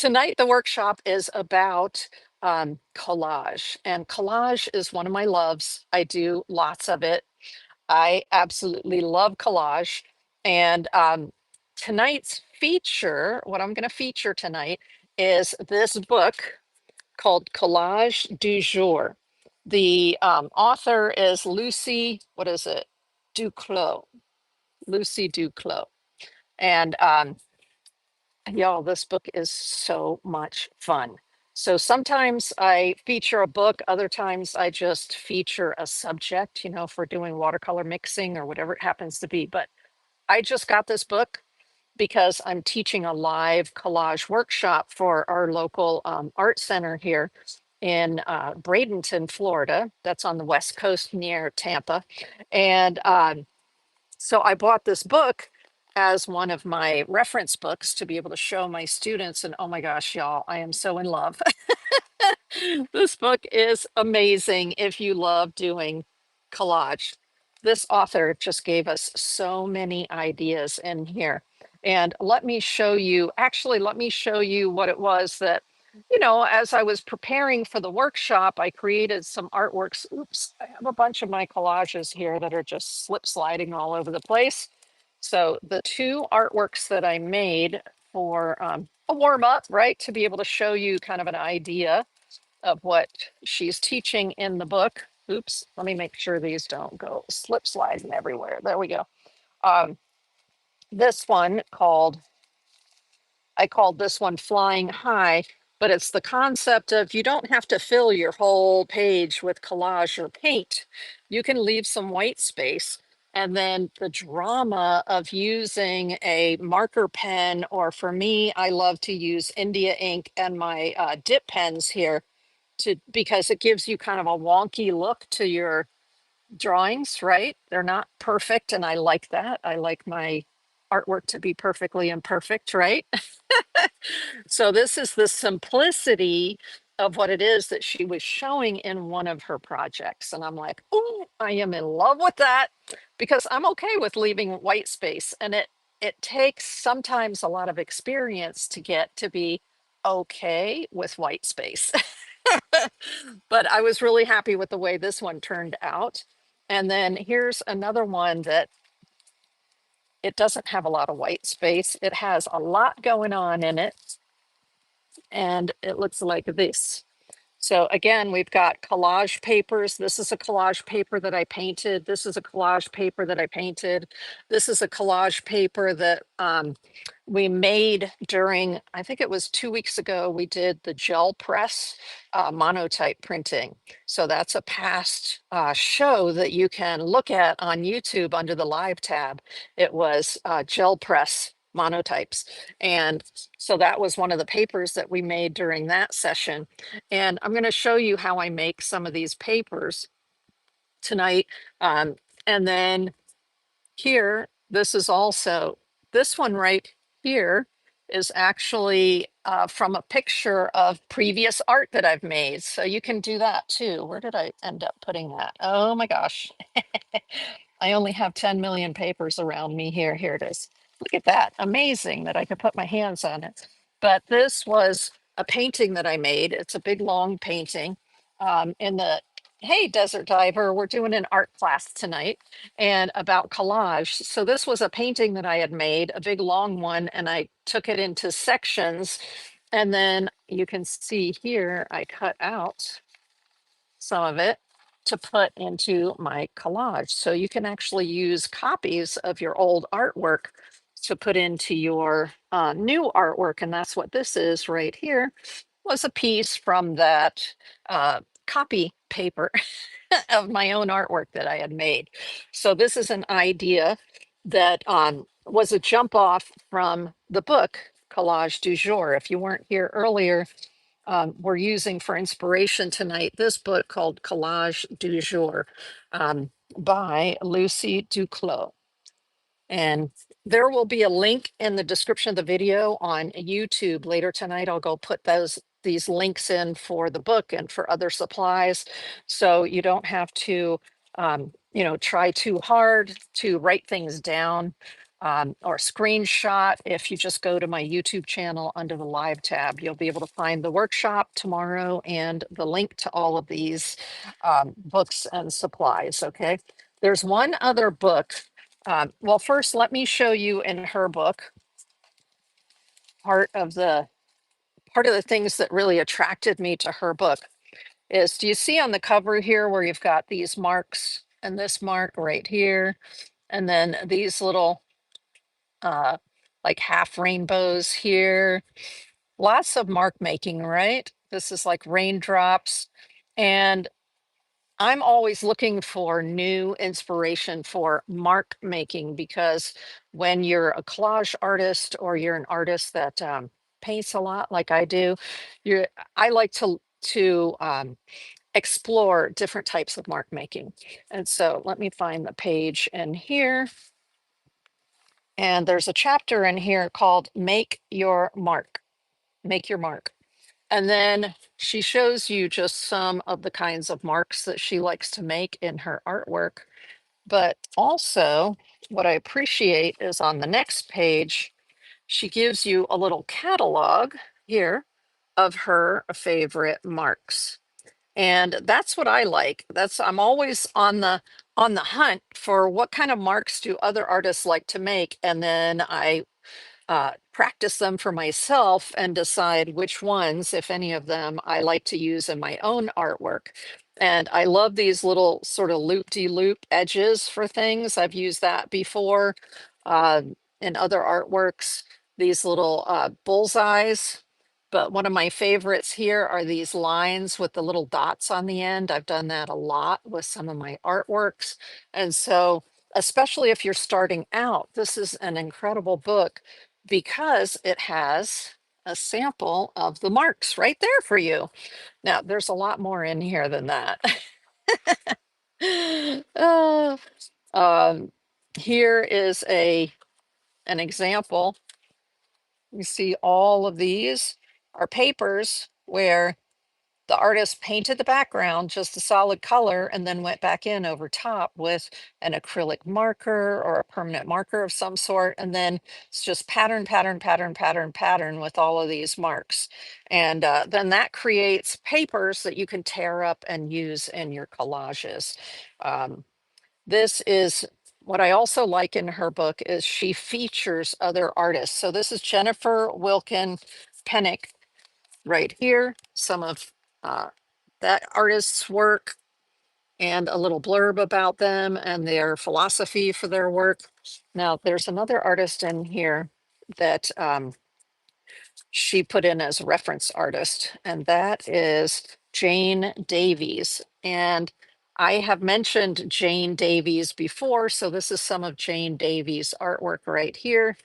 Tonight, the workshop is about collage, and collage is one of my loves. I do lots of it. I absolutely love collage. And tonight's feature, what I'm going to feature tonight, is this book called Collage Du Jour. The author is Lucie, what is it? Duclos, Lucie Duclos. And y'all, this book is so much fun. So sometimes I feature a book, other times I just feature a subject, if we're doing watercolor mixing or whatever it happens to be. But I just got this book because I'm teaching a live collage workshop for our local art center here in Bradenton, Florida. That's on the West Coast near Tampa. And so I bought this book as one of my reference books to be able to show my students. And oh my gosh, y'all, I am so in love. This book is amazing if you love doing collage. This author just gave us so many ideas in here. And let me show you, actually, let me show you what it was that, as I was preparing for the workshop, I created some artworks. Oops, I have a bunch of my collages here that are just slip sliding all over the place. So the two artworks that I made for a warm up, right, to be able to show you kind of an idea of what she's teaching in the book. Oops, let me make sure these don't go slip sliding everywhere. There we go. Um, this one I called this one Flying High, but it's the concept of you don't have to fill your whole page with collage or paint. You can leave some white space. And then the drama of using a marker pen, or for me, I love to use India ink and my dip pens here because it gives you kind of a wonky look to your drawings, right? They're not perfect, and I like that. I like my artwork to be perfectly imperfect, right? So this is the simplicity of what it is that she was showing in one of her projects. And I'm like, oh, I am in love with that because I'm okay with leaving white space. And it takes sometimes a lot of experience to get to be okay with white space. But I was really happy with the way this one turned out. And then here's another one that it doesn't have a lot of white space. It has a lot going on in it. And it looks like this. So again, we've got collage papers. This is a collage paper that I painted. This is a collage paper that I painted. This is a collage paper that we made during, I think it was 2 weeks ago, we did the gel press monotype printing. So that's a past show that you can look at on YouTube under the live tab. It was gel press monotypes. And so that was one of the papers that we made during that session. And I'm going to show you how I make some of these papers tonight. And then here, this is also, this one right here is actually from a picture of previous art that I've made. So you can do that too. Where did I end up putting that? Oh my gosh. I only have 10 million papers around me here. Here it is. Look at that. Amazing that I could put my hands on it. But this was a painting that I made. It's a big, long painting in the, hey, Desert Diver, we're doing an art class tonight and about collage. So this was a painting that I had made, a big, long one, and I took it into sections. And then you can see here, I cut out some of it to put into my collage. So you can actually use copies of your old artwork to put into your new artwork. And that's what this is right here, was a piece from that copy paper of my own artwork that I had made. So this is an idea that was a jump off from the book Collage Du Jour. If you weren't here earlier, we're using for inspiration tonight this book called Collage Du Jour by Lucie Duclos. And there will be a link in the description of the video on YouTube later tonight. I'll go put these links in for the book and for other supplies. So you don't have to, try too hard to write things down. or screenshot. If you just go to my YouTube channel under the live tab, you'll be able to find the workshop tomorrow and the link to all of these books and supplies. Okay. There's one other book. Well, first, let me show you in her book part of the things that really attracted me to her book is, do you see on the cover here where you've got these marks and this mark right here, and then these little uh, like half rainbows here? Lots of mark making, right? This is like raindrops. And I'm always looking for new inspiration for mark making, because when you're a collage artist or you're an artist that paints a lot like I do, you I like to explore different types of mark making. And so let me find the page in here. And there's a chapter in here called Make Your Mark. Make Your Mark. And then she shows you just some of the kinds of marks that she likes to make in her artwork. But also, what I appreciate is on the next page, she gives you a little catalog here of her favorite marks. And that's what I like. I'm always on the hunt for what kind of marks do other artists like to make, and then I practice them for myself and decide which ones, if any of them, I like to use in my own artwork. And I love these little sort of loop-de-loop edges for things. I've used that before uh, in other artworks, these little bullseyes. But one of my favorites here are these lines with the little dots on the end. I've done that a lot with some of my artworks. And so, especially if you're starting out, this is an incredible book because it has a sample of the marks right there for you. Now, there's a lot more in here than that. Uh, um, Here is an example. You see all of these are papers where the artist painted the background just a solid color and then went back in over top with an acrylic marker or a permanent marker of some sort. And then it's just pattern, pattern, pattern, pattern, pattern with all of these marks. And then that creates papers that you can tear up and use in your collages. Um, this is what I also like in her book is she features other artists. So this is Jennifer Wilkin Pennick right here, some of uh, that artist's work and a little blurb about them and their philosophy for their work. Now, there's another artist in here that she put in as a reference artist, and that is Jane Davies. And I have mentioned Jane Davies before, so this is some of Jane Davies' artwork right here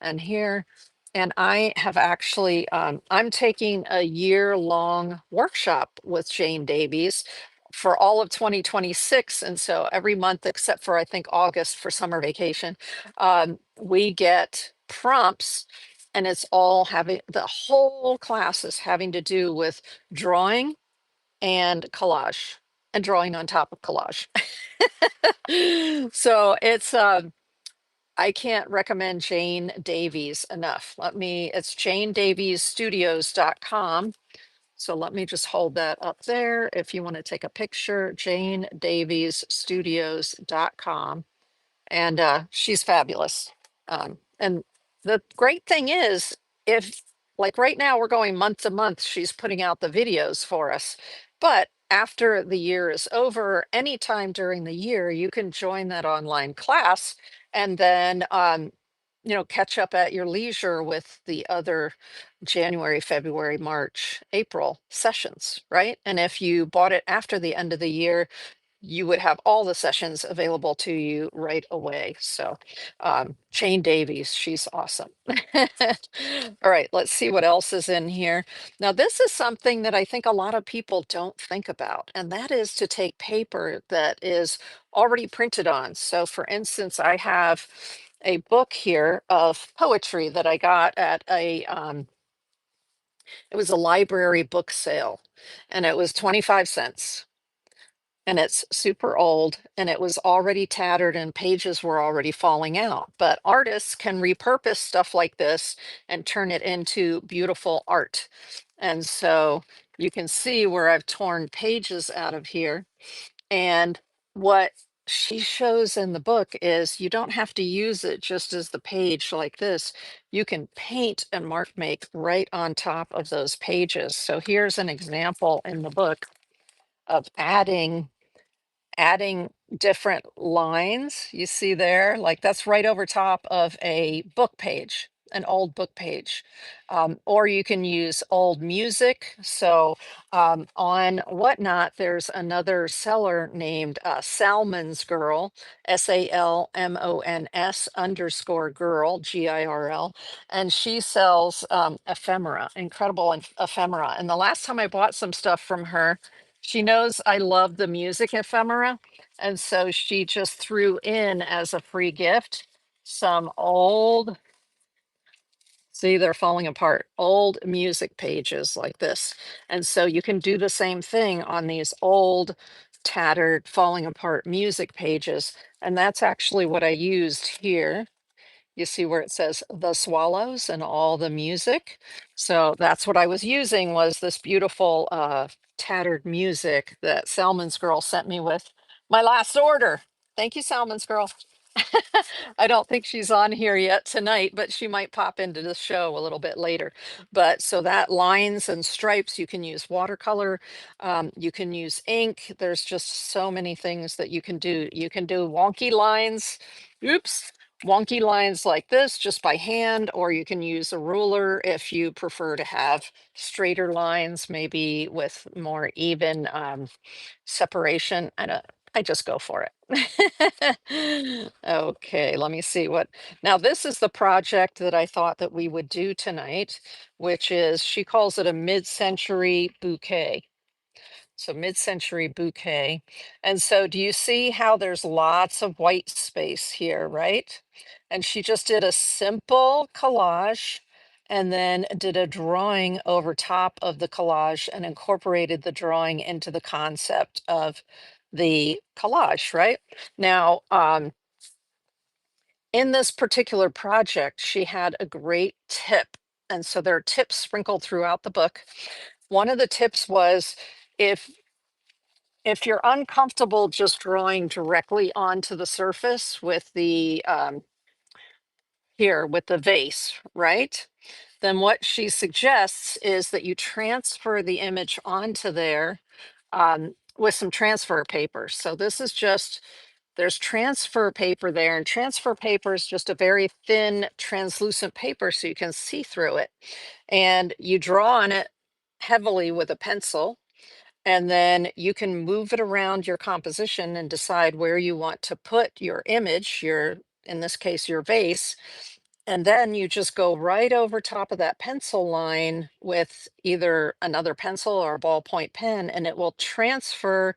and here. And I have actually, I'm taking a year-long workshop with Jane Davies for all of 2026. And so every month, except for I think August for summer vacation, we get prompts, and it's all having, the whole class is having to do with drawing and collage and drawing on top of collage. So I can't recommend Jane Davies enough. It's janedaviesstudios.com. So let me just hold that up there. If you want to take a picture, janedaviesstudios.com. And she's fabulous. And the great thing is, if like right now we're going month to month, she's putting out the videos for us. But after the year is over, anytime during the year, you can join that online class and then catch up at your leisure with the other January, February, March, April sessions, right? And if you bought it after the end of the year, you would have all the sessions available to you right away. So, Jane Davies, she's awesome. All right, let's see what else is in here. Now, this is something that I think a lot of people don't think about, and that is to take paper that is already printed on. So, for instance, I have a book here of poetry that I got at it was a library book sale, and it was 25 cents. and it's super old and it was already tattered and pages were already falling out. But artists can repurpose stuff like this and turn it into beautiful art. And so you can see where I've torn pages out of here. And what she shows in the book is you don't have to use it just as the page like this. You can paint and mark make right on top of those pages. So here's an example in the book of adding different lines you see there, like that's right over top of a book page, an old book page. Or you can use old music. So on Whatnot, there's another seller named Salmon's Girl, SALMONS underscore girl, GIRL, and she sells ephemera, incredible ephemera. And the last time I bought some stuff from her, she knows I love the music ephemera, and so she just threw in as a free gift some old, see, they're falling apart, old music pages like this. And so you can do the same thing on these old, tattered, falling apart music pages. And that's actually what I used here. You see where it says the swallows and all the music. So that's what I was using, was this beautiful tattered music that Salmon's Girl sent me with my last order. Thank you, Salmon's Girl. I don't think she's on here yet tonight, but she might pop into the show a little bit later. But so that lines and stripes, you can use watercolor, you can use ink. There's just so many things that you can do. You can do wonky lines. Oops. Wonky lines like this just by hand, or you can use a ruler if you prefer to have straighter lines, maybe with more even separation. I just go for it. Okay, let me see what. Now, this is the project that I thought that we would do tonight, which is, she calls it a mid-century bouquet. So mid-century bouquet. And so do you see how there's lots of white space here, right? And she just did a simple collage and then did a drawing over top of the collage and incorporated the drawing into the concept of the collage, right? Now, in this particular project, she had a great tip. And so there are tips sprinkled throughout the book. One of the tips was, if you're uncomfortable just drawing directly onto the surface with the here with the vase, right? Then what she suggests is that you transfer the image onto there with some transfer paper. So this is just, there's transfer paper there, and transfer paper is just a very thin translucent paper so you can see through it. And you draw on it heavily with a pencil, and then you can move it around your composition and decide where you want to put your image, your, in this case, your vase. And then you just go right over top of that pencil line with either another pencil or a ballpoint pen, and it will transfer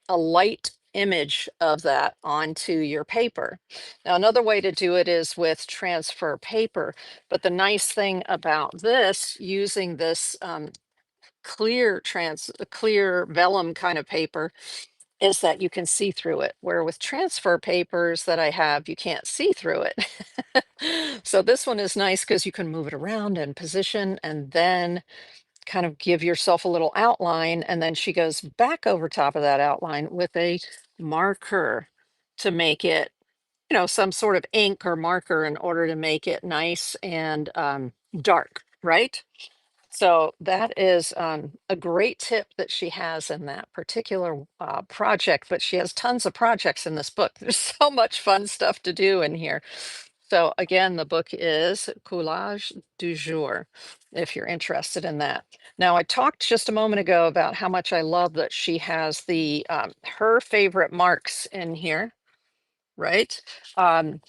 a light image of that onto your paper. Now, another way to do it is with transfer paper. But the nice thing about this, using this clear vellum kind of paper, is that you can see through it, where with transfer papers that I have, you can't see through it. So this one is nice because you can move it around and position and then kind of give yourself a little outline, and then she goes back over top of that outline with a marker to make it, some sort of ink or marker in order to make it nice and dark, right? So that is a great tip that she has in that particular project, but she has tons of projects in this book. There's so much fun stuff to do in here. So again, the book is Collage Du Jour, if you're interested in that. Now, I talked just a moment ago about how much I love that she has the her favorite marks in here, right? Um,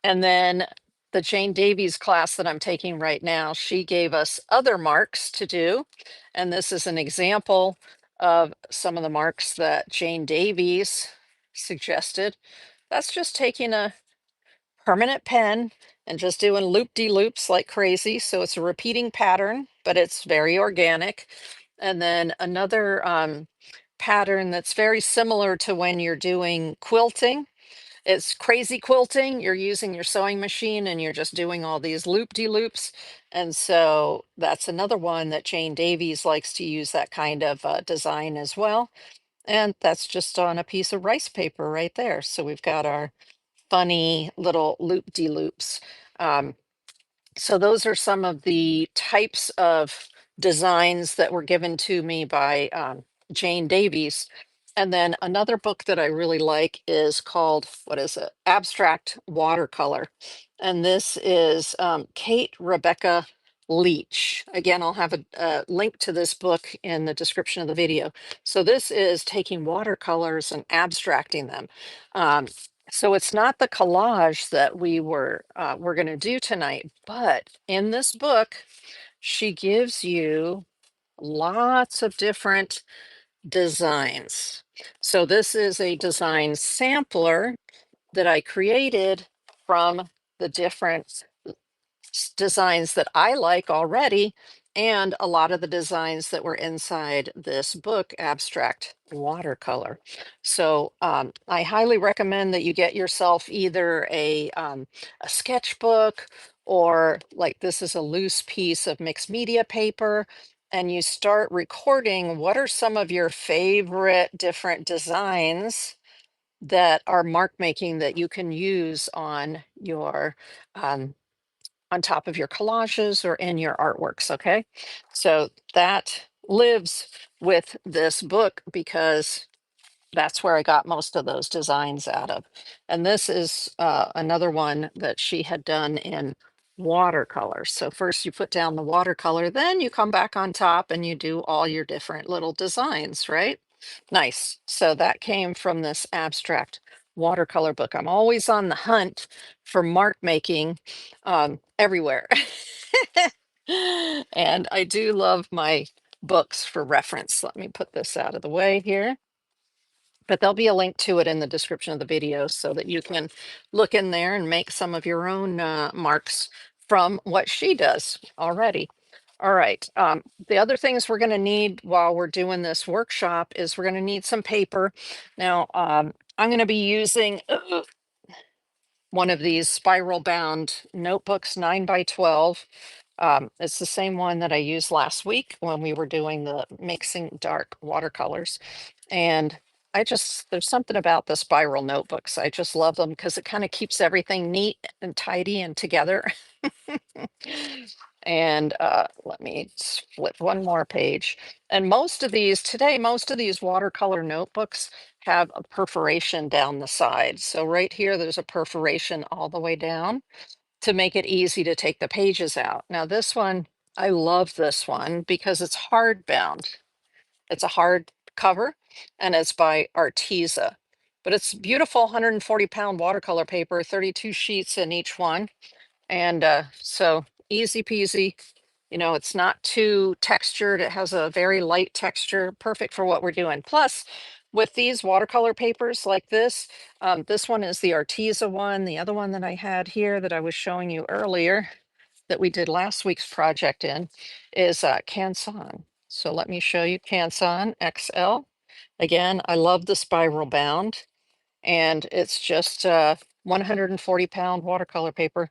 and then the Jane Davies class that I'm taking right now, she gave us other marks to do. And this is an example of some of the marks that Jane Davies suggested. That's just taking a permanent pen and just doing loop-de-loops like crazy. So it's a repeating pattern, but it's very organic. And then another pattern that's very similar to when you're doing quilting. It's crazy quilting. You're using your sewing machine and you're just doing all these loop-de-loops. And so that's another one that Jane Davies likes to use that kind of design as well. And that's just on a piece of rice paper right there. So we've got our funny little loop-de-loops. So those are some of the types of designs that were given to me by Jane Davies. And then another book that I really like is called, what is it? Abstract Watercolor. And this is Kate Rebecca Leach. Again, I'll have a link to this book in the description of the video. So this is taking watercolors and abstracting them. Um, so it's not the collage that we're going to do tonight, but in this book, she gives you lots of different designs. So this is a design sampler that I created from the different designs that I like already, and a lot of the designs that were inside this book, Abstract Watercolor. So I highly recommend that you get yourself either a sketchbook, or like this is a loose piece of mixed media paper, and you start recording what are some of your favorite different designs that are mark making that you can use um, on top of your collages or in your artworks. Okay. So that lives with this book because that's where I got most of those designs out of. And this is another one that she had done in watercolor. So first you put down the watercolor, then you come back on top and you do all your different little designs, right? Nice. So that came from this abstract watercolor book. I'm always on the hunt for mark making everywhere. And I do love my books for reference. Let me put this out of the way here. But there'll be a link to it in the description of the video so that you can look in there and make some of your own marks from what she does already. All right. The other things we're going to need while we're doing this workshop is we're going to need some paper. Now, I'm going to be using one of these spiral bound notebooks, 9 by 12. It's the same one that I used last week when we were doing the mixing dark watercolors. And there's something about the spiral notebooks. I just love them because it kind of keeps everything neat and tidy and together. And let me flip one more page. And most of these watercolor notebooks have a perforation down the side. So right here, there's a perforation all the way down to make it easy to take the pages out. Now this one, I love this one because it's hardbound. It's a hard cover and it's by Arteza. But it's beautiful 140-pound watercolor paper, 32 sheets in each one. And so easy peasy. You know, it's not too textured. It has a very light texture, perfect for what we're doing. Plus, with these watercolor papers like this one is the Arteza one. The other one that I had here that I was showing you earlier that we did last week's project in is Canson. So let me show you Canson XL. Again, I love the spiral bound, and it's just 140-pound watercolor paper,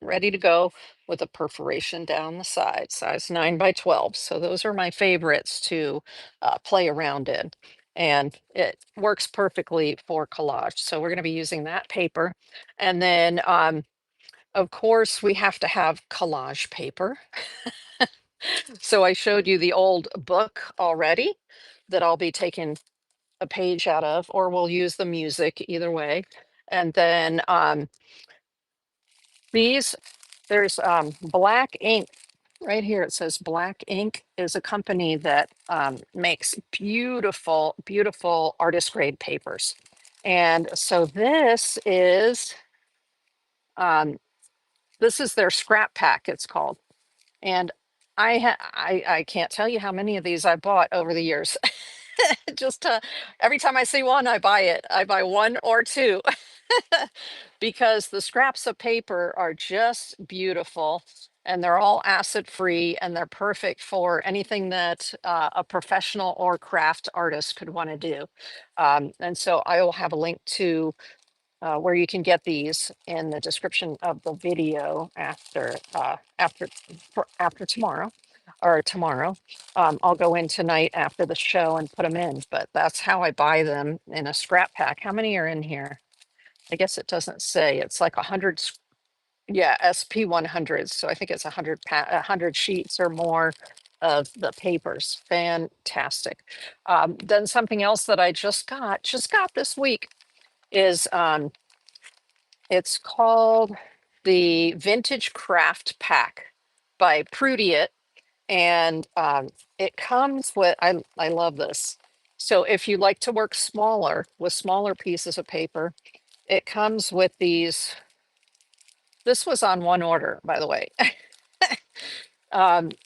ready to go with a perforation down the side, size 9 by 12. So those are my favorites to play around in. And it works perfectly for collage. So we're going to be using that paper. And then, of course, we have to have collage paper. So I showed you the old book already that I'll be taking a page out of, or we'll use the music either way. And then these, there's Black Ink right here. It says Black Ink is a company that makes beautiful, beautiful artist grade papers. And so um, this is their scrap pack, it's called. And I can't tell you how many of these I bought over the years. Just every time I see one, I buy it. I buy one or two because the scraps of paper are just beautiful. and they're all acid free, and they're perfect for anything that a professional or craft artist could want to do. And so I will have a link to where you can get these in the description of the video after tomorrow or tomorrow. I'll go in tonight after the show and put them in, but that's how I buy them in a scrap pack. How many are in here? I guess it doesn't say. It's like 100, yeah, SP 100. So I think it's 100 sheets or more of the papers. Fantastic. Then something else that I just got this week is it's called the Vintage Craft Pack by Prudiet, and it comes with, I love this. So if you like to work smaller with smaller pieces of paper, it comes with these. This was on one order, by the way,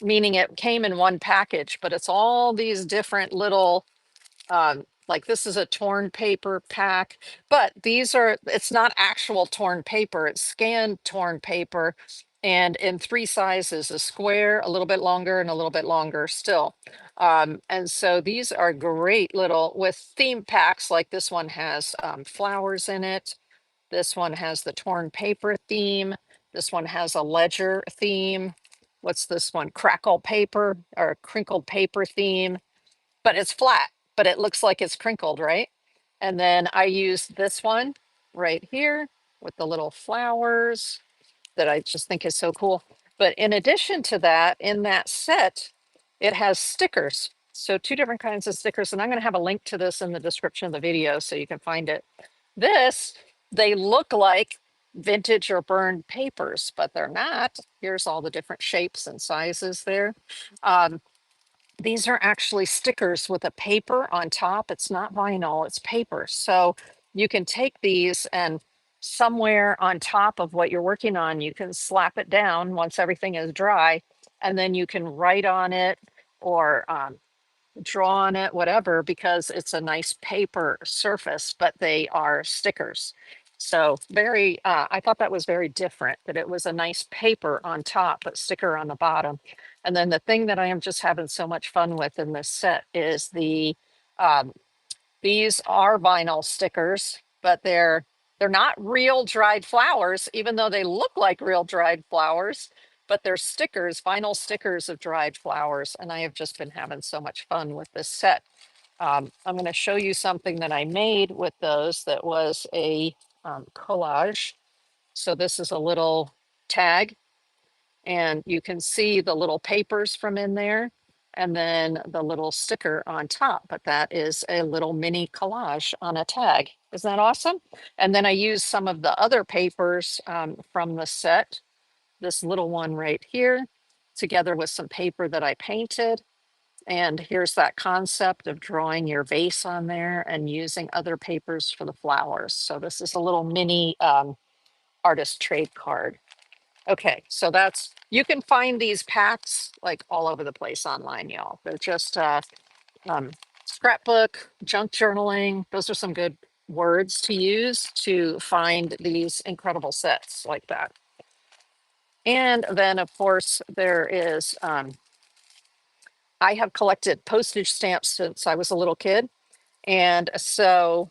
meaning it came in one package, but it's all these different little like this is a torn paper pack, but it's not actual torn paper, it's scanned torn paper, and in three sizes, a square, a little bit longer, and a little bit longer still. And so these are great little with theme packs, like this one has flowers in it. This one has the torn paper theme. This one has a ledger theme. What's this one? Crackle paper or crinkled paper theme, but it's flat, but it looks like it's crinkled, right? And then I used this one right here with the little flowers that I just think is so cool. But in addition to that, in that set, it has stickers. So two different kinds of stickers. And I'm going to have a link to this in the description of the video so you can find it. This, they look like vintage or burned papers, but they're not. Here's all the different shapes and sizes there. Um, these are actually stickers with a paper on top. It's not vinyl, it's paper. So you can take these and somewhere on top of what you're working on, you can slap it down once everything is dry, and then you can write on it or draw on it, whatever, because it's a nice paper surface, but they are stickers. So I thought that was very different, that it was a nice paper on top, but sticker on the bottom. And then the thing that I am just having so much fun with in this set is um, these are vinyl stickers, but they're not real dried flowers, even though they look like real dried flowers, but they're stickers, vinyl stickers of dried flowers. And I have just been having so much fun with this set. I'm going to show you something that I made with those that was a collage. So this is a little tag, and you can see the little papers from in there and then the little sticker on top, but that is a little mini collage on a tag. Isn't that awesome? And then I used some of the other papers from the set, this little one right here, together with some paper that I painted. And here's that concept of drawing your vase on there and using other papers for the flowers. So this is a little mini artist trade card. Okay, so you can find these packs like all over the place online, y'all. They're just um, scrapbook, junk journaling. Those are some good words to use to find these incredible sets like that. And then, of course, I have collected postage stamps since I was a little kid. And so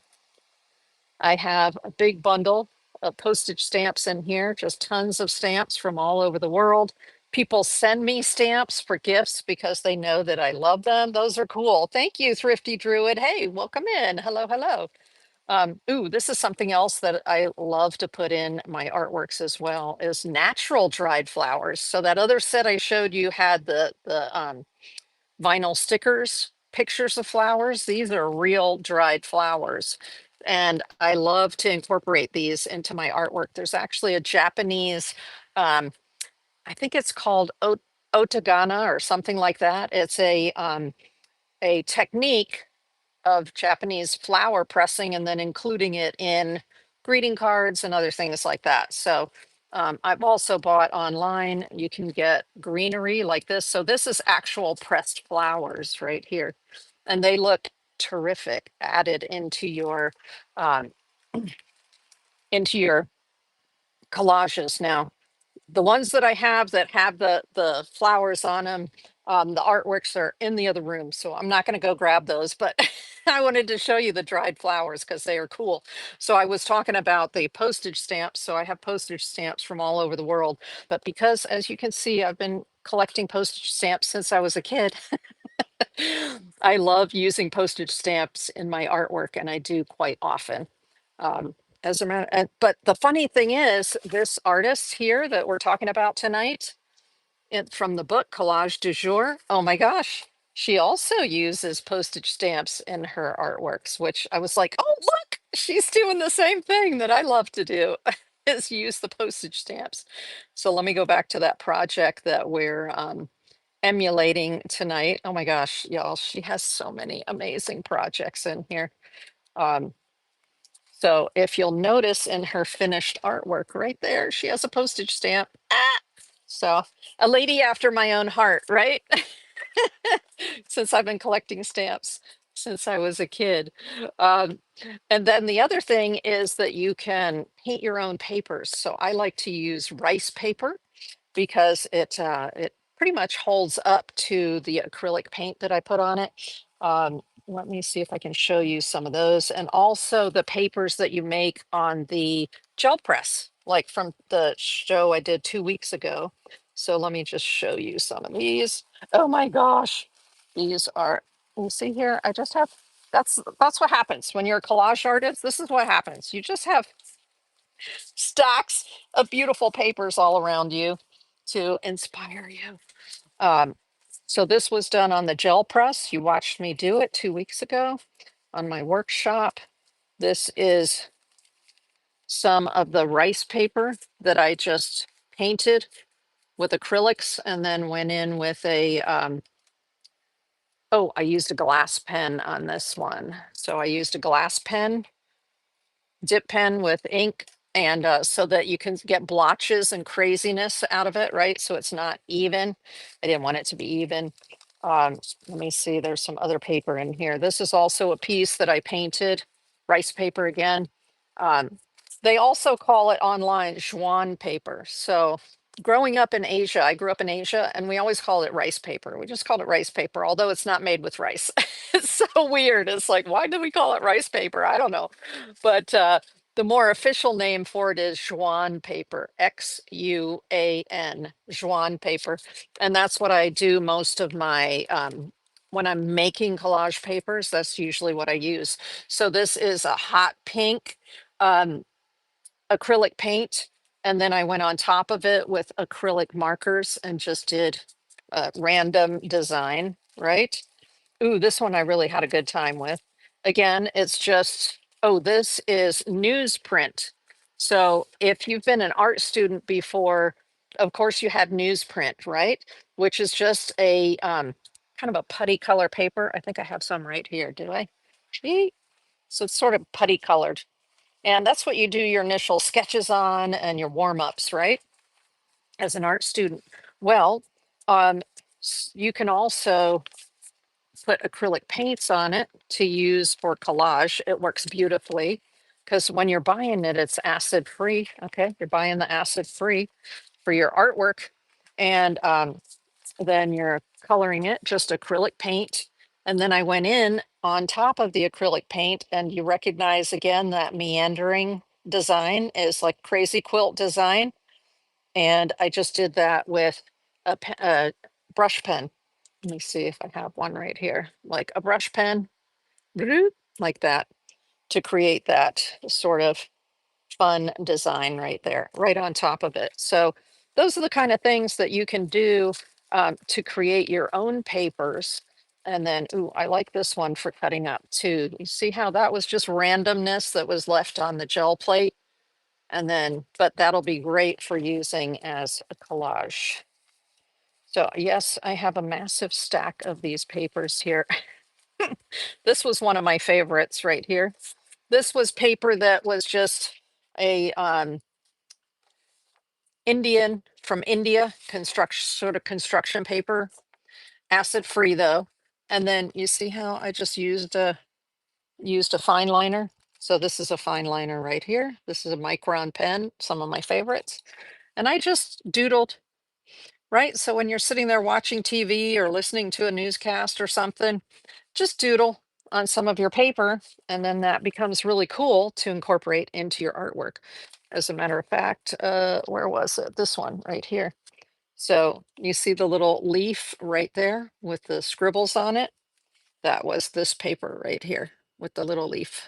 I have a big bundle of postage stamps in here, just tons of stamps from all over the world. People send me stamps for gifts because they know that I love them. Those are cool. Thank you, Thrifty Druid. Hey, welcome in. Hello, hello. Ooh, this is something else that I love to put in my artworks as well, is natural dried flowers. So that other set I showed you had the vinyl stickers, pictures of flowers. These are real dried flowers. And I love to incorporate these into my artwork. There's actually a Japanese, um, I think it's called otagana or something like that. It's a technique of Japanese flower pressing and then including it in greeting cards and other things like that. So I've also bought online, you can get greenery like this. So this is actual pressed flowers right here. And they look terrific added um, into your collages. Now, The ones that I have that have the flowers on them, the artworks are in the other room, so I'm not going to go grab those. But I wanted to show you the dried flowers because they are cool. So I was talking about the postage stamps. So I have postage stamps from all over the world. But because, as you can see, I've been collecting postage stamps since I was a kid. I love using postage stamps in my artwork, and I do quite often. Um, as a matter, but the funny thing is, this artist here that we're talking about tonight, from the book Collage Du Jour, oh my gosh, she also uses postage stamps in her artworks, which I was like, oh look, she's doing the same thing that I love to do, is use the postage stamps. So let me go back to that project that we're emulating tonight. Oh my gosh, y'all, she has so many amazing projects in here. Um, so if you'll notice in her finished artwork right there, she has a postage stamp. Ah! So a lady after my own heart, right? Since I've been collecting stamps since I was a kid. Um, and then the other thing is that you can paint your own papers. So I like to use rice paper because it pretty much holds up to the acrylic paint that I put on it. Let me see if I can show you some of those, and also the papers that you make on the gel press, like from the show I did 2 weeks ago. So let me just show you some of these. Oh my gosh, these are. You see here, I just have. That's what happens when you're a collage artist. This is what happens. You just have stacks of beautiful papers all around you to inspire you. Um, so this was done on the gel press. You watched me do it 2 weeks ago on my workshop. This is some of the rice paper that I just painted with acrylics and then went in with a, oh, I used a glass pen on this one. So I used a glass pen, dip pen with ink, and so that you can get blotches and craziness out of it, right? So it's not even. I didn't want it to be even. Let me see, there's some other paper in here. This is also a piece that I painted, rice paper again. Um, they also call it online Juan paper. So growing up in Asia, I grew up in Asia, and we always called it rice paper. We just called it rice paper, although it's not made with rice. It's so weird. It's like, why do we call it rice paper? I don't know. But the more official name for it is Juan paper, Xuan, Juan paper. And that's what I do most of my, when I'm making collage papers, that's usually what I use. So this is a hot pink um, acrylic paint. And then I went on top of it with acrylic markers and just did a random design, right? Ooh, this one I really had a good time with. Again, it's just, oh, this is newsprint. So if you've been an art student before, of course you had newsprint, right? Which is just a kind of a putty color paper. I think I have some right here. Do I? See? So it's sort of putty colored. And that's what you do your initial sketches on and your warm-ups, right? As an art student. Well, um, you can also put acrylic paints on it to use for collage. It works beautifully because when you're buying it, it's acid free. Okay, you're buying the acid free for your artwork, and then you're coloring it just acrylic paint. And then I went in on top of the acrylic paint, and you recognize again that meandering design is like crazy quilt design. And I just did that with a brush pen. Let me see if I have one right here, like a brush pen, like that, to create that sort of fun design right there, right on top of it. So those are the kind of things that you can do to create your own papers. And then, ooh, I like this one for cutting up too. You see how that was just randomness that was left on the gel plate? And then, but that'll be great for using as a collage. So yes, I have a massive stack of these papers here. This was one of my favorites right here. This was paper that was just a Indian from India construction sort of construction paper, acid free though. And then you see how I just used a fine liner. So this is a fine liner right here. This is a micron pen, some of my favorites. And I just doodled, right? So when you're sitting there watching TV or listening to a newscast or something, just doodle on some of your paper, and then that becomes really cool to incorporate into your artwork. As a matter of fact, where was it? This one right here. So you see the little leaf right there with the scribbles on it? That was this paper right here with the little leaf,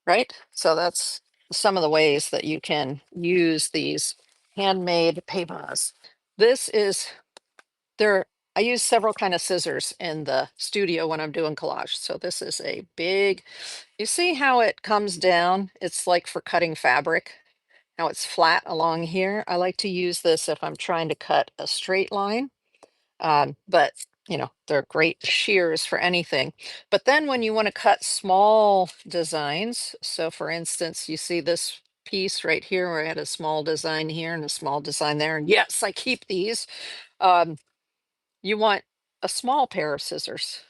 right? So that's some of the ways that you can use these handmade papers. This is there. I use several kind of scissors in the studio when I'm doing collage. So this is a big, you see how it comes down? It's like for cutting fabric, how it's flat along here. I like to use this if I'm trying to cut a straight line. But they're great shears for anything. But then when you want to cut small designs, so for instance, you see this piece right here where I had a small design here and a small design there. And yes, I keep these. Um, you want a small pair of scissors.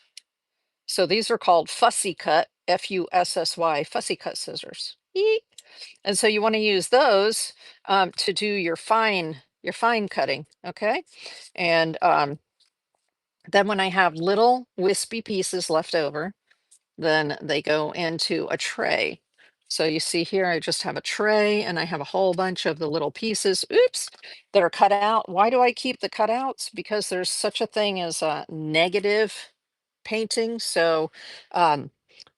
So these are called fussy cut, Fussy, fussy cut scissors. Eek. And so you want to use those to do your fine cutting. Okay. And then when I have little wispy pieces left over, then they go into a tray. So you see here, I just have a tray and I have a whole bunch of the little pieces, oops, that are cut out. Why do I keep the cutouts? Because there's such a thing as a negative painting. So um,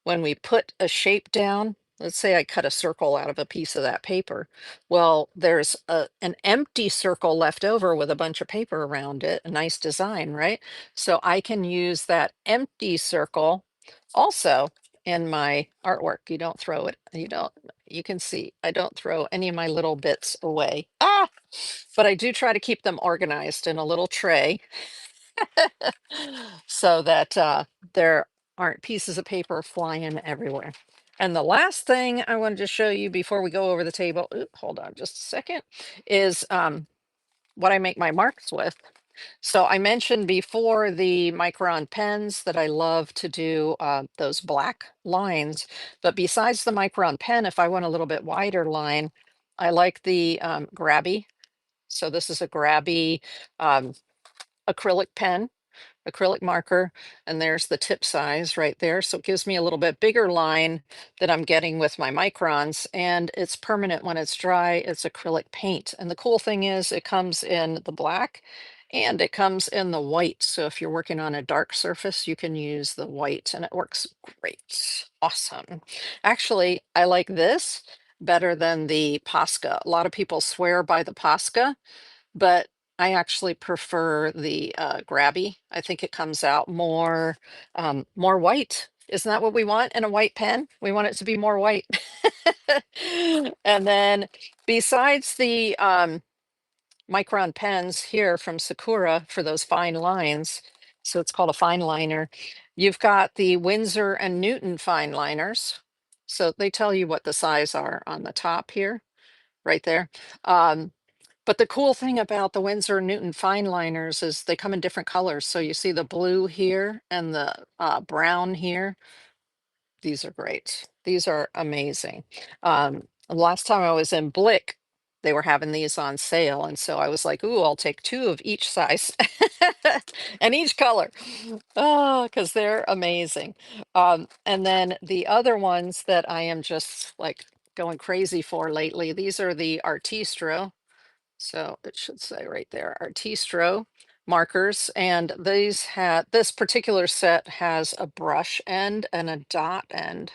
when we put a shape down, let's say I cut a circle out of a piece of that paper. Well, there's an empty circle left over with a bunch of paper around it, a nice design, right? So I can use that empty circle also in my artwork. You don't throw it, you can see, I don't throw any of my little bits away. But I do try to keep them organized in a little tray so that there aren't pieces of paper flying everywhere. And the last thing I wanted to show you before we go over the table, oop, hold on just a second, is what I make my marks with. So I mentioned before the Micron pens that I love to do those black lines. But besides the Micron pen, if I want a little bit wider line, I like the Grabby. So this is a Grabby um, acrylic pen, acrylic marker, and there's the tip size right there. So it gives me a little bit bigger line that I'm getting with my microns, and it's permanent when it's dry. It's acrylic paint. And the cool thing is it comes in the black and it comes in the white. So if you're working on a dark surface, you can use the white and it works great. Awesome. Actually, I like this better than the Posca. A lot of people swear by the Posca, but I actually prefer the Grabby. I think it comes out more white. Isn't that what we want in a white pen? We want it to be more white. And then besides the Micron pens here from Sakura for those fine lines, so it's called a fine liner, you've got the Winsor and Newton fine liners. So they tell you what the size are on the top here, right there. But the cool thing about the Winsor and Newton fine liners is they come in different colors. So you see the blue here and the brown here. These are great. These are amazing. Last time I was in Blick, they were having these on sale. And so I was like, ooh, I'll take two of each size and each color. Oh, because they're amazing. And then the other ones that I am just like going crazy for lately, these are the Artistro. So it should say right there, Artistro markers. And this particular set has a brush end and a dot end.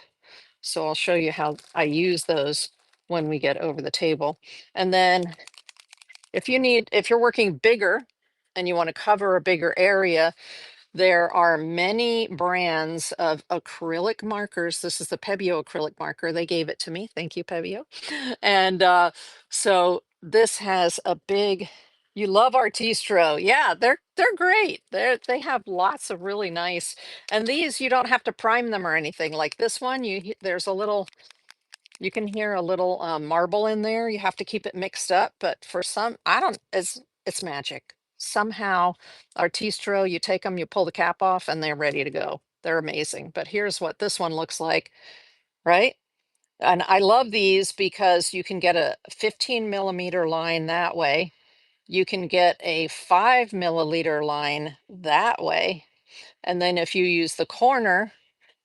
So I'll show you how I use those when we get over the table. And then if you're working bigger and you want to cover a bigger area, there are many brands of acrylic markers. This is the Pebeo acrylic marker. They gave it to me. Thank you, Pebeo. And so this has a big, you love Artistro. Yeah, they're great. They have lots of really nice, and these you don't have to prime them or anything. Like this one, there's a little, you can hear a little marble in there. You have to keep it mixed up, but for some, I don't, it's magic. Somehow, Artistro, you take them, you pull the cap off, and they're ready to go. They're amazing. But here's what this one looks like, right? And I love these because you can get a 15 millimeter line that way. You can get a 5 milliliter line that way. And then if you use the corner,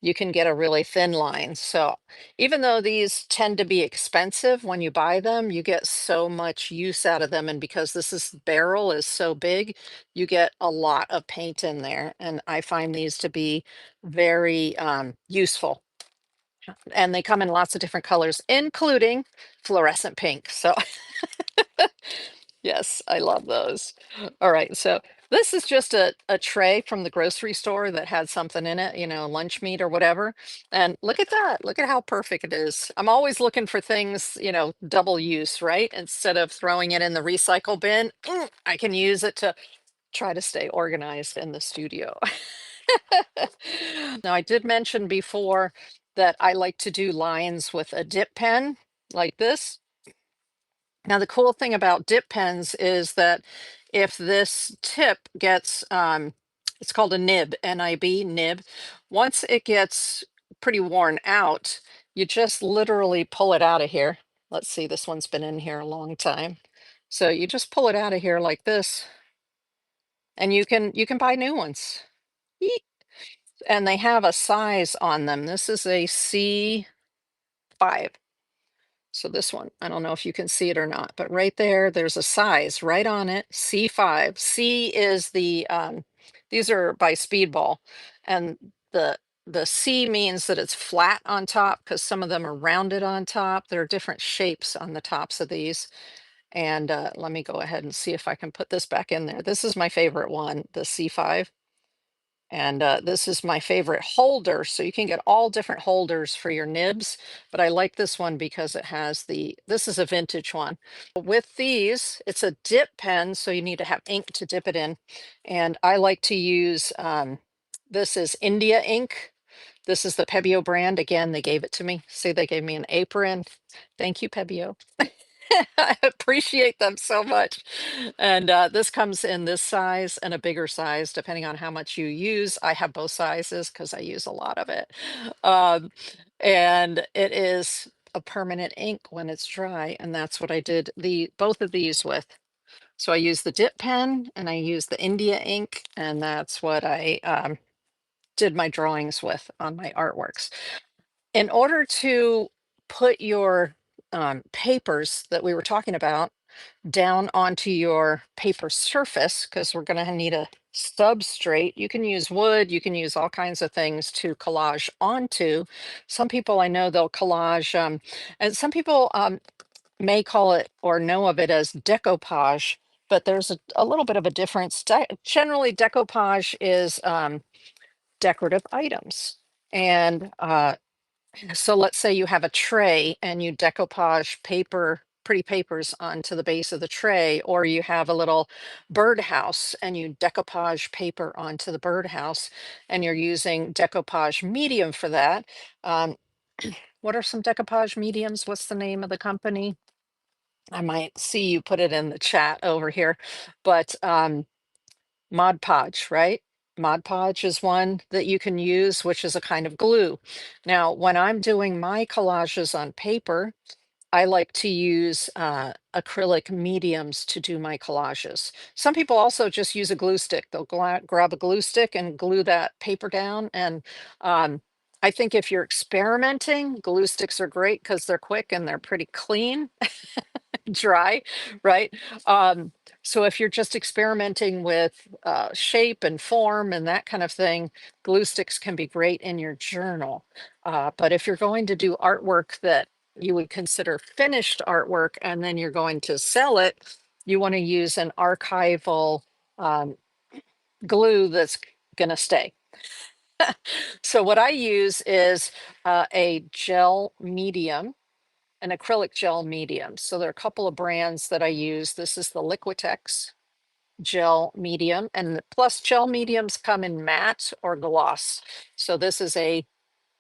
you can get a really thin line. So even though these tend to be expensive when you buy them, you get so much use out of them. And because this barrel is so big, you get a lot of paint in there. And I find these to be very useful. And they come in lots of different colors, including fluorescent pink. So yes, I love those. All right, so this is just a tray from the grocery store that had something in it, lunch meat or whatever. And look at that. Look at how perfect it is. I'm always looking for things, double use, right? Instead of throwing it in the recycle bin, I can use it to try to stay organized in the studio. Now, I did mention before that I like to do lines with a dip pen like this. Now, the cool thing about dip pens is that if this tip gets, it's called a nib, N-I-B, nib. Once it gets pretty worn out, you just literally pull it out of here. Let's see, this one's been in here a long time. So you just pull it out of here like this, and you can buy new ones. Yeet. And they have a size on them. This is a C5. So this one, I don't know if you can see it or not, but right there, there's a size right on it, C5. C is these are by Speedball, and the the C means that it's flat on top because some of them are rounded on top. There are different shapes on the tops of these. And let me go ahead and see if I can put this back in there. This is my favorite one, the C5. And this is my favorite holder. So you can get all different holders for your nibs, but I like this one because it has this is a vintage one. With these, it's a dip pen, so you need to have ink to dip it in. And I like to use, this is India ink. This is the Pebeo brand. Again, they gave it to me. See, they gave me an apron. Thank you, Pebeo. I appreciate them so much. And this comes in this size and a bigger size, depending on how much you use. I have both sizes because I use a lot of it. Um, and it is a permanent ink when it's dry. And that's what I did both of these with. So I use the dip pen and I use the India ink, and that's what I did my drawings with on my artworks. In order to put your papers that we were talking about down onto your paper surface, because we're going to need a substrate. You can use wood, you can use all kinds of things to collage onto. Some people I know they'll collage, and some people may call it or know of it as decoupage, but there's a little bit of a difference. Generally, decoupage is decorative items. And so let's say you have a tray and you decoupage pretty papers onto the base of the tray, or you have a little birdhouse and you decoupage paper onto the birdhouse, and you're using decoupage medium for that. Um, what are some decoupage mediums? What's the name of the company? I might see you put it in the chat over here, but Mod Podge, right? Mod Podge is one that you can use, which is a kind of glue. Now, when I'm doing my collages on paper, I like to use acrylic mediums to do my collages. Some people also just use a glue stick. They'll grab a glue stick and glue that paper down. And I think if you're experimenting, glue sticks are great because they're quick and they're pretty clean. Dry, right? Um, so if you're just experimenting with shape and form and that kind of thing, glue sticks can be great in your journal. But if you're going to do artwork that you would consider finished artwork and then you're going to sell it, you want to use an archival um, glue that's going to stay. So what I use is a gel medium, an acrylic gel medium. So there are a couple of brands that I use. This is the Liquitex gel medium, and plus gel mediums come in matte or gloss. So this is a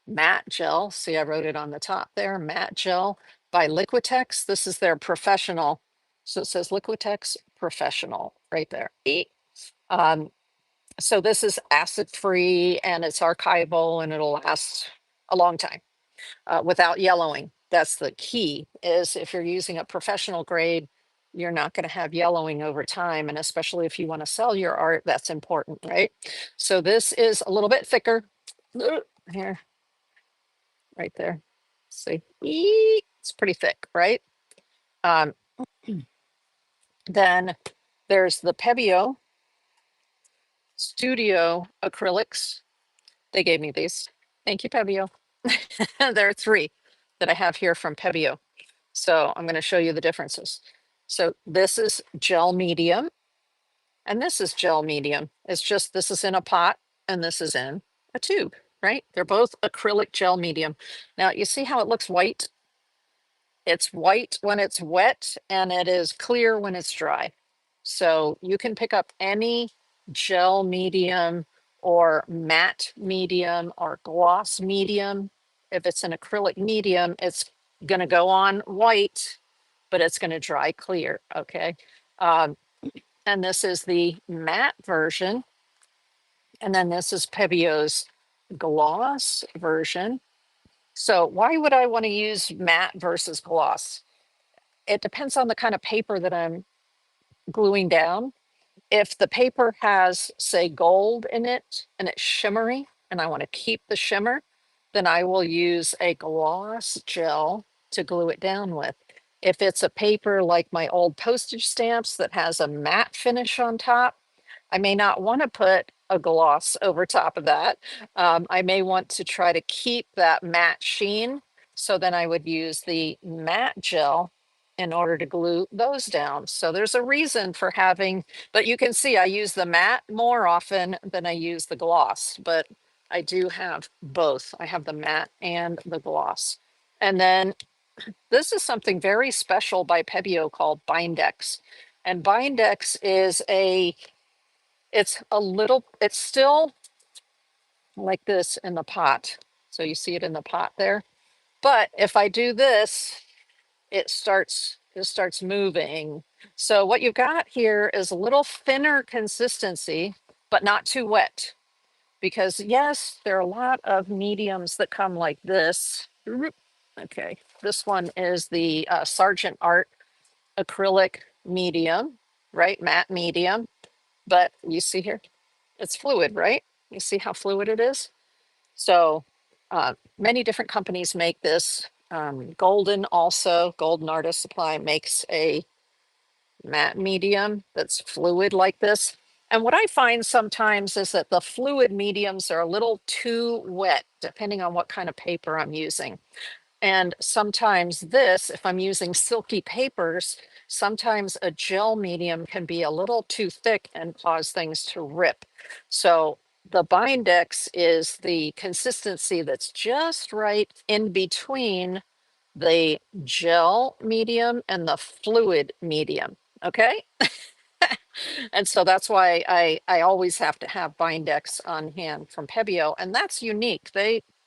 matte gel. See, I wrote it on the top there, matte gel by Liquitex. This is their professional. So it says Liquitex Professional right there. Um, so this is acid free and it's archival and it'll last a long time without yellowing. That's the key, is if you're using a professional grade, you're not going to have yellowing over time. And especially if you want to sell your art, that's important, right? So this is a little bit thicker. Here, right there. See, it's pretty thick, right? Um, then there's the Pebeo Studio acrylics. They gave me these. Thank you, Pebeo. There are three that I have here from Pebeo. So I'm going to show you the differences. So this is gel medium and this is gel medium. It's just this is in a pot and this is in a tube, right? They're both acrylic gel medium. Now you see how it looks white? It's white when it's wet and it is clear when it's dry. So you can pick up any gel medium or matte medium or gloss medium. If it's an acrylic medium, it's going to go on white, but it's going to dry clear. Okay. Um, and this is the matte version. And then this is Pebeo's gloss version. So why would I want to use matte versus gloss? It depends on the kind of paper that I'm gluing down. If the paper has, say, gold in it and it's shimmery and I want to keep the shimmer, then I will use a gloss gel to glue it down with. If it's a paper like my old postage stamps that has a matte finish on top, I may not want to put a gloss over top of that. I may want to try to keep that matte sheen. So then I would use the matte gel in order to glue those down. So there's a reason for having, but you can see I use the matte more often than I use the gloss, but I do have both. I have the matte and the gloss. And then this is something very special by Pebeo called Bindex. And Bindex is it's a little, it's still like this in the pot. So you see it in the pot there. But if I do this, it starts moving. So what you've got here is a little thinner consistency, but not too wet. Because yes, there are a lot of mediums that come like this. Okay, this one is the Sargent Art acrylic medium, right? Matte medium. But you see here, it's fluid, right? You see how fluid it is? So many different companies make this. Golden also, Golden Artist Supply makes a matte medium that's fluid like this. And what I find sometimes is that the fluid mediums are a little too wet, depending on what kind of paper I'm using. And sometimes this, if I'm using silky papers, sometimes a gel medium can be a little too thick and cause things to rip. So the Bindex is the consistency that's just right in between the gel medium and the fluid medium. Okay. And so that's why I always have to have Bindex on hand from Pebeo, and that's unique.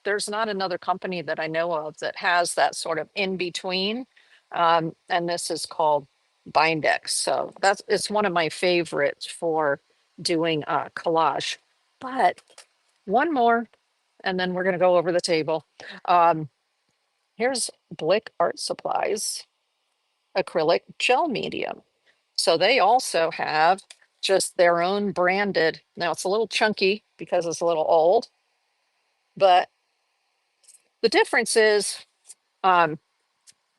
There's not another company that I know of that has that sort of in between, and this is called Bindex. So it's one of my favorites for doing collage. But one more, and then we're going to go over the table. Um, here's Blick Art Supplies acrylic gel medium. So they also have just their own branded. Now it's a little chunky because it's a little old, but the difference is, um,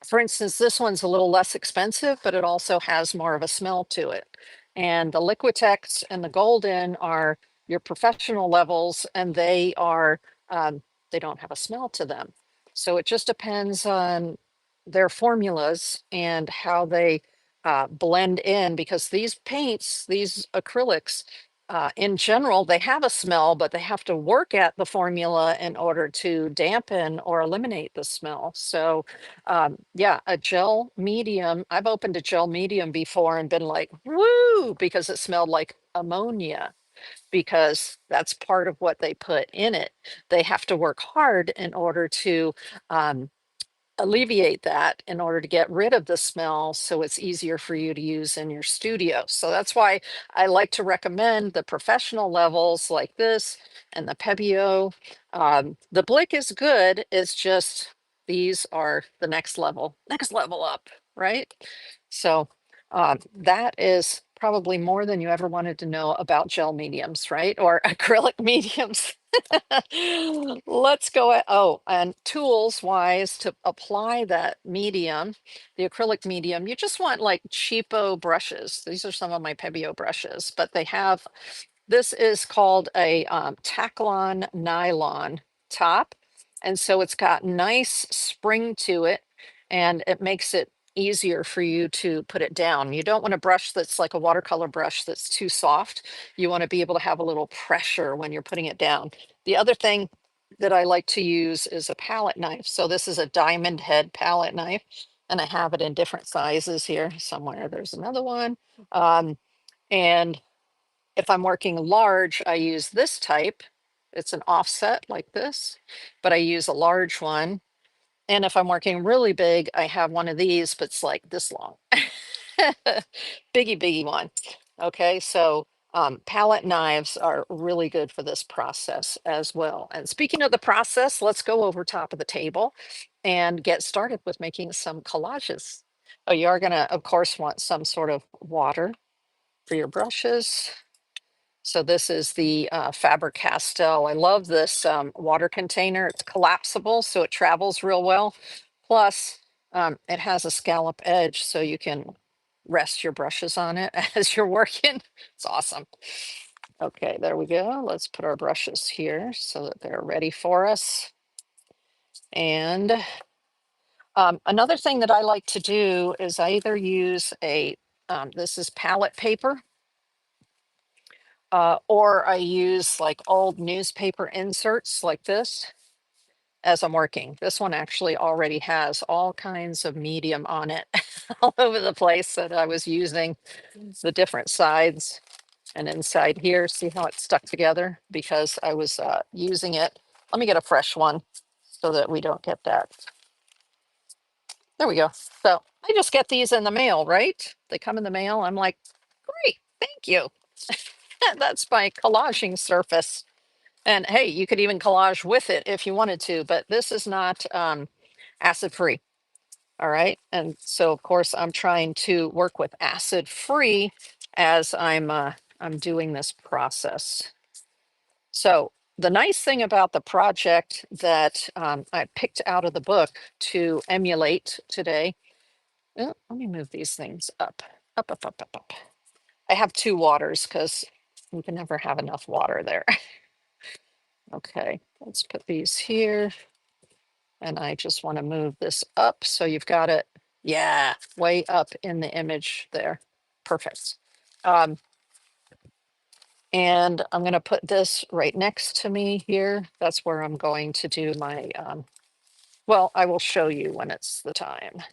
for instance, this one's a little less expensive, but it also has more of a smell to it. And the Liquitex and the Golden are your professional levels, and they don't have a smell to them. So it just depends on their formulas and how they blend in, because these paints, these acrylics, in general, they have a smell, but they have to work at the formula in order to dampen or eliminate the smell. So yeah, a gel medium. I've opened a gel medium before and been like, woo, because it smelled like ammonia, because that's part of what they put in it. They have to work hard in order to alleviate that, in order to get rid of the smell, so it's easier for you to use in your studio. So that's why I like to recommend the professional levels like this and the Pebeo. The Blick is good, it's just these are the next level up, right? So that is probably more than you ever wanted to know about gel mediums, right? Or acrylic mediums. Let's go at, oh, and tools wise to apply that medium, the acrylic medium, you just want like cheapo brushes. These are some of my Pebeo brushes, but they have, this is called a Taclon nylon top. And so it's got nice spring to it and it makes it easier for you to put it down. You don't want a brush that's like a watercolor brush that's too soft. You want to be able to have a little pressure when you're putting it down. The other thing that I like to use is a palette knife. So this is a diamond head palette knife and I have it in different sizes here somewhere. There's another one. And if I'm working large, I use this type. It's an offset like this, but I use a large one. And if I'm working really big, I have one of these, but it's like this long. Biggie one. Okay, so palette knives are really good for this process as well. And speaking of the process, let's go over top of the table and get started with making some collages. Oh, you are gonna, of course, want some sort of water for your brushes. So this is the Faber-Castell. I love this water container. It's collapsible, so it travels real well. Plus, it has a scallop edge, so you can rest your brushes on it as you're working. It's awesome. Okay, there we go. Let's put our brushes here so that they're ready for us. And another thing that I like to do is I either use a, this is palette paper, or I use like old newspaper inserts like this as I'm working. This one actually already has all kinds of medium on it all over the place that I was using the different sides and inside here. See how it's stuck together because I was using it. Let me get a fresh one so that we don't get that. There we go. So I just get these in the mail, right? They come in the mail. I'm like, great, thank you. That's my collaging surface. And hey, you could even collage with it if you wanted to, but this is not acid free. All right. And so of course I'm trying to work with acid free as I'm doing this process. So the nice thing about the project that I picked out of the book to emulate today, let me move these things up, up. I have two waters because you can never have enough water there. Okay, let's put these here. And I just want to move this up so you've got it, yeah, way up in the image there. Perfect. And I'm going to put this right next to me here. That's where I'm going to do my, well, I will show you when it's the time.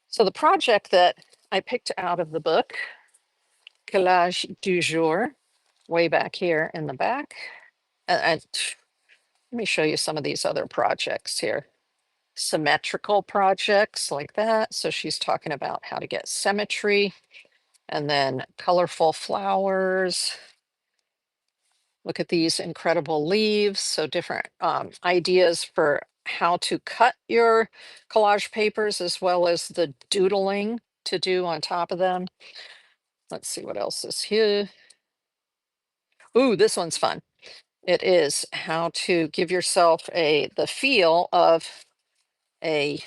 So the project that I picked out of the book, Collage Du Jour, way back here in the back. And let me show you some of these other projects here. Symmetrical projects like that. So she's talking about how to get symmetry and then colorful flowers. Look at these incredible leaves. So different ideas for how to cut your collage papers as well as the doodling to do on top of them. Let's see what else is here. Ooh, this one's fun. It is how to give yourself the feel of a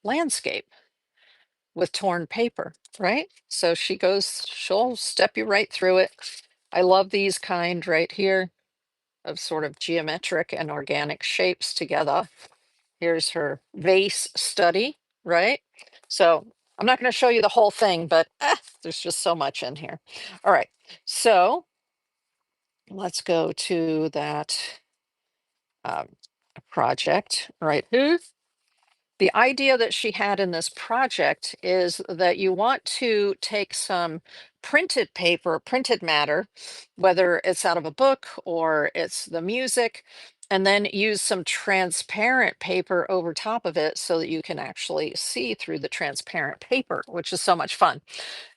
landscape with torn paper, right? So she'll step you right through it. I love these kind right here of sort of geometric and organic shapes together. Here's her vase study, right? So I'm not going to show you the whole thing, but there's just so much in here. All right, so let's go to that project right here. The idea that she had in this project is that you want to take some printed paper, printed matter, whether it's out of a book or it's the music, and then use some transparent paper over top of it so that you can actually see through the transparent paper, which is so much fun.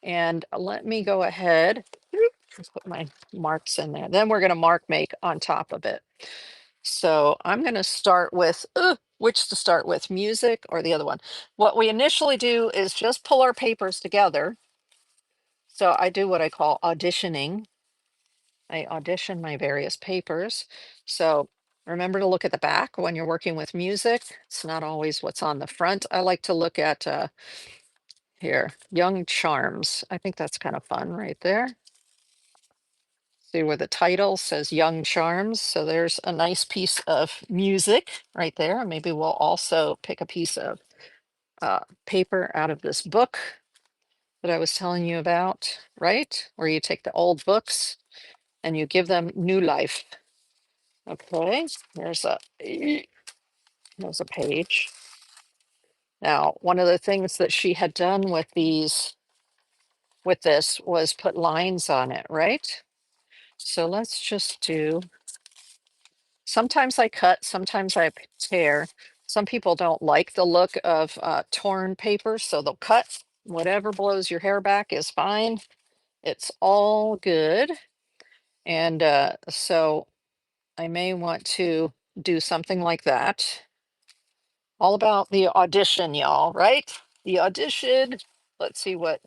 And let me go ahead and put my marks in there. Then we're going to mark make on top of it. So I'm going to start with which to start with, music or the other one. What we initially do is just pull our papers together. So I do what I call auditioning. I audition my various papers. So remember to look at the back when you're working with music. It's not always what's on the front. I like to look at here, Young Charms. I think that's kind of fun right there. See where the title says Young Charms. So there's a nice piece of music right there. Maybe we'll also pick a piece of paper out of this book that I was telling you about, right? Where you take the old books and you give them new life. Okay, there's a page. Now, one of the things that she had done with this was put lines on it, right? So let's just do, sometimes I cut, sometimes I tear. Some people don't like the look of torn paper, so they'll cut. Whatever blows your hair back is fine. It's all good. And so I may want to do something like that. All about the audition, y'all, right? The audition. Let's see what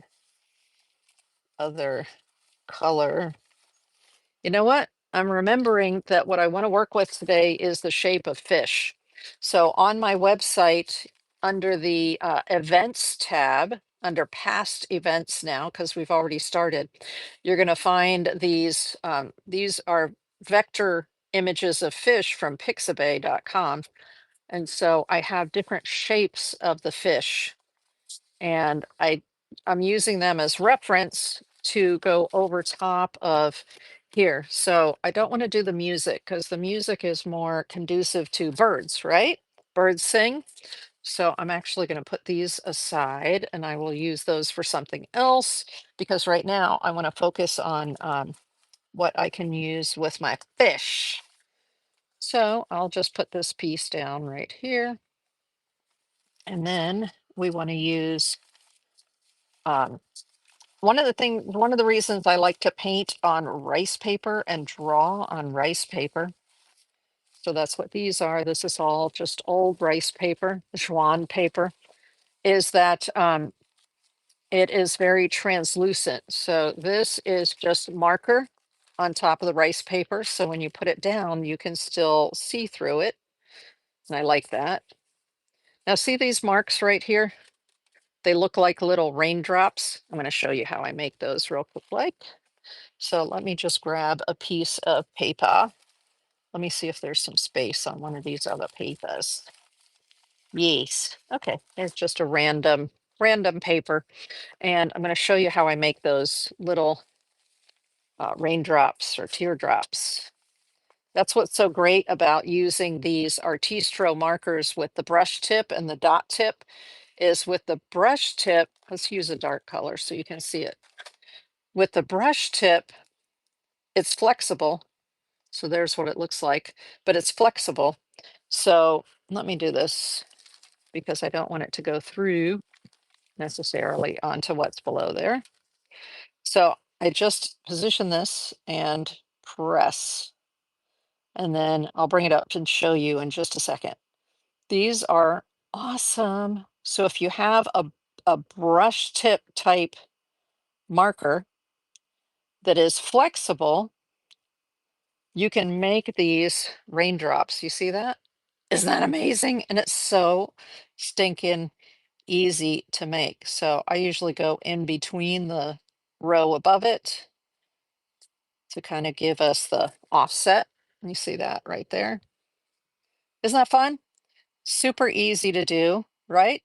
other color. You know what? I'm remembering that what I want to work with today is the shape of fish. So on my website, under the events tab, under past events now, because we've already started, you're going to find these. These are vector images of fish from pixabay.com. And so I have different shapes of the fish, and I'm using them as reference to go over top of here. So I don't want to do the music because the music is more conducive to birds, right? Birds sing. So I'm actually going to put these aside and I will use those for something else because right now I want to focus on what I can use with my fish. So I'll just put this piece down right here. And then we want to use um, one of the reasons I like to paint on rice paper and draw on rice paper. So that's what these are. This is all just old rice paper, Juan paper, is that it is very translucent. So this is just marker on top of the rice paper. So when you put it down, you can still see through it. And I like that. Now see these marks right here? They look like little raindrops. I'm going to show you how I make those real quick. So let me just grab a piece of paper. Let me see if there's some space on one of these other papers. Yes. Okay. There's just a random paper. And I'm going to show you how I make those little raindrops or teardrops. That's what's so great about using these Artistro markers with the brush tip and the dot tip is with the brush tip, let's use a dark color so you can see it. With the brush tip, it's flexible. So there's what it looks like, but it's flexible. So let me do this because I don't want it to go through necessarily onto what's below there. So I just position this and press, and then I'll bring it up and show you in just a second. These are awesome. So if you have a brush tip type marker that is flexible, you can make these raindrops. You see that? Isn't that amazing? And it's so stinking easy to make. So I usually go in between the row above it to kind of give us the offset. You see that right there. Isn't that fun? Super easy to do, right?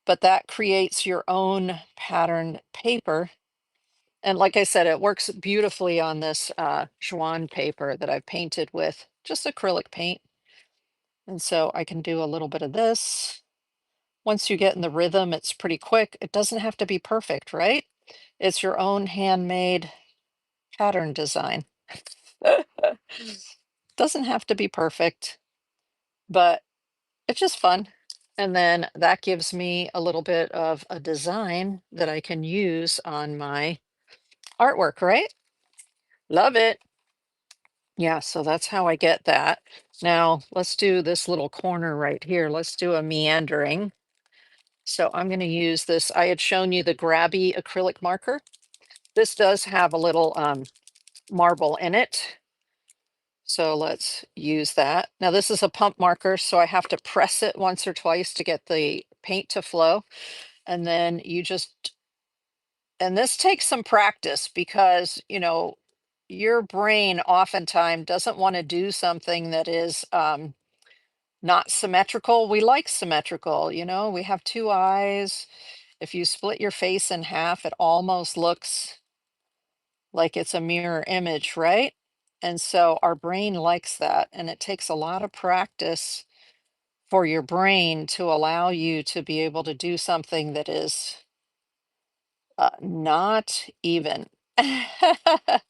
But that creates your own pattern paper. And like I said, it works beautifully on this Juan paper that I've painted with just acrylic paint. And so I can do a little bit of this. Once you get in the rhythm, it's pretty quick. It doesn't have to be perfect, right? It's your own handmade pattern design. Doesn't have to be perfect, but it's just fun. And then that gives me a little bit of a design that I can use on my artwork, right? Love it. Yeah, so that's how I get that. Now let's do this little corner right here. Let's do a meandering. So I'm going to use this. I had shown you the grabby acrylic marker. This does have a little marble in it. So let's use that. Now this is a pump marker, so I have to press it once or twice to get the paint to flow. And then you just, and this takes some practice because, you know, your brain oftentimes doesn't want to do something that is not symmetrical. We like symmetrical, you know, we have two eyes. If you split your face in half, it almost looks like it's a mirror image, right? And so our brain likes that. And it takes a lot of practice for your brain to allow you to be able to do something that is not even, that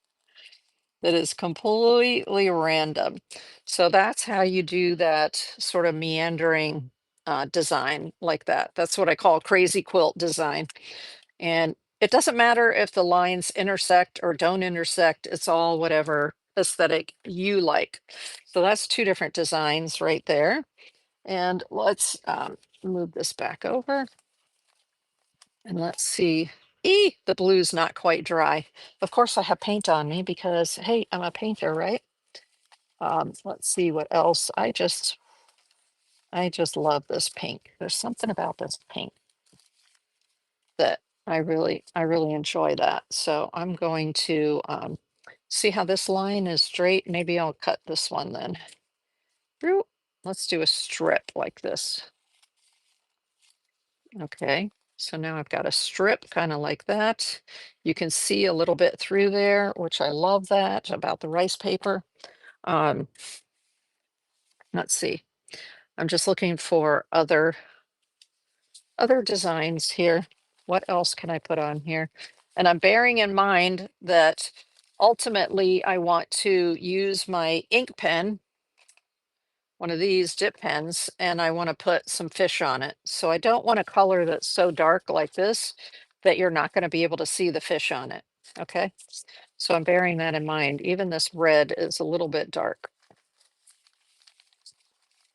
is completely random. So that's how you do that sort of meandering design like that. That's what I call crazy quilt design. And it doesn't matter if the lines intersect or don't intersect, it's all whatever aesthetic you like. So that's two different designs right there. And let's move this back over and let's see. The blue's not quite dry. Of course, I have paint on me because, hey, I'm a painter, right? Let's see what else. I just love this pink. There's something about this pink that I really enjoy that. So I'm going to see how this line is straight. Maybe I'll cut this one then. Oop, let's do a strip like this. Okay, so now I've got a strip kind of like that. You can see a little bit through there, which I love that about the rice paper. Um, let's see. I'm just looking for other designs here. What else can I put on here? And I'm bearing in mind that ultimately I want to use my ink pen, one of these dip pens, and I want to put some fish on it. So I don't want a color that's so dark like this that you're not going to be able to see the fish on it. Okay. So I'm bearing that in mind. Even this red is a little bit dark,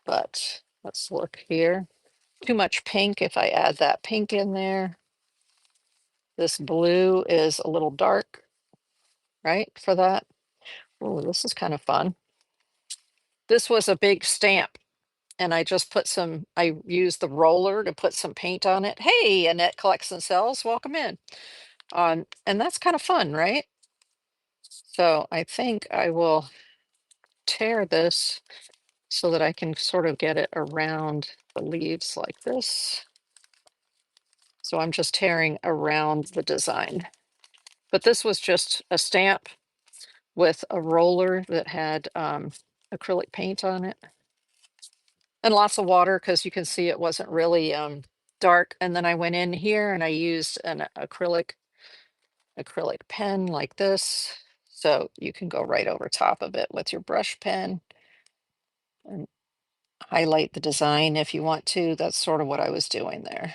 but let's look here. Too much pink. If I add that pink in there, this blue is a little dark, right, for that. Oh, this is kind of fun. This was a big stamp, and I just put some, I used the roller to put some paint on it. Hey, Annette Collects and Sells, welcome in. And that's kind of fun, right? So I think I will tear this so that I can sort of get it around the leaves like this. So I'm just tearing around the design. But this was just a stamp with a roller that had acrylic paint on it and lots of water because you can see it wasn't really dark. And then I went in here and I used an acrylic pen like this. So you can go right over top of it with your brush pen and highlight the design if you want to. That's sort of what I was doing there.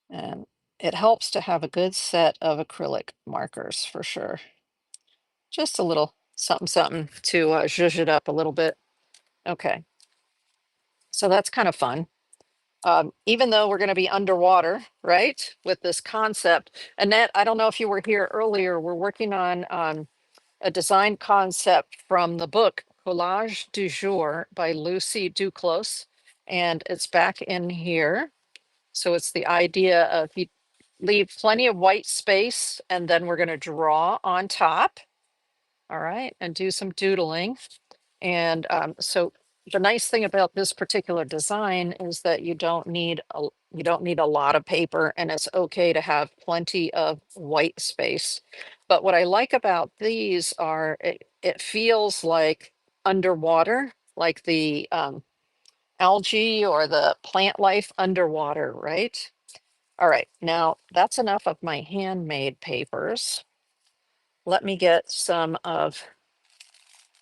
And it helps to have a good set of acrylic markers for sure. Just a little something, something to zhuzh it up a little bit. Okay, so that's kind of fun. Even though we're going to be underwater, right, with this concept. Annette, I don't know if you were here earlier, we're working on a design concept from the book Collage Du Jour by Lucie Duclos, and it's back in here. So it's the idea of you leave plenty of white space, and then we're going to draw on top, all right, and do some doodling. And so the nice thing about this particular design is that you don't need a lot of paper, and it's okay to have plenty of white space. But what I like about these are it feels like underwater, like the algae or the plant life underwater, right? All right, now that's enough of my handmade papers. Let me get some of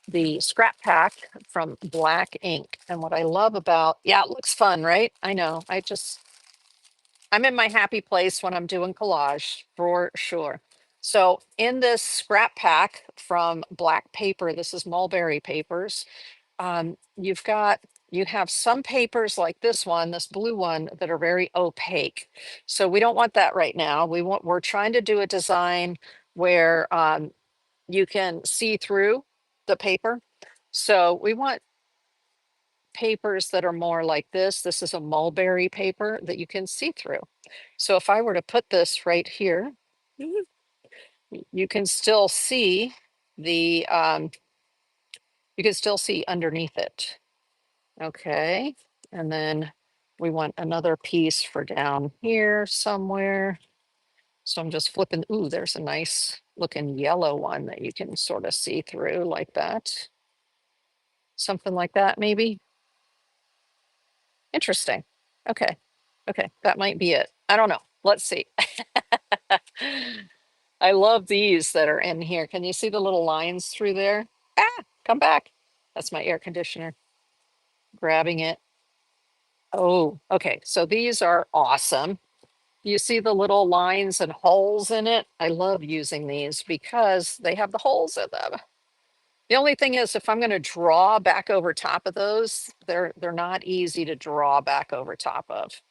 the scrap pack from Black Ink. And what I love about, yeah, it looks fun, right? I know. I'm in my happy place when I'm doing collage for sure. So in this scrap pack from Black Paper, this is mulberry papers, you have some papers like this one, this blue one, that are very opaque. So we don't want that right now. We're trying to do a design where you can see through the paper. So we want papers that are more like this. This is a mulberry paper that you can see through. So if I were to put this right here, you can still see the you can still see underneath it. Okay, and then we want another piece for down here somewhere. So I'm just flipping. Ooh, there's a nice looking yellow one that you can sort of see through like that. Something like that, maybe. Interesting. Okay. Okay, that might be it. I don't know. Let's see. I love these that are in here. Can you see the little lines through there? Ah, come back. That's my air conditioner grabbing it. Oh, okay. So these are awesome. You see the little lines and holes in it? I love using these because they have the holes in them. The only thing is if I'm going to draw back over top of those, they're not easy to draw back over top of.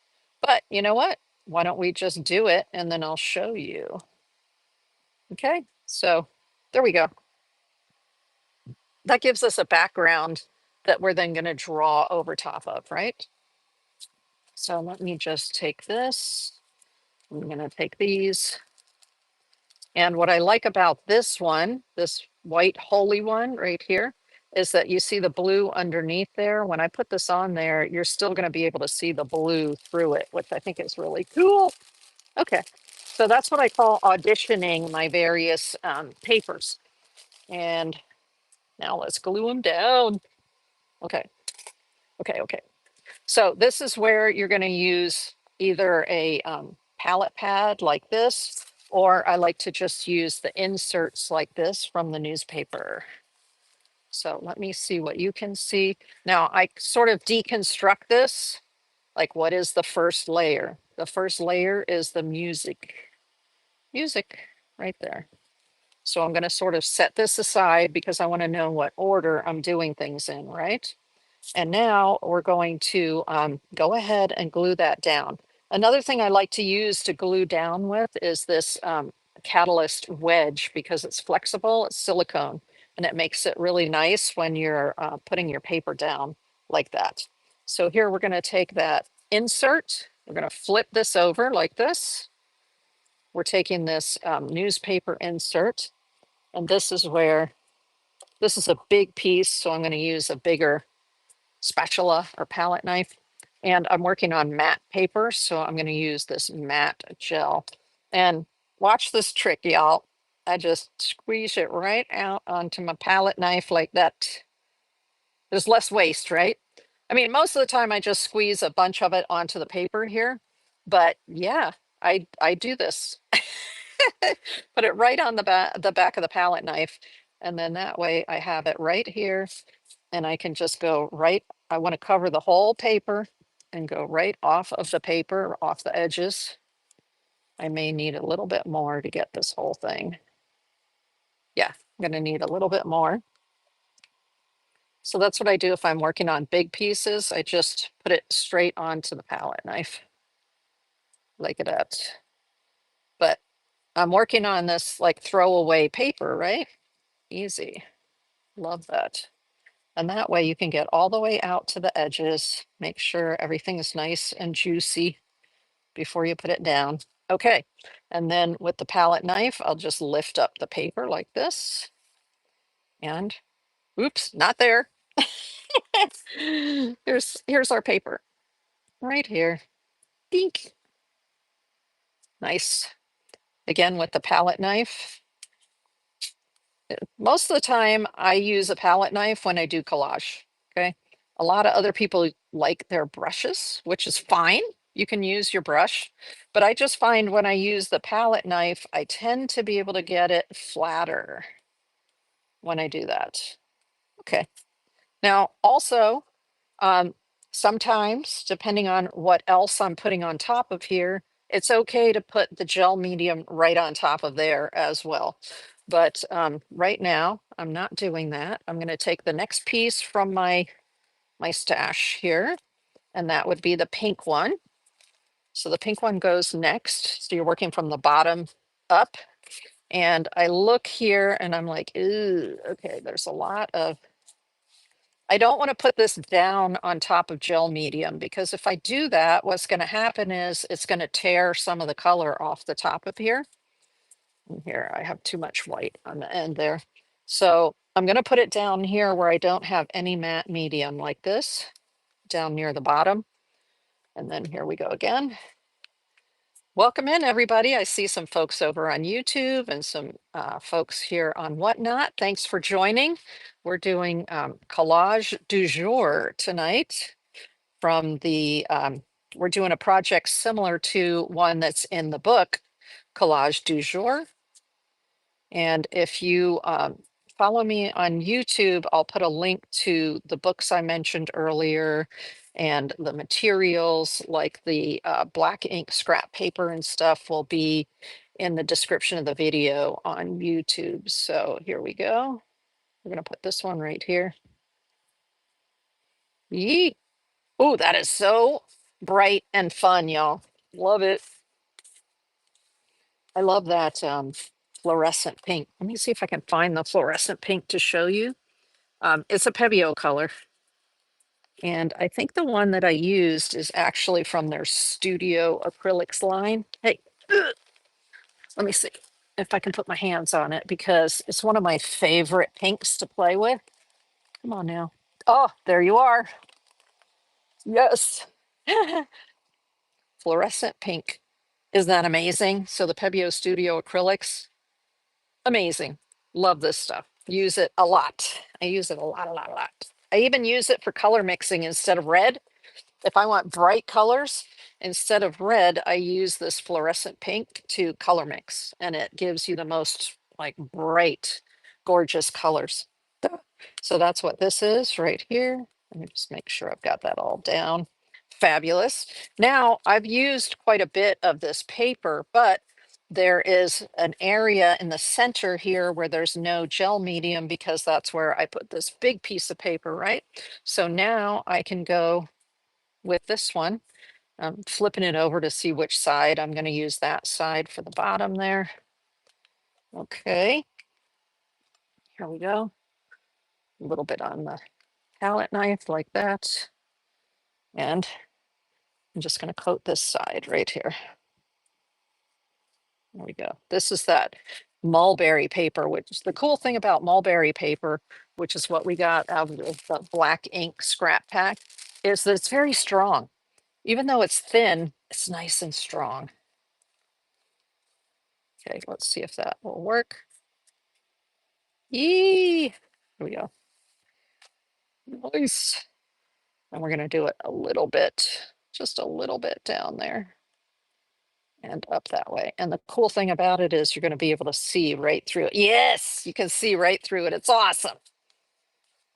But you know what? Why don't we just do it and then I'll show you. Okay, so there we go. That gives us a background that we're then going to draw over top of, right? So let me just take this. I'm going to take these. And what I like about this one, this white holy one right here, is that you see the blue underneath there. When I put this on there, you're still going to be able to see the blue through it, which I think is really cool. Okay, so that's what I call auditioning my various papers. And now let's glue them down. Okay, okay. So this is where you're going to use either a palette pad like this, or I like to just use the inserts like this from the newspaper. So let me see what you can see. Now I sort of deconstruct this. Like, what is the first layer? The first layer is the music. Music right there. So I'm going to sort of set this aside because I want to know what order I'm doing things in, right? And now we're going to go ahead and glue that down. Another thing I like to use to glue down with is this catalyst wedge because it's flexible, it's silicone, and it makes it really nice when you're putting your paper down like that. So here we're going to take that insert, we're going to flip this over like this. We're taking this newspaper insert, and this is where, this is a big piece, so I'm going to use a bigger spatula or palette knife. And I'm working on matte paper, so I'm going to use this matte gel. And watch this trick, y'all. I just squeeze it right out onto my palette knife like that. There's less waste, right? I mean, most of the time I just squeeze a bunch of it onto the paper here. But yeah, I do this. Put it right on the back of the palette knife. And then that way I have it right here and I can just go right, I want to cover the whole paper and go right off of the paper, off the edges. I may need a little bit more to get this whole thing. Yeah, I'm going to need a little bit more. So that's what I do if I'm working on big pieces. I just put it straight onto the palette knife like that. But I'm working on this like throwaway paper, right? Easy. Love that. And that way you can get all the way out to the edges, make sure everything is nice and juicy before you put it down. Okay, and then with the palette knife, I'll just lift up the paper like this. And oops, not there. Here's our paper right here. Dink. Nice. Again with the palette knife. Most of the time I use a palette knife when I do collage. Okay. A lot of other people like their brushes, which is fine. You can use your brush, but I just find when I use the palette knife, I tend to be able to get it flatter when I do that. Okay. Now, also, um, sometimes, depending on what else I'm putting on top of here, it's okay to put the gel medium right on top of there as well. But right now, I'm not doing that. I'm going to take the next piece from my stash here, and that would be the pink one. So the pink one goes next. So you're working from the bottom up. And I look here and I'm like, ooh, okay, there's a lot of, I don't want to put this down on top of gel medium, because if I do that, what's going to happen is it's going to tear some of the color off the top of here. And here I have too much white on the end there. So I'm going to put it down here where I don't have any matte medium, like this, down near the bottom. And then here we go again. Welcome in, everybody. I see some folks over on YouTube and some folks here on Whatnot. Thanks for joining. We're doing Collage Du Jour tonight from the, we're doing a project similar to one that's in the book, Collage Du Jour. And if you follow me on YouTube, I'll put a link to the books I mentioned earlier and the materials, like the black ink scrap paper and stuff, will be in the description of the video on YouTube. So here we go. We're going to put this one right here. Yeet. Oh, that is so bright and fun, y'all. Love it. I love that fluorescent pink. Let me see if I can find the fluorescent pink to show you. It's a Pebeo color. And I think the one that I used is actually from their Studio Acrylics line. Hey, let me see if I can put my hands on it, because it's one of my favorite pinks to play with. Come on now. Oh, there you are. Yes. Fluorescent pink. Isn't that amazing? So the Pebeo Studio Acrylics, amazing. Love this stuff. Use it a lot. I use it a lot, a lot, a lot. I even use it for color mixing instead of red. If I want bright colors, instead of red, I use this fluorescent pink to color mix, and it gives you the most like bright, gorgeous colors. So that's what this is right here. Let me just make sure I've got that all down. Fabulous. Now, I've used quite a bit of this paper, but there is an area in the center here where there's no gel medium, because that's where I put this big piece of paper, right? So now I can go with this one. I'm flipping it over to see which side. I'm going to use that side for the bottom there. Okay, here we go. A little bit on the palette knife like that. And I'm just going to coat this side right here. There we go. This is that mulberry paper, which is the cool thing about mulberry paper, which is what we got out of the black ink scrap pack, is that it's very strong. Even though it's thin, it's nice and strong. Okay, let's see if that will work. Yee! Here we go. Nice. And we're going to do it a little bit, just a little bit down there and up that way. And the cool thing about it is you're going to be able to see right through it. Yes, you can see right through it. It's awesome.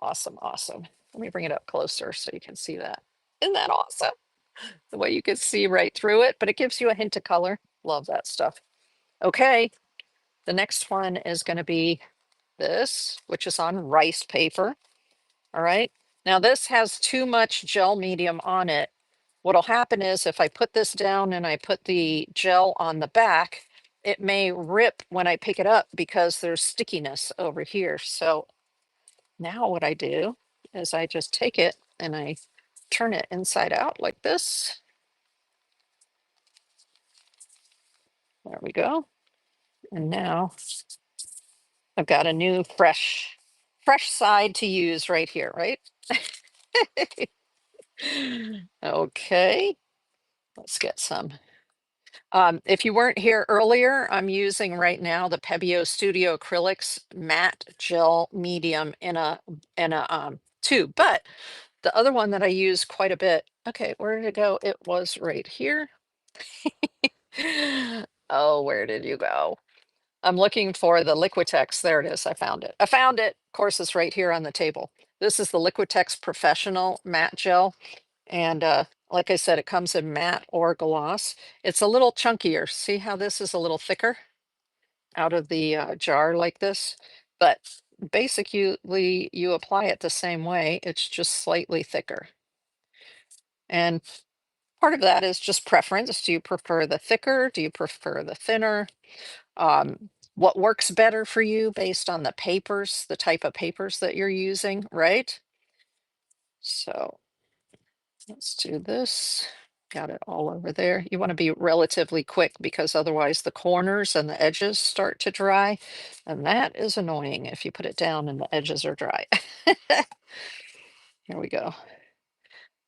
Awesome, awesome. Let me bring it up closer so you can see that. Isn't that awesome? The way you can see right through it, but it gives you a hint of color. Love that stuff. Okay, the next one is going to be this, which is on rice paper. All right. Now this has too much gel medium on it. What'll happen is if I put this down and I put the gel on the back, it may rip when I pick it up because there's stickiness over here. So now what I do is I just take it and I turn it inside out like this. There we go. And now I've got a new fresh side to use right here, right? Okay, let's get some. If you weren't here earlier, I'm using right now the Pebeo Studio Acrylics matte gel medium in a tube, but the other one that I use quite a bit. Okay, where did it go? It was right here. Oh, where did you go? I'm looking for the Liquitex. There it is. I found it. I found it. Of course, it's right here on the table. This is the Liquitex Professional Matte Gel. And like I said, it comes in matte or gloss. It's a little chunkier. See how this is a little thicker out of the jar like this? But basically, you apply it the same way. It's just slightly thicker. And part of that is just preference. Do you prefer the thicker? Do you prefer the thinner? What works better for you based on the papers, the type of papers that you're using, right? So let's do this. Got it all over there. You want to be relatively quick because otherwise the corners and the edges start to dry. And that is annoying if you put it down and the edges are dry. Here we go.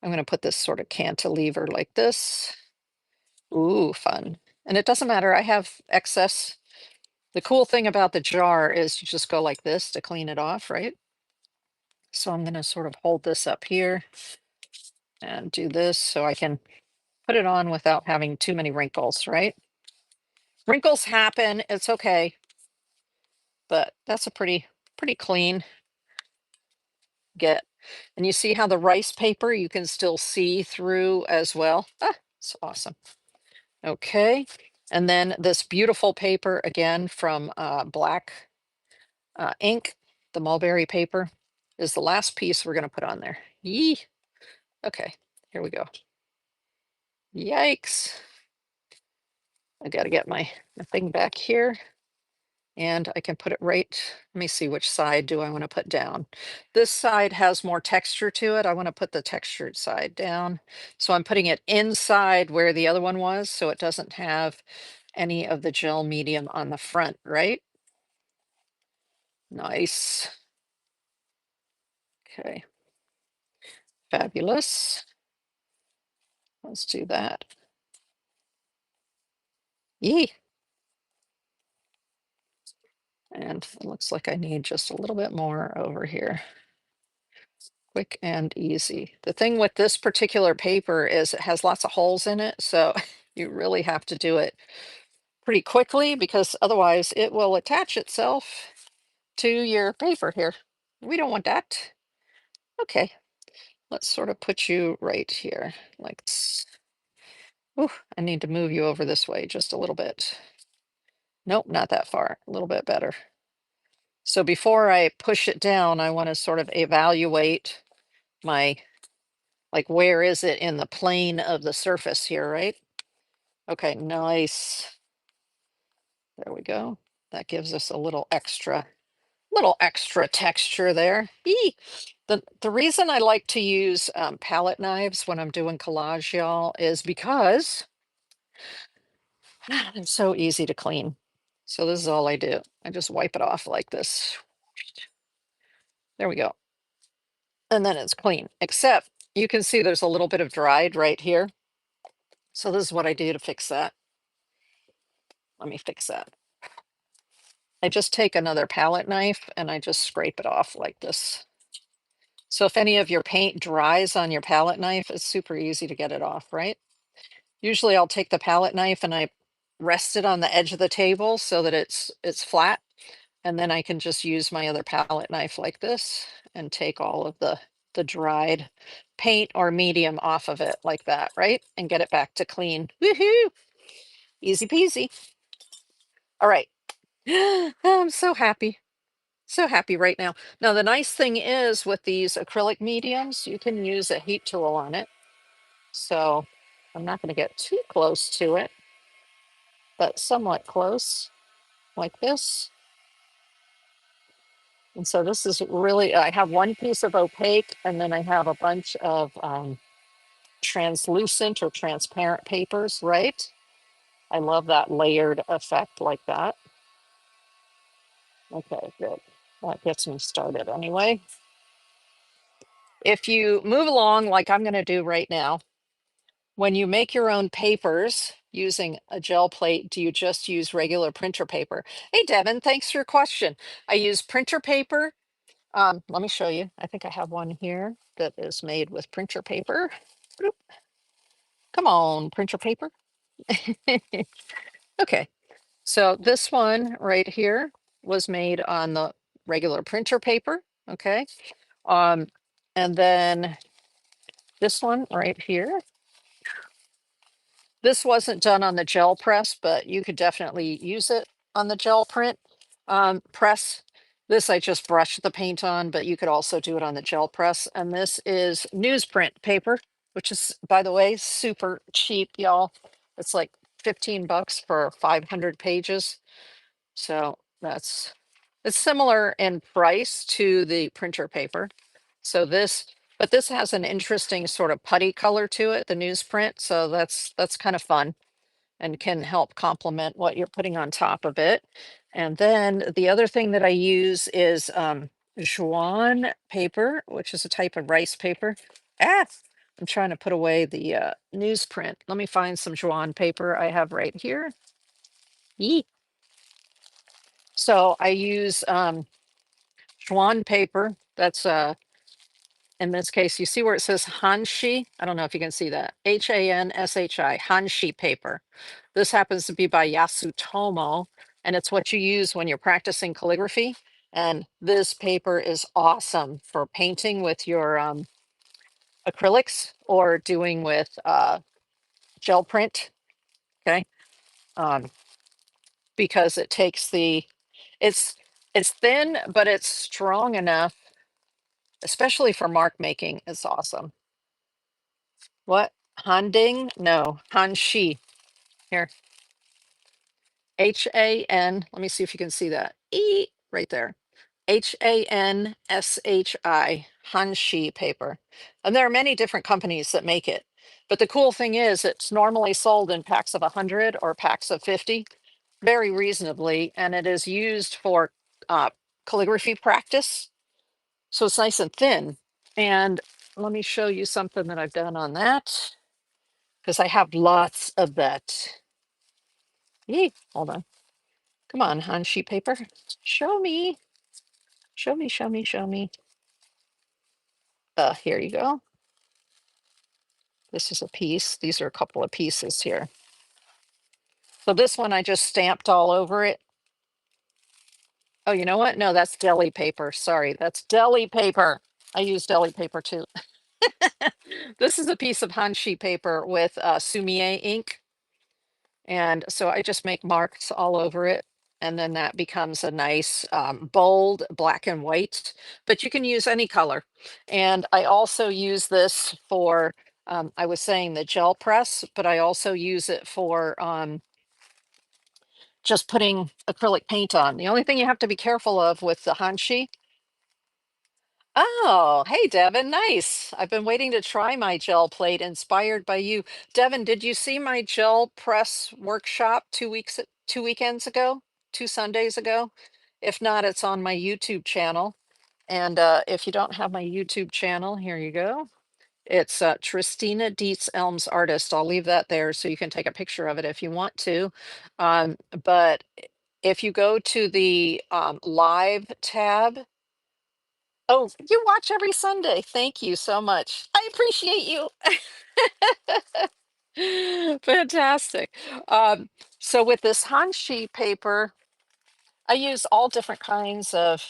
I'm going to put this sort of cantilever like this. Ooh, fun. And it doesn't matter. I have excess. The cool thing about the jar is you just go like this to clean it off, right? So I'm going to sort of hold this up here and do this so I can put it on without having too many wrinkles, right? Wrinkles happen, it's okay, but that's a pretty clean get. And you see how the rice paper you can still see through as well. Ah, it's awesome. Okay, and then this beautiful paper again from Black Ink, the mulberry paper, is the last piece we're going to put on there. Yee. Okay, here we go. Yikes. I got to get my thing back here. And I can put it right, let me see which side do I want to put down. This side has more texture to it. I want to put the textured side down. So I'm putting it inside where the other one was, so it doesn't have any of the gel medium on the front, right? Nice. Okay. Fabulous. Let's do that. Yee. And it looks like I need just a little bit more over here. Quick and easy. The thing with this particular paper is it has lots of holes in it, so you really have to do it pretty quickly because otherwise it will attach itself to your paper here. We don't want that. Okay, let's sort of put you right here like this. Ooh, I need to move you over this way just a little bit. Nope, not that far, a little bit better. So before I push it down, I want to sort of evaluate my, like, where is it in the plane of the surface here, right? Okay, nice. There we go. That gives us a little extra texture there. Eee. The reason I like to use palette knives when I'm doing collage, y'all, is because it's so easy to clean. So this is all I do. I just wipe it off like this. There we go. And then it's clean, except you can see there's a little bit of dried right here. So this is what I do to fix that. Let me fix that. I just take another palette knife and I just scrape it off like this. So if any of your paint dries on your palette knife, it's super easy to get it off, right? Usually I'll take the palette knife and I rest it on the edge of the table so that it's flat. And then I can just use my other palette knife like this and take all of the dried paint or medium off of it like that, right? And get it back to clean. Woohoo! Easy peasy. All right. I'm so happy. So happy right now. Now, the nice thing is with these acrylic mediums, you can use a heat tool on it. So I'm not going to get too close to it, but somewhat close like this. And so this is really, I have one piece of opaque and then I have a bunch of translucent or transparent papers, right? I love that layered effect like that. Okay, good. That gets me started anyway. If you move along like I'm going to do right now, when you make your own papers using a gel plate, do you just use regular printer paper? Hey, Devin, thanks for your question. I use printer paper. Let me show you. I think I have one here that is made with printer paper. Bloop. Come on, printer paper. Okay, so this one right here was made on the regular printer paper. Okay, and then This one right here. This wasn't done on the gel press, but you could definitely use it on the gel print press. This I just brushed the paint on, but you could also do it on the gel press. And this is newsprint paper, which is, by the way, super cheap, y'all. It's like 15 bucks for 500 pages. So it's similar in price to the printer paper. So but this has an interesting sort of putty color to it, the newsprint. So that's kind of fun and can help complement what you're putting on top of it. And then the other thing that I use is Juan paper, which is a type of rice paper. Ah, I'm trying to put away the newsprint. Let me find some Juan paper I have right here. Yee. So I use Juan paper. That's in this case, you see where it says Hanshi? I don't know if you can see that. Hanshi, Hanshi paper. This happens to be by Yasutomo, and it's what you use when you're practicing calligraphy. And this paper is awesome for painting with your acrylics or doing with gel print. Okay, um, because it takes it's it's thin, but it's strong enough, especially for mark making. It's awesome. What? Handing? No, Hanshi. Here. Let me see if you can see that. Right there. Hanshi, Hanshi paper. And there are many different companies that make it. But the cool thing is it's normally sold in packs of 100 or packs of 50, very reasonably, and it is used for uh, calligraphy practice. So it's nice and thin. And let me show you something that I've done on that because I have lots of that. Hold on. Come on, Hanshi paper. Show me. Show me, show me, show me. Here you go. This is a piece. These are a couple of pieces here. So this one I just stamped all over it. Oh, you know what? No, that's deli paper. Sorry, that's deli paper. I use deli paper too. This is a piece of Hanshi paper with Sumier ink. And so I just make marks all over it. And then that becomes a nice bold black and white, but you can use any color. And I also use this for, I was saying the gel press, but I also use it for just putting acrylic paint on. The only thing you have to be careful of with the Hanshi. Oh, hey, Devin, nice. I've been waiting to try my gel plate inspired by you. Devin, did you see my gel press workshop 2 weekends ago, 2 Sundays ago? If not, it's on my YouTube channel. And if you don't have my YouTube channel, here you go. It's Tristina Dietz Elms Artist. I'll leave that there so you can take a picture of it if you want to. But if you go to the live tab, oh, you watch every Sunday. Thank you so much. I appreciate you. Fantastic. So with this Hanshi paper, I use all different kinds of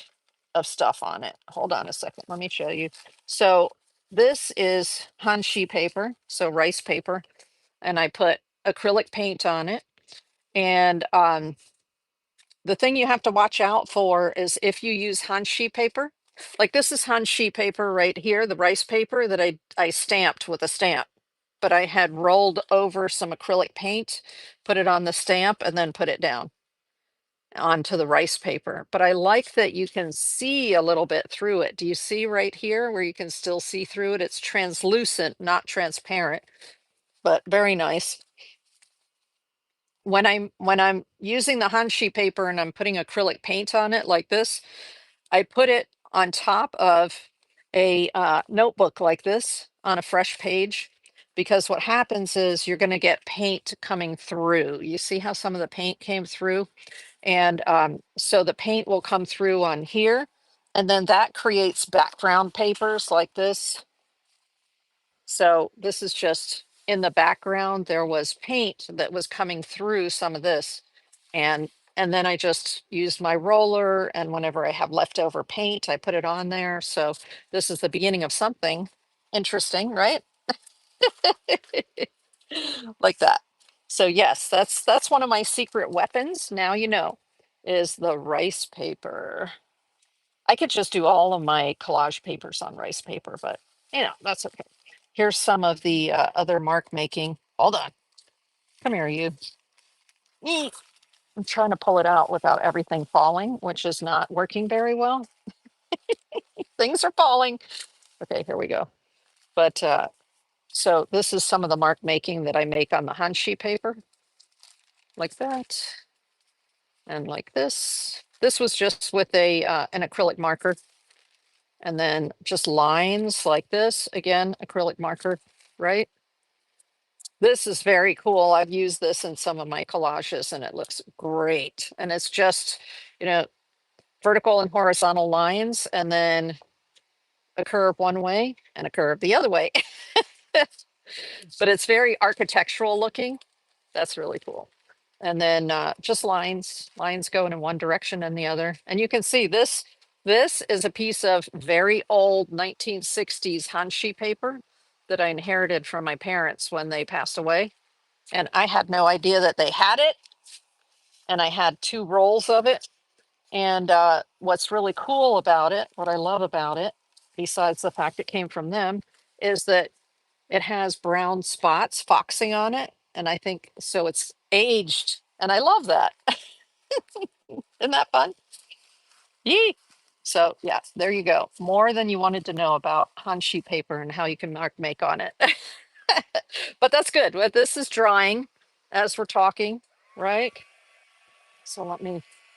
stuff on it. Hold on a second. Let me show you. So this is Hanshi paper, so rice paper, and I put acrylic paint on it. And the thing you have to watch out for is if you use Hanshi paper, like this is Hanshi paper right here, the rice paper that I stamped with a stamp, but I had rolled over some acrylic paint, put it on the stamp, and then put it down onto the rice paper. But I like that you can see a little bit through it. Do you see right here where you can still see through it? It's translucent, not transparent, but very nice. When I'm using the Hanshi paper and I'm putting acrylic paint on it like this, I put it on top of a notebook like this on a fresh page because what happens is you're going to get paint coming through. You see how some of the paint came through? And so the paint will come through on here, and then that creates background papers like this. So this is just in the background, there was paint that was coming through some of this. And then I just used my roller, and whenever I have leftover paint, I put it on there. So this is the beginning of something interesting, right? like that. So yes, that's one of my secret weapons. Now you know, is the rice paper. I could just do all of my collage papers on rice paper, but that's okay. Here's some of the other mark making. Hold on, come here, you. Eek. I'm trying to pull it out without everything falling, which is not working very well. Things are falling. Okay, here we go. But so this is some of the mark making that I make on the Hanshi paper, like that, and like this. This was just with a an acrylic marker, and then just lines like this. Again, acrylic marker, right? This is very cool. I've used this in some of my collages, and it looks great. And it's just, you know, vertical and horizontal lines, and then a curve one way and a curve the other way. But it's very architectural looking. That's really cool. And then just lines going in one direction and the other. And you can see this is a piece of very old 1960s Hanshi paper that I inherited from my parents when they passed away. And I had no idea that they had it. And I had two rolls of it. And what's really cool about it, what I love about it, besides the fact it came from them, is that it has brown spots foxing on it. And I think so it's aged. And I love that. Isn't that fun? Yee. So yeah, there you go. More than you wanted to know about Hanshi paper and how you can mark make on it. But that's good. Well, this is drying as we're talking, right? So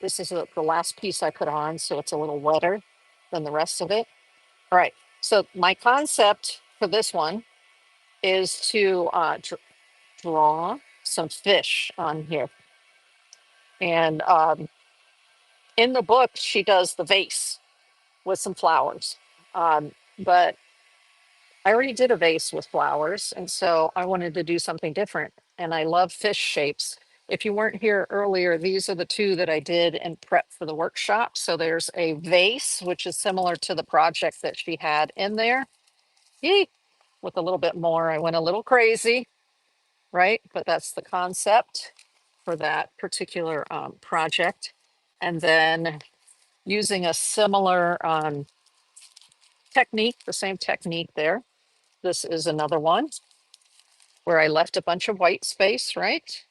this is the last piece I put on, so it's a little wetter than the rest of it. All right. So my concept for this one is to draw some fish on here. And in the book, she does the vase with some flowers. But I already did a vase with flowers, and so I wanted to do something different. And I love fish shapes. If you weren't here earlier, these are the two that I did in prep for the workshop. So there's a vase, which is similar to the project that she had in there. Yee! With a little bit more. I went a little crazy, right? But that's the concept for that particular project. And then using a similar technique, the same technique there. This is another one where I left a bunch of white space, right?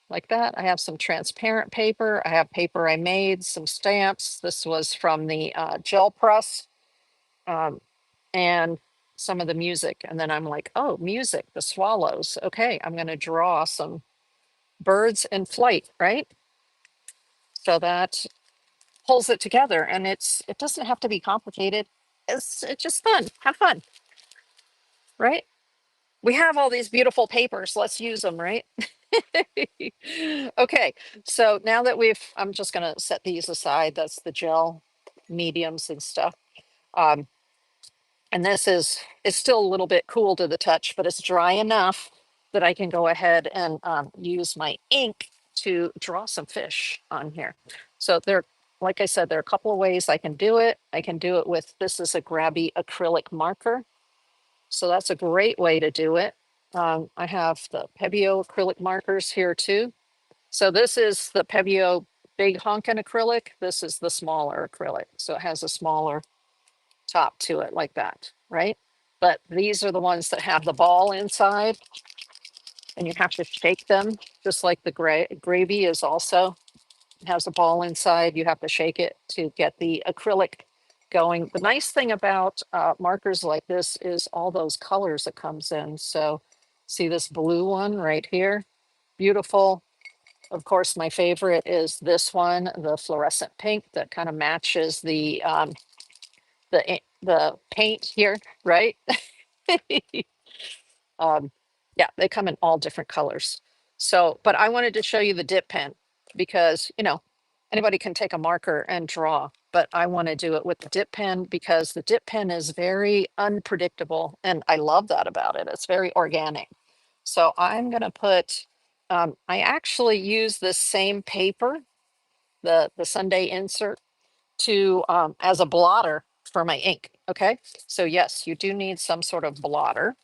Like that. I have some transparent paper. I have paper I made, some stamps. This was from the gel press um, and some of the music. And then I'm like, oh, music, the swallows. Okay, I'm going to draw some birds in flight, right? So that pulls it together, and it doesn't have to be complicated. It's just fun. Have fun, right? We have all these beautiful papers. Let's use them, right? Okay, so now that I'm just gonna set these aside. That's the gel mediums and stuff. Um, and it's still a little bit cool to the touch, but it's dry enough that I can go ahead and use my ink to draw some fish on here. So like I said, there are a couple of ways I can do it. I can do it with, this is a grabby acrylic marker. So that's a great way to do it. I have the Pebeo acrylic markers here too. So this is the Pebeo big honkin' acrylic. This is the smaller acrylic. So it has a smaller top to it like that, right? But these are the ones that have the ball inside, and you have to shake them just like the gravy is also has a ball inside. You have to shake it to get the acrylic going. The nice thing about markers like this is all those colors that comes in. So see this blue one right here, beautiful. Of course, my favorite is this one, the fluorescent pink that kind of matches the paint here, right? um, yeah, they come in all different colors. So, but I wanted to show you the dip pen because, anybody can take a marker and draw, but I want to do it with the dip pen because the dip pen is very unpredictable. And I love that about it. It's very organic. So I'm going to I actually use this same paper, the Sunday insert to, as a blotter for my ink. Okay. So yes, you do need some sort of blotter.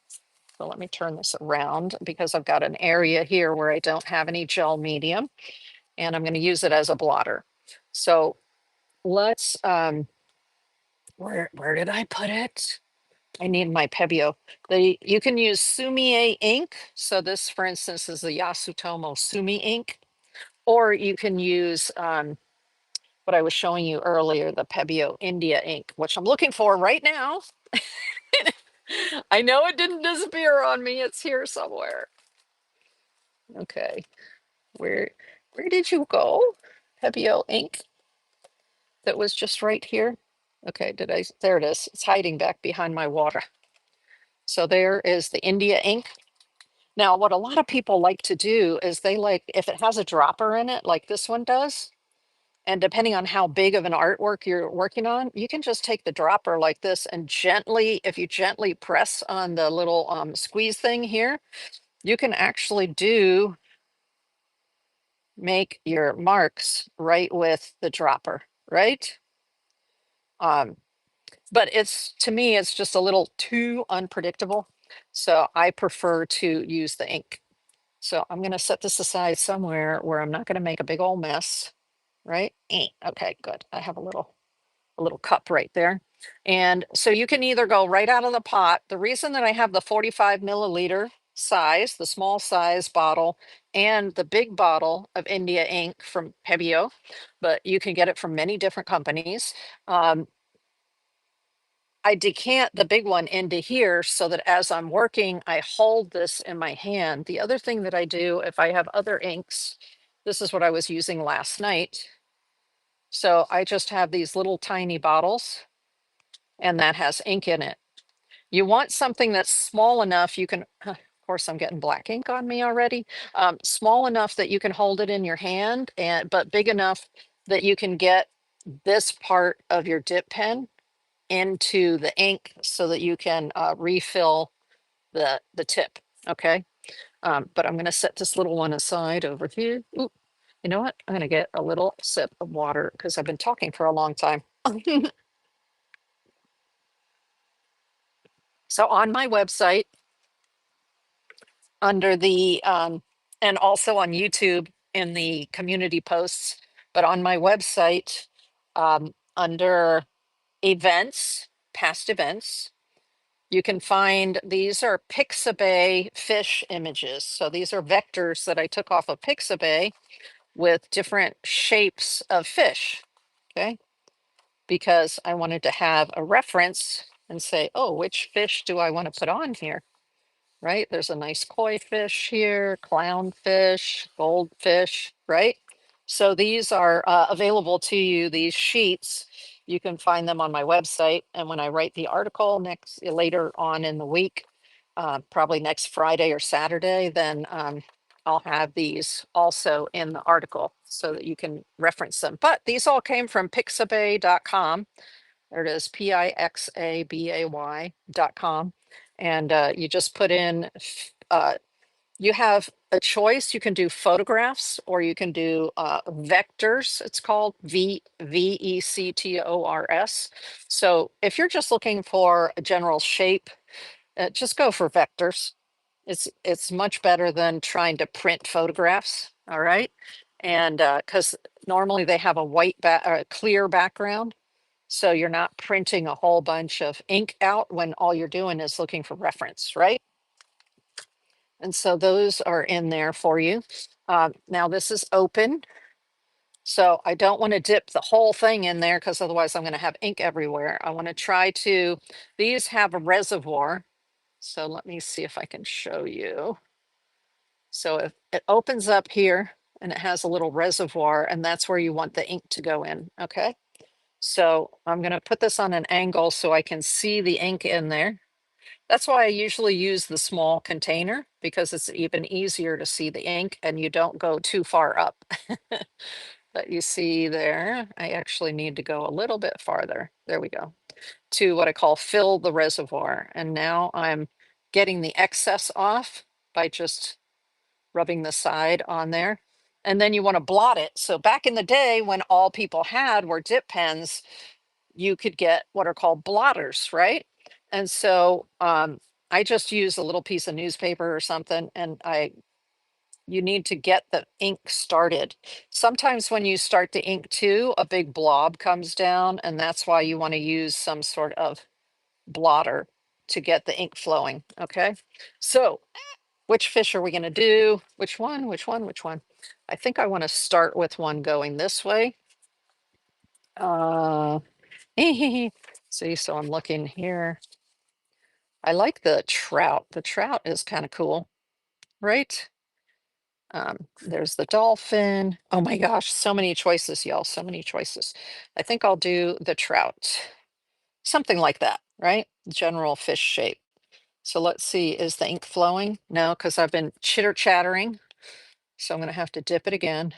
So let me turn this around because I've got an area here where I don't have any gel medium, and I'm going to use it as a blotter. So let's, where did I put it? I need my Pebeo. You can use Sumie ink. So this, for instance, is the Yasutomo Sumi ink, or you can use what I was showing you earlier, the Pebeo India ink, which I'm looking for right now. I know it didn't disappear on me. It's here somewhere. Okay, where did you go? Pebeo ink that was just right here. Okay, there it is. It's hiding back behind my water. So there is the India ink. Now, what a lot of people like to do is they like, if it has a dropper in it, like this one does, and depending on how big of an artwork you're working on, you can just take the dropper like this and gently, if you gently press on the little squeeze thing here, you can actually make your marks right with the dropper, right? But to me, it's just a little too unpredictable. So I prefer to use the ink. So I'm going to set this aside somewhere where I'm not going to make a big old mess, right? Okay, good. I have a little cup right there. And so you can either go right out of the pot. The reason that I have the 45 milliliter size, the small size bottle, and the big bottle of India ink from Pebeo, but you can get it from many different companies. I decant the big one into here so that as I'm working, I hold this in my hand. The other thing that I do if I have other inks, this is what I was using last night. So I just have these little tiny bottles and that has ink in it. You want something that's small enough you can, of course, I'm getting black ink on me already. Small enough that you can hold it in your hand, but big enough that you can get this part of your dip pen into the ink so that you can refill the tip. Okay. But I'm going to set this little one aside over here. Ooh, you know what? I'm going to get a little sip of water because I've been talking for a long time. So on my website, under the, and also on YouTube in the community posts, but on my website, under events, past events, you can find, these are Pixabay fish images. So these are vectors that I took off of Pixabay with different shapes of fish, okay? Because I wanted to have a reference and say, oh, which fish do I want to put on here, right? There's a nice koi fish here, clownfish, goldfish, right? So these are available to you, these sheets. You can find them on my website. And when I write the article later on in the week, probably next Friday or Saturday, then I'll have these also in the article so that you can reference them. But these all came from pixabay.com. There it is, pixabay.com. And you just put in, you have a choice. You can do photographs or you can do vectors. It's called VECTORS. So if you're just looking for a general shape, just go for vectors. It's much better than trying to print photographs. All right. And because normally they have a clear background. So you're not printing a whole bunch of ink out when all you're doing is looking for reference, right? And so those are in there for you. Now this is open. So I don't want to dip the whole thing in there because otherwise I'm going to have ink everywhere. I want to try to, these have a reservoir. So let me see if I can show you. So if it opens up here and it has a little reservoir and that's where you want the ink to go in, okay? So I'm going to put this on an angle so I can see the ink in there. That's why I usually use the small container because it's even easier to see the ink and you don't go too far up. But you see there, I actually need to go a little bit farther. There we go. To what I call fill the reservoir. And now I'm getting the excess off by just rubbing the side on there. And then you want to blot it. So back in the day when all people had were dip pens, you could get what are called blotters, right? And so I just use a little piece of newspaper or something, and you need to get the ink started. Sometimes when you start to ink too, a big blob comes down, and that's why you want to use some sort of blotter to get the ink flowing. Okay. So which fish are we going to do? Which one? Which one? Which one? I think I want to start with one going this way. See, so I'm looking here. I like the trout. The trout is kind of cool, right? There's the dolphin. Oh my gosh, so many choices, y'all. So many choices. I think I'll do the trout. Something like that, right? General fish shape. So let's see, is the ink flowing? No, because I've been chitter chattering. So I'm going to have to dip it again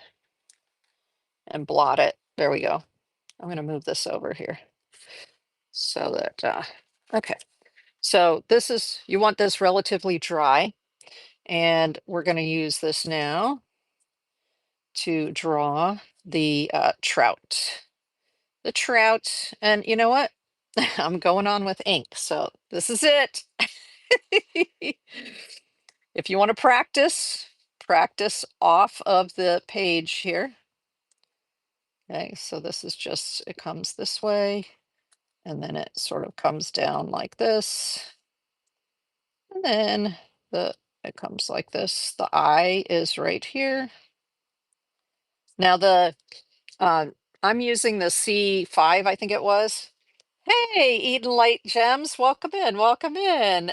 and blot it. There we go. I'm going to move this over here so that, okay. So this is, you want this relatively dry. And we're going to use this now to draw the trout. The trout. And you know what? I'm going on with ink. So this is it. If you want to practice, practice off of the page here. Okay, so this is just, it comes this way, and then it sort of comes down like this. And then it comes like this. The eye is right here. Now I'm using the C5, I think it was. Hey, Eden Light Gems, welcome in, welcome in.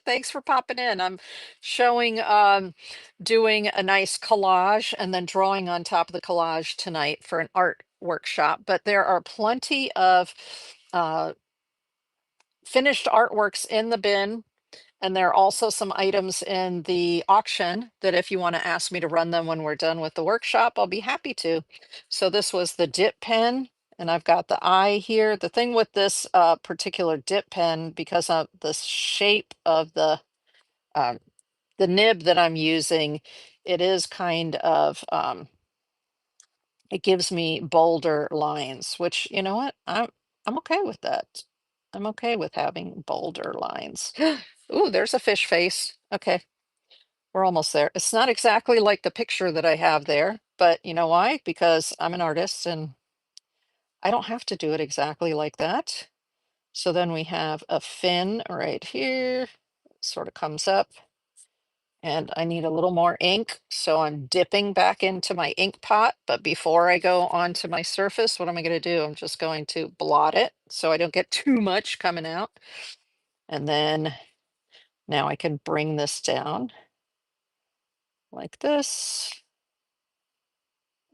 Thanks for popping in. I'm showing, doing a nice collage and then drawing on top of the collage tonight for an art workshop. But there are plenty of finished artworks in the bin. And there are also some items in the auction that if you want to ask me to run them when we're done with the workshop, I'll be happy to. So this was the dip pen, and I've got the eye here. The thing with this particular dip pen, because of the shape of um, the nib that I'm using, it is kind of, it gives me bolder lines, which, you know what, I'm okay with that. I'm okay with having bolder lines. Ooh, there's a fish face. Okay, we're almost there. It's not exactly like the picture that I have there, but you know why? Because I'm an artist and I don't have to do it exactly like that. So then we have a fin right here, sort of comes up, and I need a little more ink. So I'm dipping back into my ink pot. But before I go onto my surface, what am I going to do? I'm just going to blot it so I don't get too much coming out. And then now I can bring this down like this.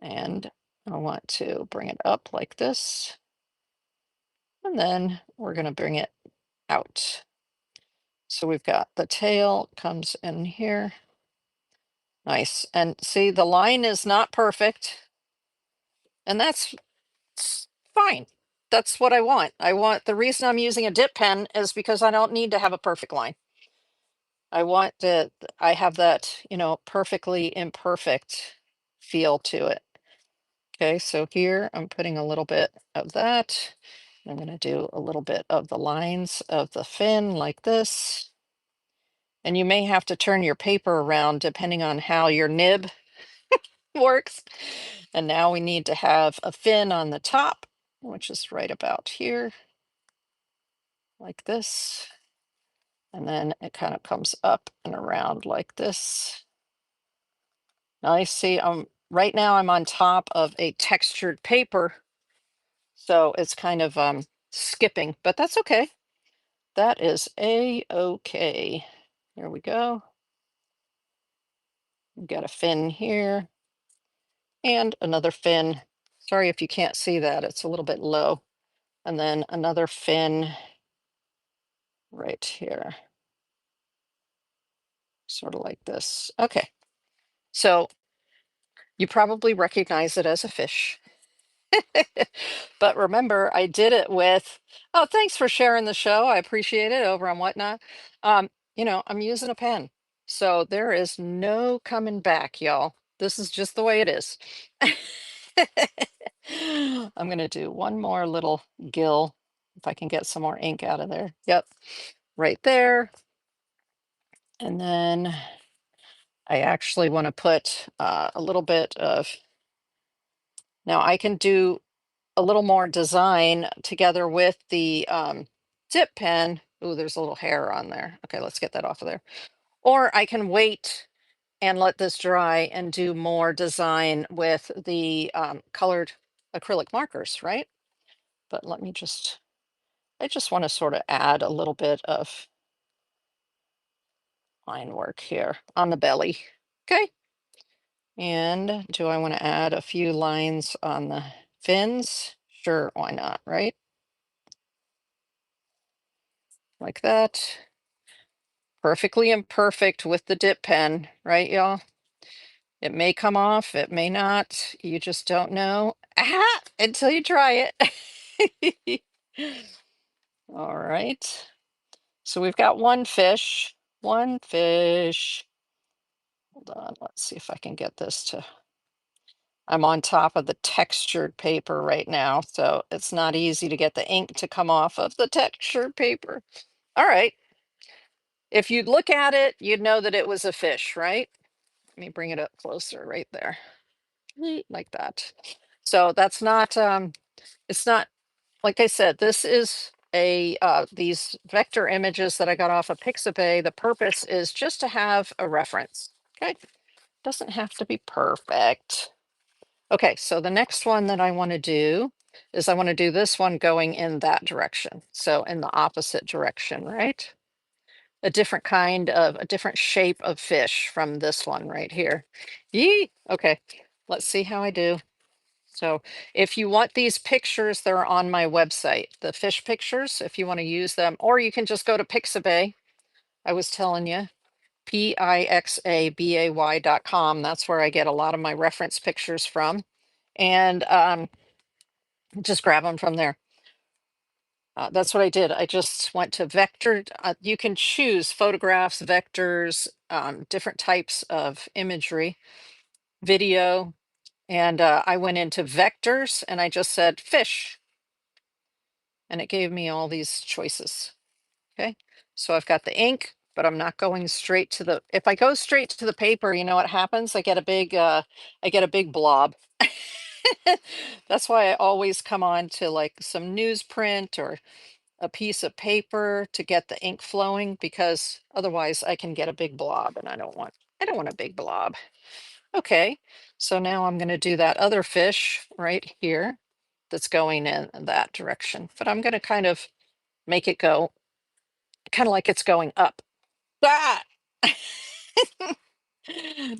And I want to bring it up like this. And then we're going to bring it out. So we've got the tail comes in here. Nice. And see, the line is not perfect. And that's fine. That's what I want. The reason I'm using a dip pen is because I don't need to have a perfect line. I have that, perfectly imperfect feel to it. Okay, so here I'm putting a little bit of that. I'm going to do a little bit of the lines of the fin like this. And you may have to turn your paper around depending on how your nib works. And now we need to have a fin on the top, which is right about here, like this. And then it kind of comes up and around like this. Now I see right now I'm on top of a textured paper. So it's kind of skipping, but that's okay. That is a-okay. There we go. We've got a fin here and another fin. Sorry if you can't see that, it's a little bit low. And then another fin right here. Sort of like this. Okay. So you probably recognize it as a fish. But remember, I did it with, oh, thanks for sharing the show. I appreciate it over on Whatnot. I'm using a pen. So there is no coming back, y'all. This is just the way it is. I'm going to do one more little gill if I can get some more ink out of there. Yep, right there. And then I actually want to put a little bit of, now I can do a little more design together with the dip pen. Ooh, there's a little hair on there. Okay, let's get that off of there. Or I can wait and let this dry and do more design with the colored acrylic markers, right? But let me just, I just want to sort of add a little bit of line work here on the belly. Okay. And do I want to add a few lines on the fins? Sure, why not, right? Like that. Perfectly imperfect with the dip pen, right, y'all? It may come off, it may not. You just don't know until you try it. All right. So we've got one fish. One fish. Hold on, let's see if I can get this to. I'm on top of the textured paper right now, so it's not easy to get the ink to come off of the textured paper. All right. If you'd look at it, you'd know that it was a fish, right? Let me bring it up closer right there. Like that. So that's not it's not, like I said, this is a these vector images that I got off of Pixabay. The purpose is just to have a reference. Okay. Doesn't have to be perfect. Okay, so the next one that I want to do is I want to do this one going in that direction. So in the opposite direction, right? A different kind of, a different shape of fish from this one right here. Yee! Okay, let's see how I do. So if you want these pictures, they're on my website, the fish pictures, if you want to use them, or you can just go to Pixabay. I was telling you, pixabay.com. That's where I get a lot of my reference pictures from. And just grab them from there. That's what I did. I just went to vector. You can choose photographs, vectors, different types of imagery, video. And I went into vectors and I just said fish. And it gave me all these choices. Okay. So I've got the ink, but I'm not going straight to the, if I go straight to the paper, you know what happens? I get a big blob. That's why I always come on to like some newsprint or a piece of paper to get the ink flowing, because otherwise I can get a big blob and I don't want a big blob. Okay, so now I'm going to do that other fish right here that's going in that direction, but I'm going to kind of make it go kind of like it's going up. Ah!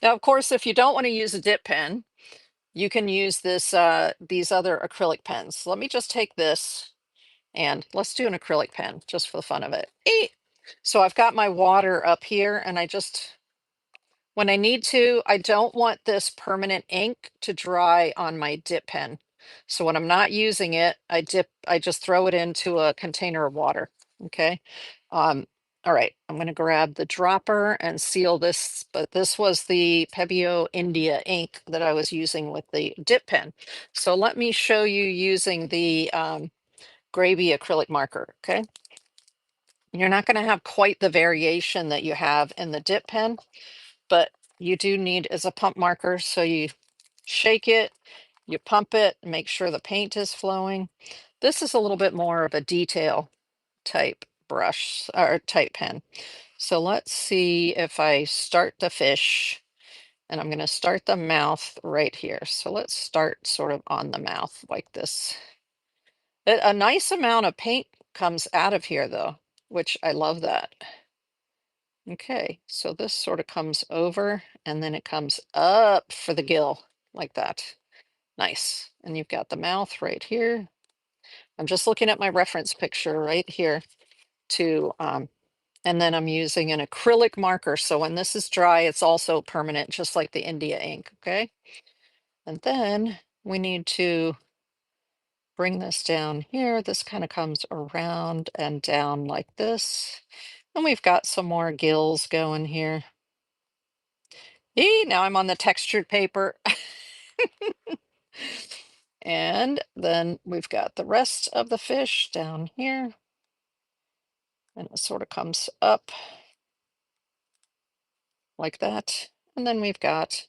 Now, of course, if you don't want to use a dip pen, you can use this these other acrylic pens. Let me just take this and let's do an acrylic pen just for the fun of it. So I've got my water up here and I just, when I need to, I don't want this permanent ink to dry on my dip pen. So when I'm not using it, I just throw it into a container of water. Okay. Um, all right, I'm going to grab the dropper and seal this, but this was the Pebeo India ink that I was using with the dip pen. So let me show you using the gravy acrylic marker. Okay. You're not going to have quite the variation that you have in the dip pen, but you do need as a pump marker. So you shake it, you pump it, make sure the paint is flowing. This is a little bit more of a detail type brush or type pen. So let's see if I start the fish, and I'm going to start the mouth right here. So let's start sort of on the mouth like this. A nice amount of paint comes out of here though, which I love that. Okay, so this sort of comes over and then it comes up for the gill like that. Nice. And you've got the mouth right here. I'm just looking at my reference picture right here to, and then I'm using an acrylic marker. So when this is dry, it's also permanent, just like the India ink. Okay. And then we need to bring this down here. This kind of comes around and down like this. And we've got some more gills going here. Now I'm on the textured paper. And then we've got the rest of the fish down here. And it sort of comes up. like that. And then we've got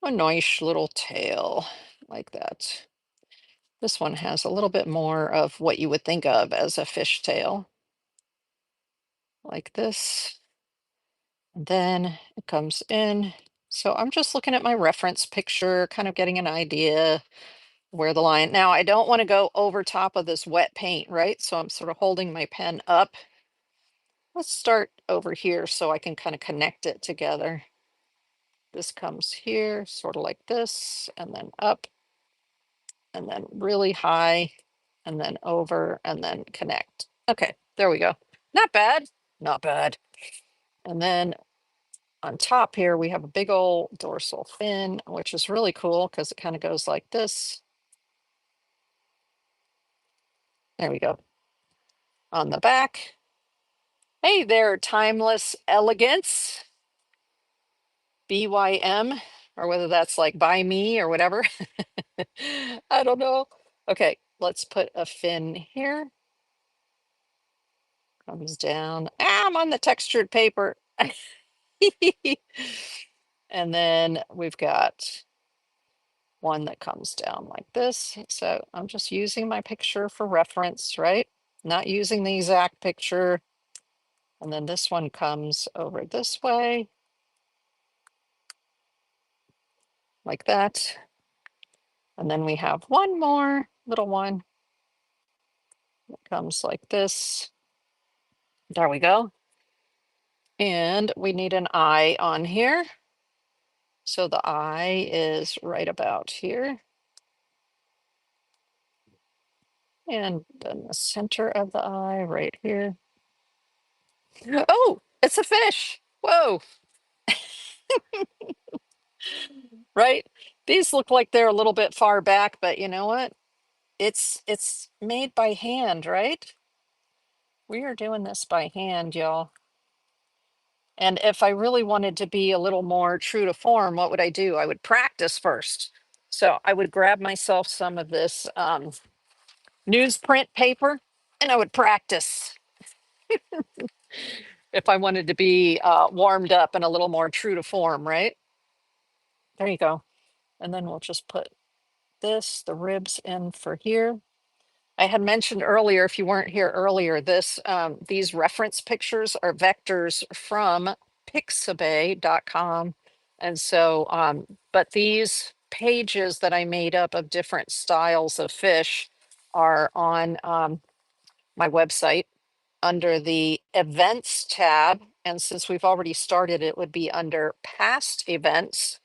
a nice little tail like that. This one has a little bit more of what you would think of as a fish tail, like this. And then it comes in. So I'm just looking at my reference picture, kind of getting an idea where the line. Now I don't want to go over top of this wet paint, right? So I'm sort of holding my pen up. Let's start over here so I can kind of connect it together. This comes here, sort of like this, and then up, and then really high, and then over, and then connect. Okay, there we go. Not bad, not bad. And then on top here, we have a big old dorsal fin, which is really cool because it kind of goes like this. There we go. On the back. Hey there, Timeless Elegance, BYM, or whether that's like by me or whatever. I don't know. Okay, let's put a fin here. Comes down. Ah, I'm on the textured paper. And then we've got one that comes down like this. So I'm just using my picture for reference, right? Not using the exact picture. And then this one comes over this way, like that. And then we have one more little one that comes like this. There we go. And we need an eye on here. So the eye is right about here. And then the center of the eye right here. Oh, it's a fish. Whoa, right? These look like they're a little bit far back, but you know what? It's made by hand, right? We are doing this by hand, y'all. And if I really wanted to be a little more true to form, what would I do? I would practice first. So I would grab myself some of this newsprint paper and I would practice if I wanted to be warmed up and a little more true to form, right? There you go. And then we'll just put this, the ribs in for here. I had mentioned earlier, if you weren't here earlier, these reference pictures are vectors from pixabay.com. And so, but these pages that I made up of different styles of fish are on my website under the events tab. And since we've already started, it would be under past events.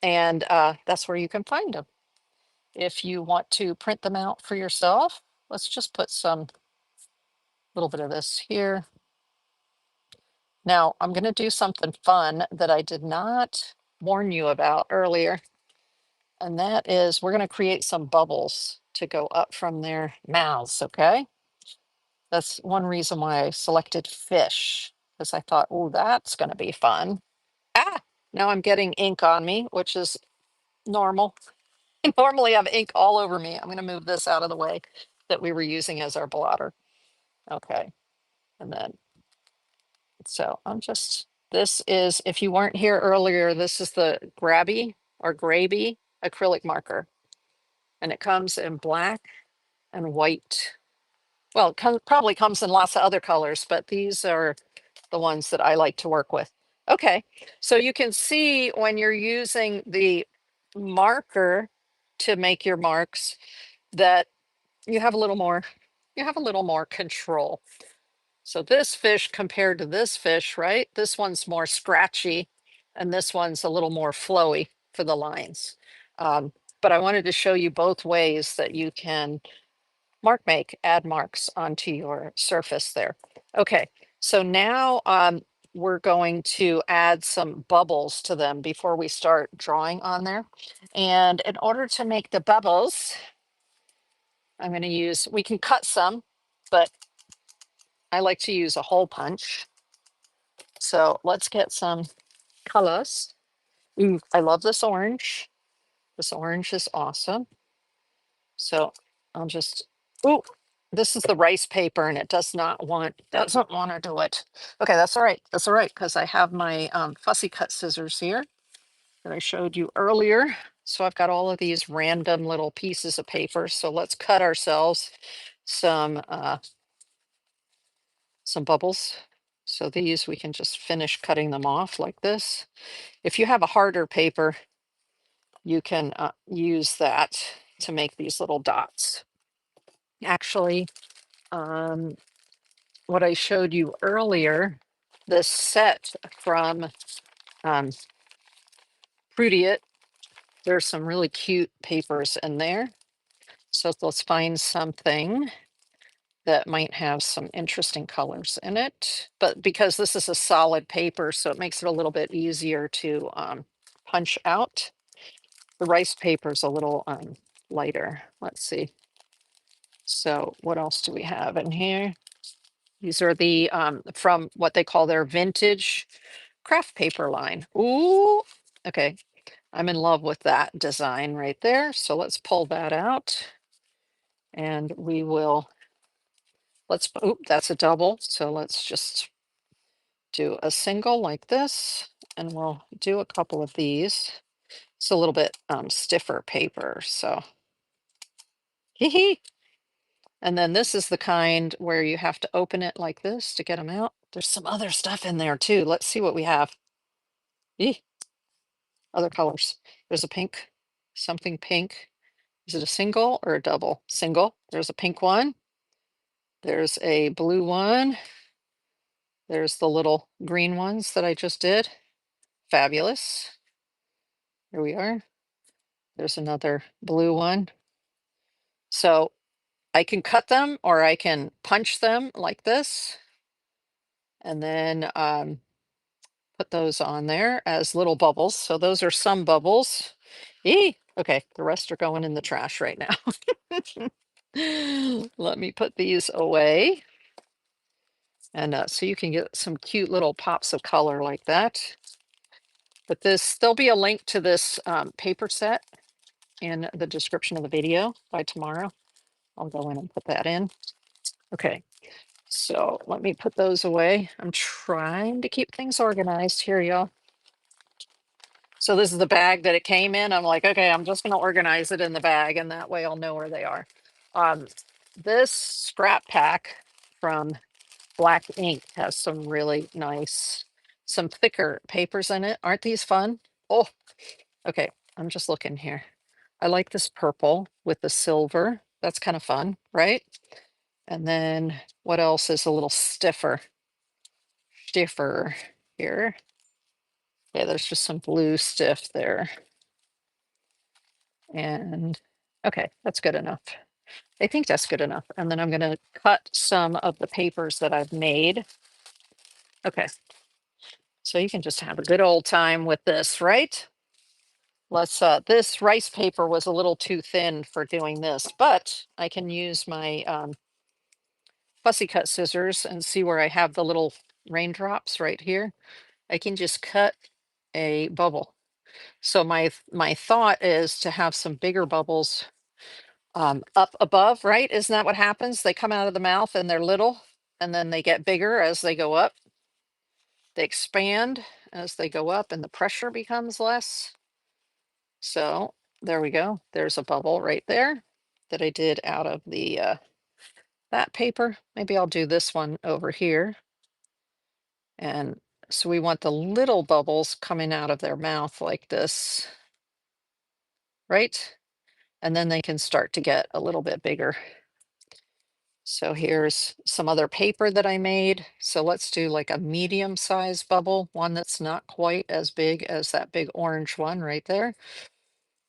And that's where you can find them. If you want to print them out for yourself, let's just put some little bit of this here. Now I'm going to do something fun that I did not warn you about earlier. And that is we're going to create some bubbles to go up from their mouths. Okay. That's one reason why I selected fish, because I thought, oh, that's going to be fun. Ah, now I'm getting ink on me, which is normal. I normally have ink all over me. I'm going to move this out of the way that we were using as our blotter. Okay. And then, so I'm just, this is, if you weren't here earlier, this is the Grabby or Graby acrylic marker. And it comes in black and white. Well, it probably comes in lots of other colors, but these are the ones that I like to work with. Okay, so you can see when you're using the marker to make your marks that you have a little more, control. So this fish compared to this fish, right? This one's more scratchy and this one's a little more flowy for the lines. But I wanted to show you both ways that you can add marks onto your surface there. Okay, so now we're going to add some bubbles to them before we start drawing on there. And in order to make the bubbles, I'm going to use, we can cut some, but I like to use a hole punch. So let's get some colors. Ooh, I love this orange. This orange is awesome. So I'll just, ooh, This is the rice paper and it doesn't want to do it. Okay, that's all right. That's all right, because I have my fussy cut scissors here that I showed you earlier. So I've got all of these random little pieces of paper. So let's cut ourselves some bubbles. So these, we can just finish cutting them off like this. If you have a harder paper, you can use that to make these little dots. Actually, what I showed you earlier, this set from um, Prudiat, there's some really cute papers in there. So let's find something that might have some interesting colors in it. But because this is a solid paper, so it makes it a little bit easier to punch out. The rice paper is a little lighter. Let's see. So what else do we have in here? These are the from what they call their vintage craft paper line. Ooh, okay. I'm in love with that design right there. So let's pull that out and we will, oop, that's a double. So let's just do a single like this and we'll do a couple of these. It's a little bit stiffer paper. So, hee hee. And then this is the kind where you have to open it like this to get them out. There's some other stuff in there too. Let's see what we have. Eeh, other colors. There's a pink, something pink. Is it a single or a double? Single. There's a pink one. There's a blue one. There's the little green ones that I just did. Fabulous. Here we are. There's another blue one. So I can cut them or I can punch them like this. And then put those on there as little bubbles. So those are some bubbles. Eee, okay, the rest are going in the trash right now. Let me put these away. And so you can get some cute little pops of color like that. But there'll be a link to this paper set in the description of the video by tomorrow. I'll go in and put that in. Okay, so let me put those away. I'm trying to keep things organized here, y'all. So this is the bag that it came in. I'm like, okay, I'm just going to organize it in the bag, and that way I'll know where they are. This scrap pack from Black Ink has some really nice, some thicker papers in it. Aren't these fun? Oh, okay. I'm just looking here. I like this purple with the silver. That's kind of fun, right? And then what else is a little stiffer? Stiffer here. Yeah, there's just some blue stiff there. And okay, that's good enough. I think that's good enough. And then I'm going to cut some of the papers that I've made. Okay. So you can just have a good old time with this, right? This rice paper was a little too thin for doing this, but I can use my fussy cut scissors and see where I have the little raindrops right here. I can just cut a bubble. So my thought is to have some bigger bubbles up above, right? Isn't that what happens? They come out of the mouth and they're little, and then they get bigger as they go up. They expand as they go up, and the pressure becomes less. So there we go. There's a bubble right there that I did out of the that paper. Maybe I'll do this one over here. And so we want the little bubbles coming out of their mouth like this, right? And then they can start to get a little bit bigger. So here's some other paper that I made. So let's do like a medium size bubble, one that's not quite as big as that big orange one right there.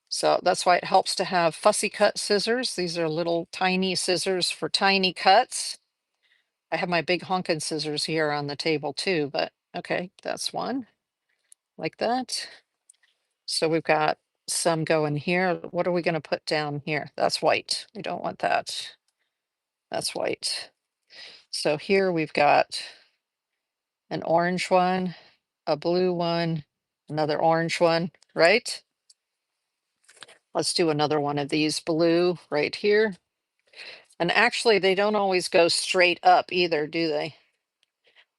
So that's why it helps to have fussy cut scissors. These are little tiny scissors for tiny cuts. I have my big honkin' scissors here on the table too, but okay, that's one like that. So we've got some going here. What are we going to put down here? That's white. We don't want that. That's white. So here we've got an orange one, a blue one, another orange one, right? Let's do another one of these blue right here. And actually, they don't always go straight up either, do they?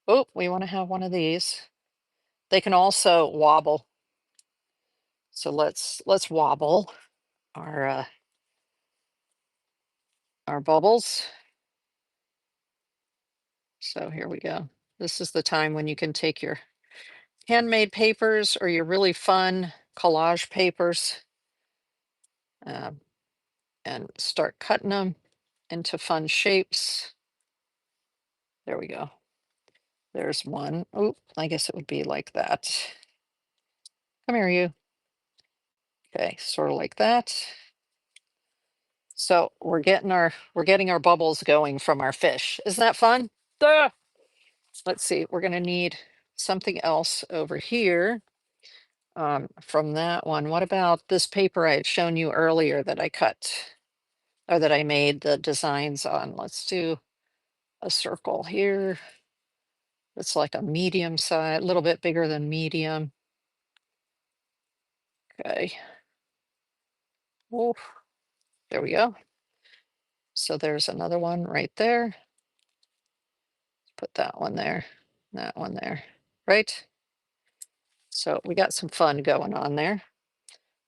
Oh, we want to have one of these. They can also wobble. So let's wobble our bubbles. So here we go. This is the time when you can take your handmade papers or your really fun collage papers um, and start cutting them into fun shapes. There we go. There's one. Oh, I guess it would be like that. Come here, you. Okay, sort of like that. So we're getting our bubbles going from our fish. Isn't that fun? Duh! Let's see. We're gonna need something else over here from that one. What about this paper I had shown you earlier that I cut or that I made the designs on? Let's do a circle here. It's like a medium size, a little bit bigger than medium. Okay. Oh, there we go. So there's another one right there. Put that one there, that one there, right? So we got some fun going on there.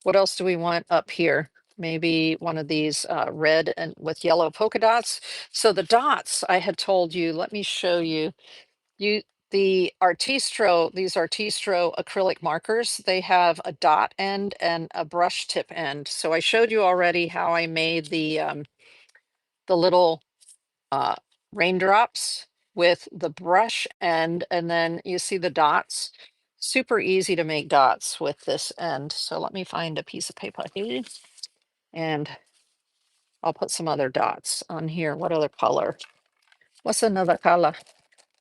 What else do we want up here? Maybe one of these red and with yellow polka dots. So the dots I had told you, let me show you. These Artistro acrylic markers, they have a dot end and a brush tip end. So I showed you already how I made the little uh, raindrops with the brush end, and then you see the dots. Super easy to make dots with this end. So let me find a piece of paper here, and I'll put some other dots on here. What other color? What's another color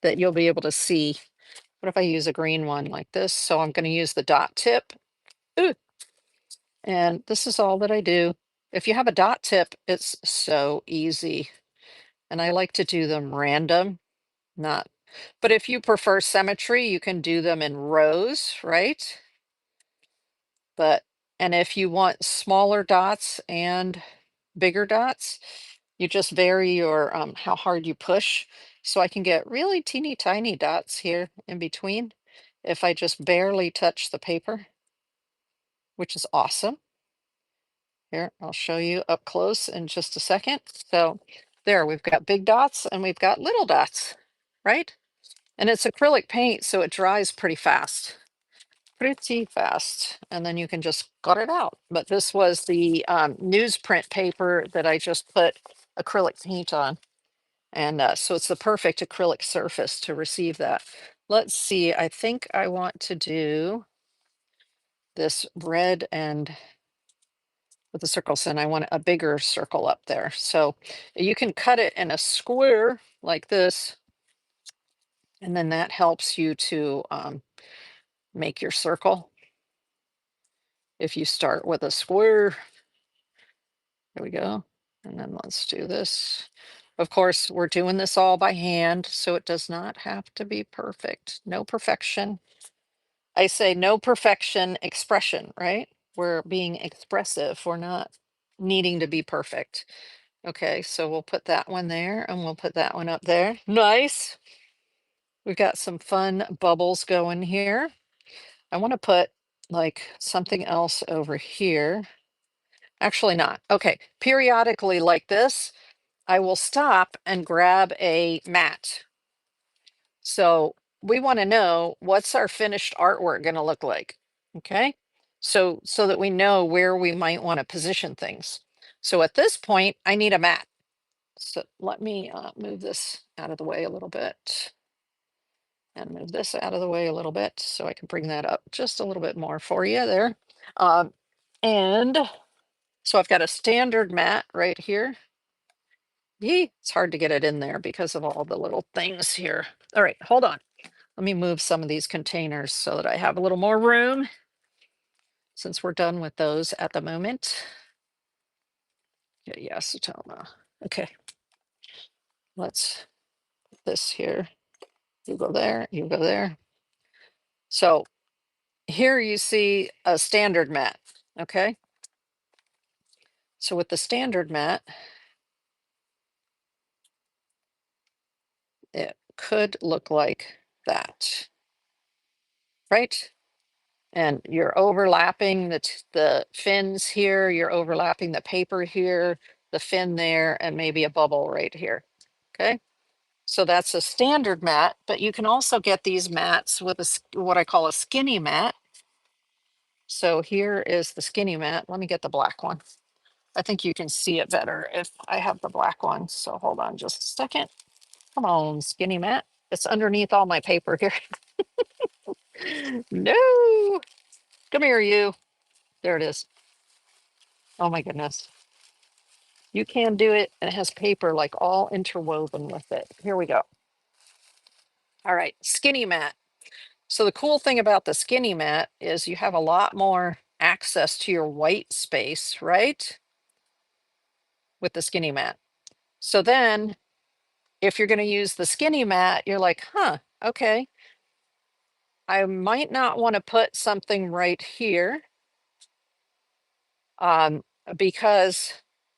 that you'll be able to see? What if I use a green one like this? So I'm going to use the dot tip. Ooh, and this is all that I do. If you have a dot tip, it's so easy. And I like to do them random, not, but if you prefer symmetry, you can do them in rows, right? But, and if you want smaller dots and bigger dots, you just vary your, how hard you push. So I can get really teeny tiny dots here in between if I just barely touch the paper, which is awesome. Here, I'll show you up close in just a second. So there, we've got big dots and we've got little dots, right? And it's acrylic paint, so it dries pretty fast. Pretty fast. And then you can just cut it out. But this was the newsprint paper that I just put acrylic paint on. And so it's the perfect acrylic surface to receive that. Let's see, I think I want to do this red and with the circles, and I want a bigger circle up there. So you can cut it in a square like this, and then that helps you to make your circle. If you start with a square, there we go. And then let's do this. Of course, we're doing this all by hand, so it does not have to be perfect. No perfection. I say no perfection expression, right? We're being expressive. We're not needing to be perfect. Okay, so we'll put that one there and we'll put that one up there. Nice. We've got some fun bubbles going here. I want to put like something else over here. Actually not. Okay, periodically like this, I will stop and grab a mat. So we want to know what's our finished artwork going to look like. Okay, so that we know where we might want to position things. So at this point, I need a mat. So let me move this out of the way a little bit and move this out of the way a little bit so I can bring that up just a little bit more for you there. And so I've got a standard mat right here. Yee, it's hard to get it in there because of all the little things here. All right, hold on. Let me move some of these containers so that I have a little more room since we're done with those at the moment. Yeah, acetone. Okay, let's put this here. You go there, you go there. So here you see a standard mat, okay? So with the standard mat, it could look like that, right? And you're overlapping the fins here, you're overlapping the paper here, the fin there, and maybe a bubble right here. Okay. So that's a standard mat, but you can also get these mats with what I call a skinny mat. So here is the skinny mat. Let me get the black one. I think you can see it better if I have the black one. So hold on just a second. Come on, skinny mat. It's underneath all my paper here. No, come here, you. There it is. Oh my goodness. You can do it, and it has paper like all interwoven with it. Here we go. All right, skinny mat. So the cool thing about the skinny mat is you have a lot more access to your white space, right? With the skinny mat. So then if you're going to use the skinny mat, you're like, huh, okay, I might not want to put something right here um, because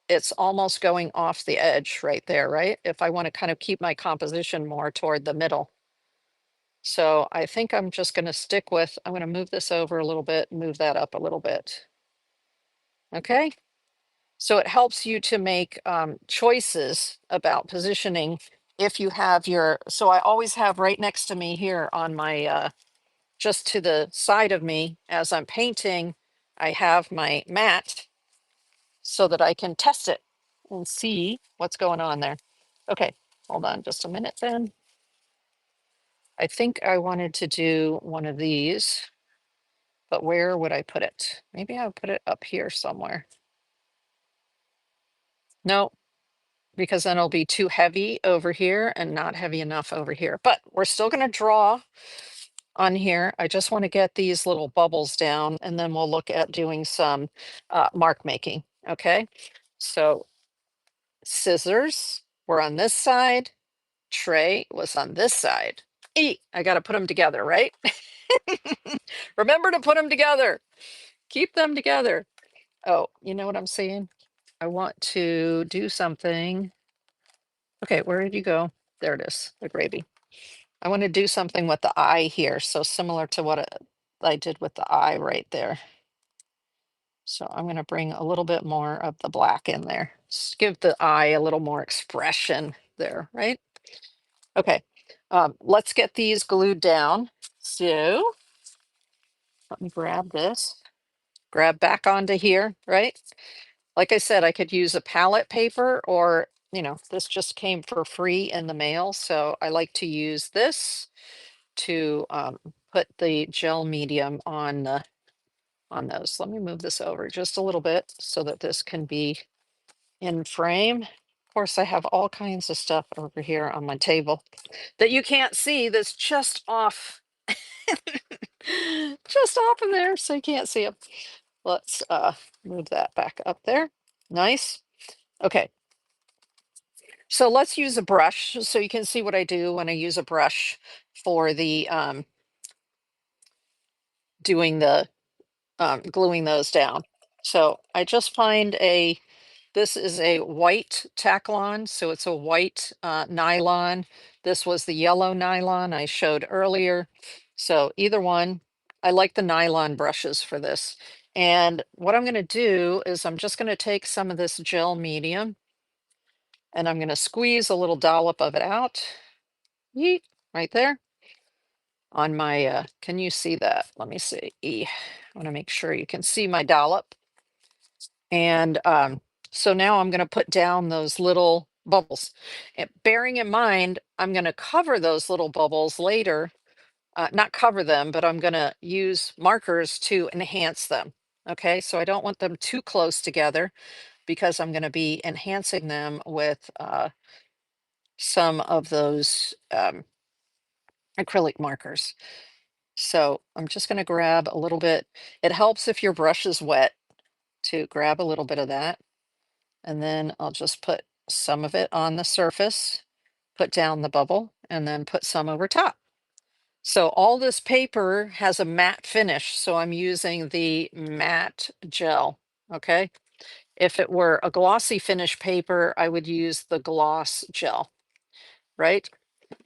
it's almost going off the edge right there, right? If I want to kind of keep my composition more toward the middle. So I think I'm just going to stick with, I'm going to move this over a little bit, move that up a little bit. Okay. So it helps you to make choices about positioning if you have your, so I always have right next to me here on my, just to the side of me as I'm painting, I have my mat so that I can test it and see what's going on there. Okay, hold on just a minute then. I think I wanted to do one of these, but where would I put it? Maybe I'll put it up here somewhere. No, because then it'll be too heavy over here and not heavy enough over here. But we're still going to draw on here. I just want to get these little bubbles down, and then we'll look at doing some mark making. Okay, so scissors were on this side, tray was on this side. I got to put them together, right? Remember to put them together. Keep them together. Oh, you know what I'm saying? I want to do something. Okay, where did you go? There it is, the gravy. I want to do something with the eye here. So similar to what I did with the eye right there. So I'm going to bring a little bit more of the black in there. Just give the eye a little more expression there, right? Okay, let's get these glued down. So let me grab this, grab back onto here, right? Like I said, I could use a palette paper or, you know, this just came for free in the mail. So I like to use this to put the gel medium on those. Let me move this over just a little bit so that this can be in frame. Of course, I have all kinds of stuff over here on my table that you can't see that's just off, just off in there, so you can't see them. Let's move that back up there. Nice. Okay. So let's use a brush so you can see what I do when I use a brush for the doing the gluing those down. So I just find this is a white Taklon, so it's a white nylon. This was the yellow nylon I showed earlier. So either one, I like the nylon brushes for this. And what I'm going to do is I'm just going to take some of this gel medium and I'm going to squeeze a little dollop of it out. Yeet, right there on my, can you see that? Let me see. I want to make sure you can see my dollop. And so now I'm going to put down those little bubbles. And bearing in mind, I'm going to cover those little bubbles later. Not cover them, but I'm going to use markers to enhance them. Okay, so I don't want them too close together because I'm going to be enhancing them with some of those acrylic markers. So I'm just going to grab a little bit. It helps if your brush is wet to grab a little bit of that. And then I'll just put some of it on the surface, put down the bubble, and then put some over top. So all this paper has a matte finish, so I'm using the matte gel, okay? If it were a glossy finish paper, I would use the gloss gel, right?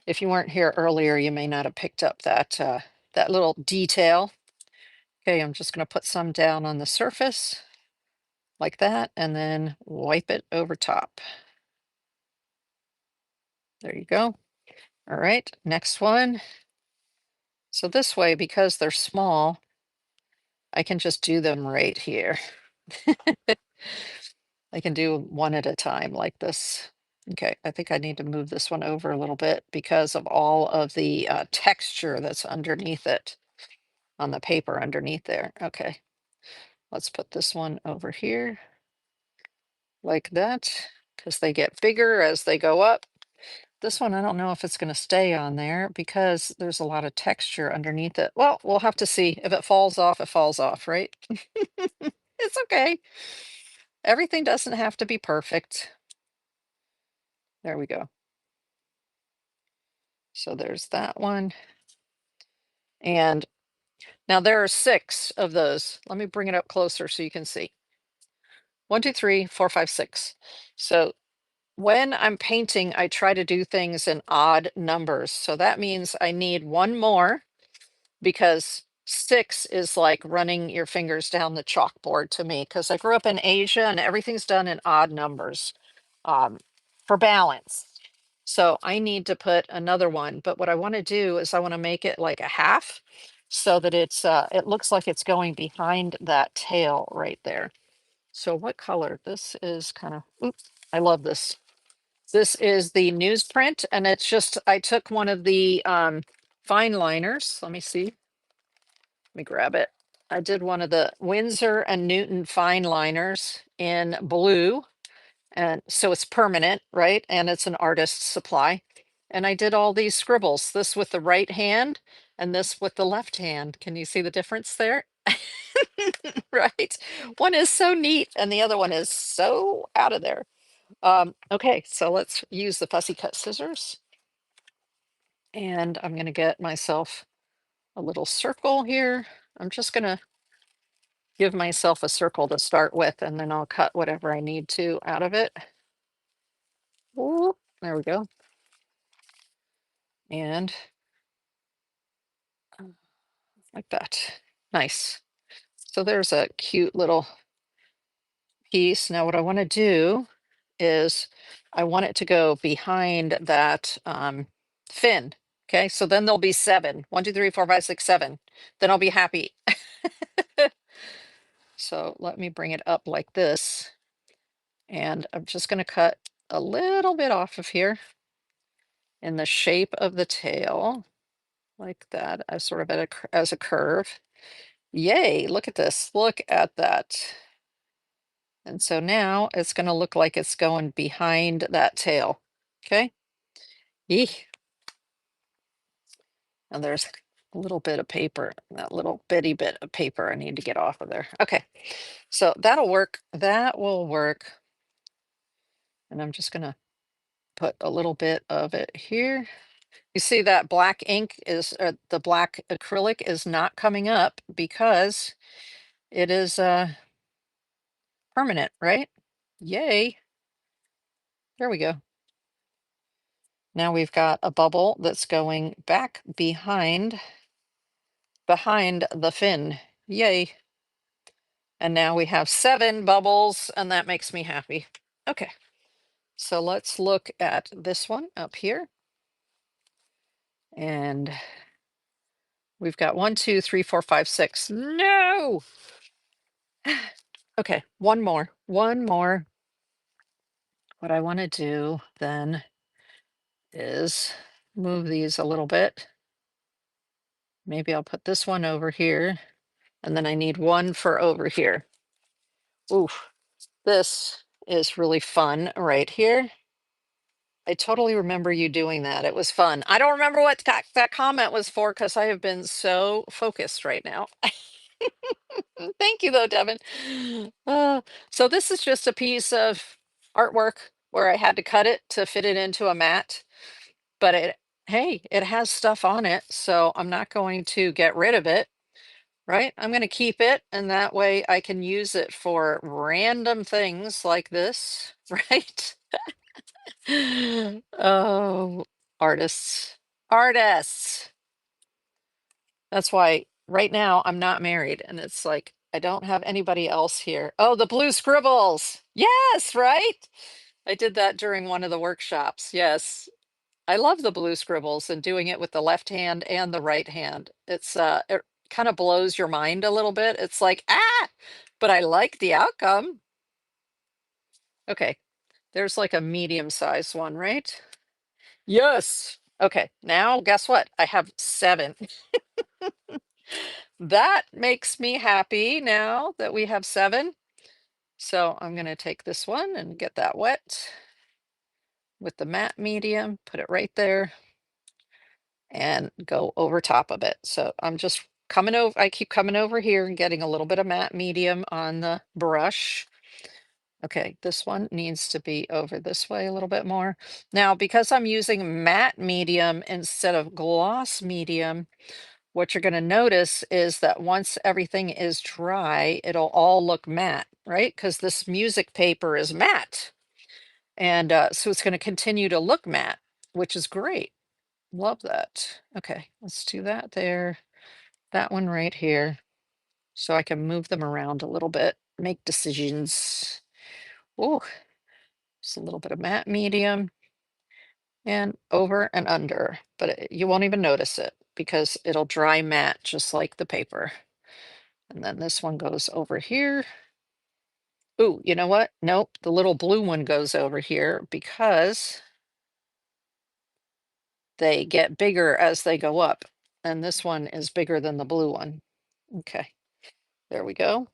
If you weren't here earlier, you may not have picked up that that little detail. Okay, I'm just going to put some down on the surface like that, and then wipe it over top. There you go. All right, next one. So this way, because they're small, I can just do them right here. I can do one at a time like this. Okay, I think I need to move this one over a little bit because of all of the texture that's underneath it, on the paper underneath there. Okay, let's put this one over here like that, because they get bigger as they go up. This one, I don't know if it's going to stay on there because there's a lot of texture underneath it. Well, we'll have to see. If it falls off, it falls off, right? It's okay. Everything doesn't have to be perfect. There we go. So there's that one. And now there are 6 of those. Let me bring it up closer so you can see. 1, 2, 3, 4, 5, 6. So when I'm painting, I try to do things in odd numbers. So that means I need one more, because 6 is like running your fingers down the chalkboard to me, because I grew up in Asia and everything's done in odd numbers um, for balance. So I need to put another one, but what I want to do is I want to make it like a half so that it looks like it's going behind that tail right there. So what color? This is kind of, oops, I love this. This is the newsprint, and it's just, I took one of the fine liners. Let me see. Let me grab it. I did one of the Winsor and Newton fine liners in blue. And so it's permanent, right? And it's an artist's supply. And I did all these scribbles, this with the right hand and this with the left hand. Can you see the difference there? Right? One is so neat and the other one is so out of there. Okay, so let's use the fussy cut scissors. And I'm going to get myself a little circle here. I'm just going to give myself a circle to start with, and then I'll cut whatever I need to out of it. Ooh, there we go. And like that. Nice. So there's a cute little piece. Now what I want to do is I want it to go behind that fin. Okay, so then there'll be 7. 1, 2, 3, 4, 5, 6, 7. Then I'll be happy. So let me bring it up like this. And I'm just going to cut a little bit off of here in the shape of the tail, like that, as sort of as a curve. Yay, look at this. Look at that. And so now it's going to look like it's going behind that tail. Okay. Eek. And there's a little bit of paper, that little bitty bit of paper I need to get off of there. Okay. So that'll work. That will work. And I'm just going to put a little bit of it here. You see that black ink is, the black acrylic is not coming up because it is permanent, right? Yay. There we go. Now we've got a bubble that's going back behind the fin. Yay. And now we have 7 bubbles, and that makes me happy. Okay. So let's look at this one up here. And we've got 1, 2, 3, 4, 5, 6. No. Okay, one more. One more. What I want to do then is move these a little bit. Maybe I'll put this one over here, and then I need one for over here. Oof, this is really fun right here. I totally remember you doing that. It was fun. I don't remember what that comment was for because I have been so focused right now. Thank you, though, Devin. So this is just a piece of artwork where I had to cut it to fit it into a mat. But hey, it has stuff on it, so I'm not going to get rid of it, right? I'm going to keep it, and that way I can use it for random things like this, right? Oh, Artists. Artists. That's why right now I'm not married, and it's like I don't have anybody else here. Oh, the blue scribbles. Yes, right? I did that during one of the workshops. Yes. I love the blue scribbles and doing it with the left hand and the right hand. It kind of blows your mind a little bit. It's like, ah, but I like the outcome. Okay, there's like a medium-sized one, right? Yes. Okay, now guess what? I have 7. That makes me happy now that we have 7. So I'm going to take this one and get that wet with the matte medium, put it right there, and go over top of it. So I'm just coming over, I keep coming over here and getting a little bit of matte medium on the brush. Okay, this one needs to be over this way a little bit more. Now, because I'm using matte medium instead of gloss medium, what you're going to notice is that once everything is dry, it'll all look matte, right? Because this music paper is matte. And so it's going to continue to look matte, which is great. Love that. Okay, let's do that there. That one right here. So I can move them around a little bit, make decisions. Oh, just a little bit of matte medium and over and under, but you won't even notice it because it'll dry matte just like the paper. And then this one goes over here. Ooh, you know what? Nope, the little blue one goes over here because they get bigger as they go up. And this one is bigger than the blue one. Okay, there we go.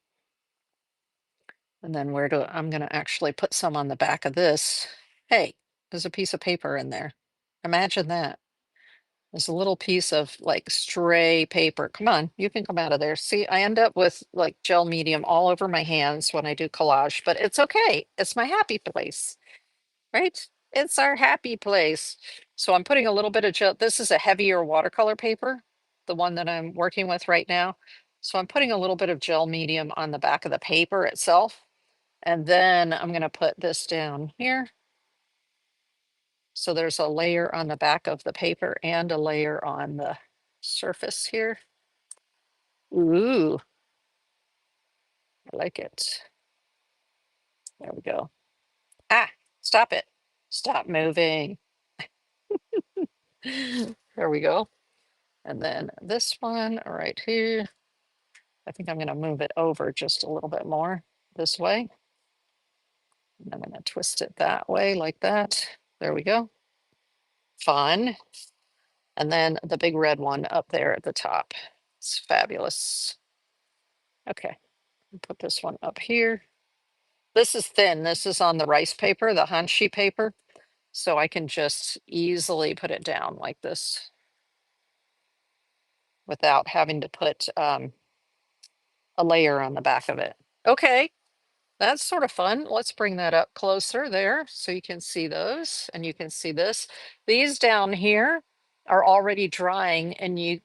And then I'm going to actually put some on the back of this. Hey, there's a piece of paper in there. Imagine that. There's a little piece of like stray paper. Come on, you can come out of there. See, I end up with like gel medium all over my hands when I do collage, but it's okay. It's my happy place, right? It's our happy place. So I'm putting a little bit of gel. This is a heavier watercolor paper, the one that I'm working with right now. So I'm putting a little bit of gel medium on the back of the paper itself. And then I'm going to put this down here. So there's a layer on the back of the paper and a layer on the surface here. Ooh, I like it. There we go. Ah, stop it. Stop moving. There we go. And then this one right here. I think I'm going to move it over just a little bit more this way. And I'm going to twist it that way like that. There we go. Fun. And then the big red one up there at the top. It's fabulous. Okay, put this one up here. This is thin. This is on the rice paper, the hanshi paper. So I can just easily put it down like this without having to put a layer on the back of it. Okay, that's sort of fun. Let's bring that up closer there so you can see those and you can see this. These down here are already drying and you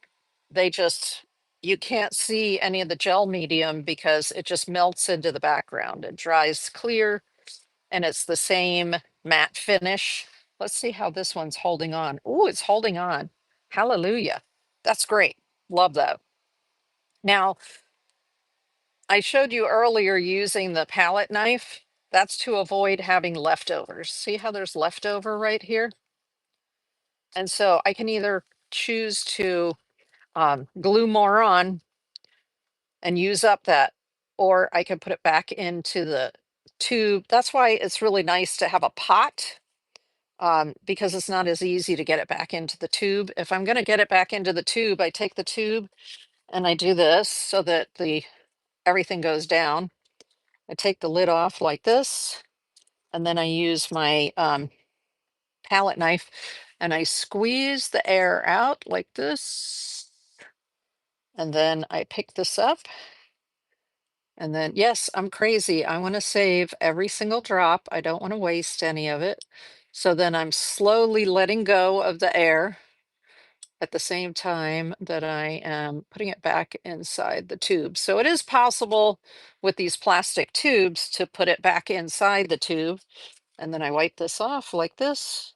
can't see any of the gel medium because it just melts into the background. It dries clear and it's the same matte finish. Let's see how this one's holding on. Oh, it's holding on. Hallelujah. That's great. Love that. Now, I showed you earlier using the palette knife. That's to avoid having leftovers. See how there's leftover right here? And so I can either choose to glue more on and use up that, or I can put it back into the tube. That's why it's really nice to have a pot because it's not as easy to get it back into the tube. If I'm going to get it back into the tube, I take the tube and I do this so that everything goes down. I take the lid off like this, and then I use my palette knife and I squeeze the air out like this. And then I pick this up. And then, yes, I'm crazy. I want to save every single drop. I don't want to waste any of it. So then I'm slowly letting go of the air at the same time that I am putting it back inside the tube. So it is possible with these plastic tubes to put it back inside the tube. And then I wipe this off like this.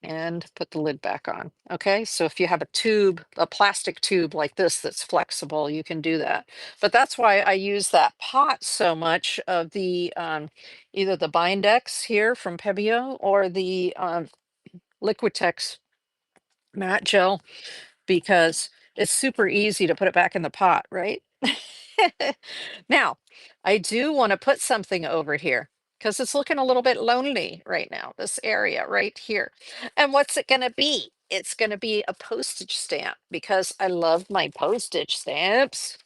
and put the lid back on. Okay, so if you have a tube, a plastic tube like this that's flexible, you can do that. But that's why I use that pot so much of the either the Bindex here from Pebeo or the Liquitex matte gel, because it's super easy to put it back in the pot, right? Now, I do want to put something over here because it's looking a little bit lonely right now, this area right here. And what's it going to be? It's going to be a postage stamp because I love my postage stamps.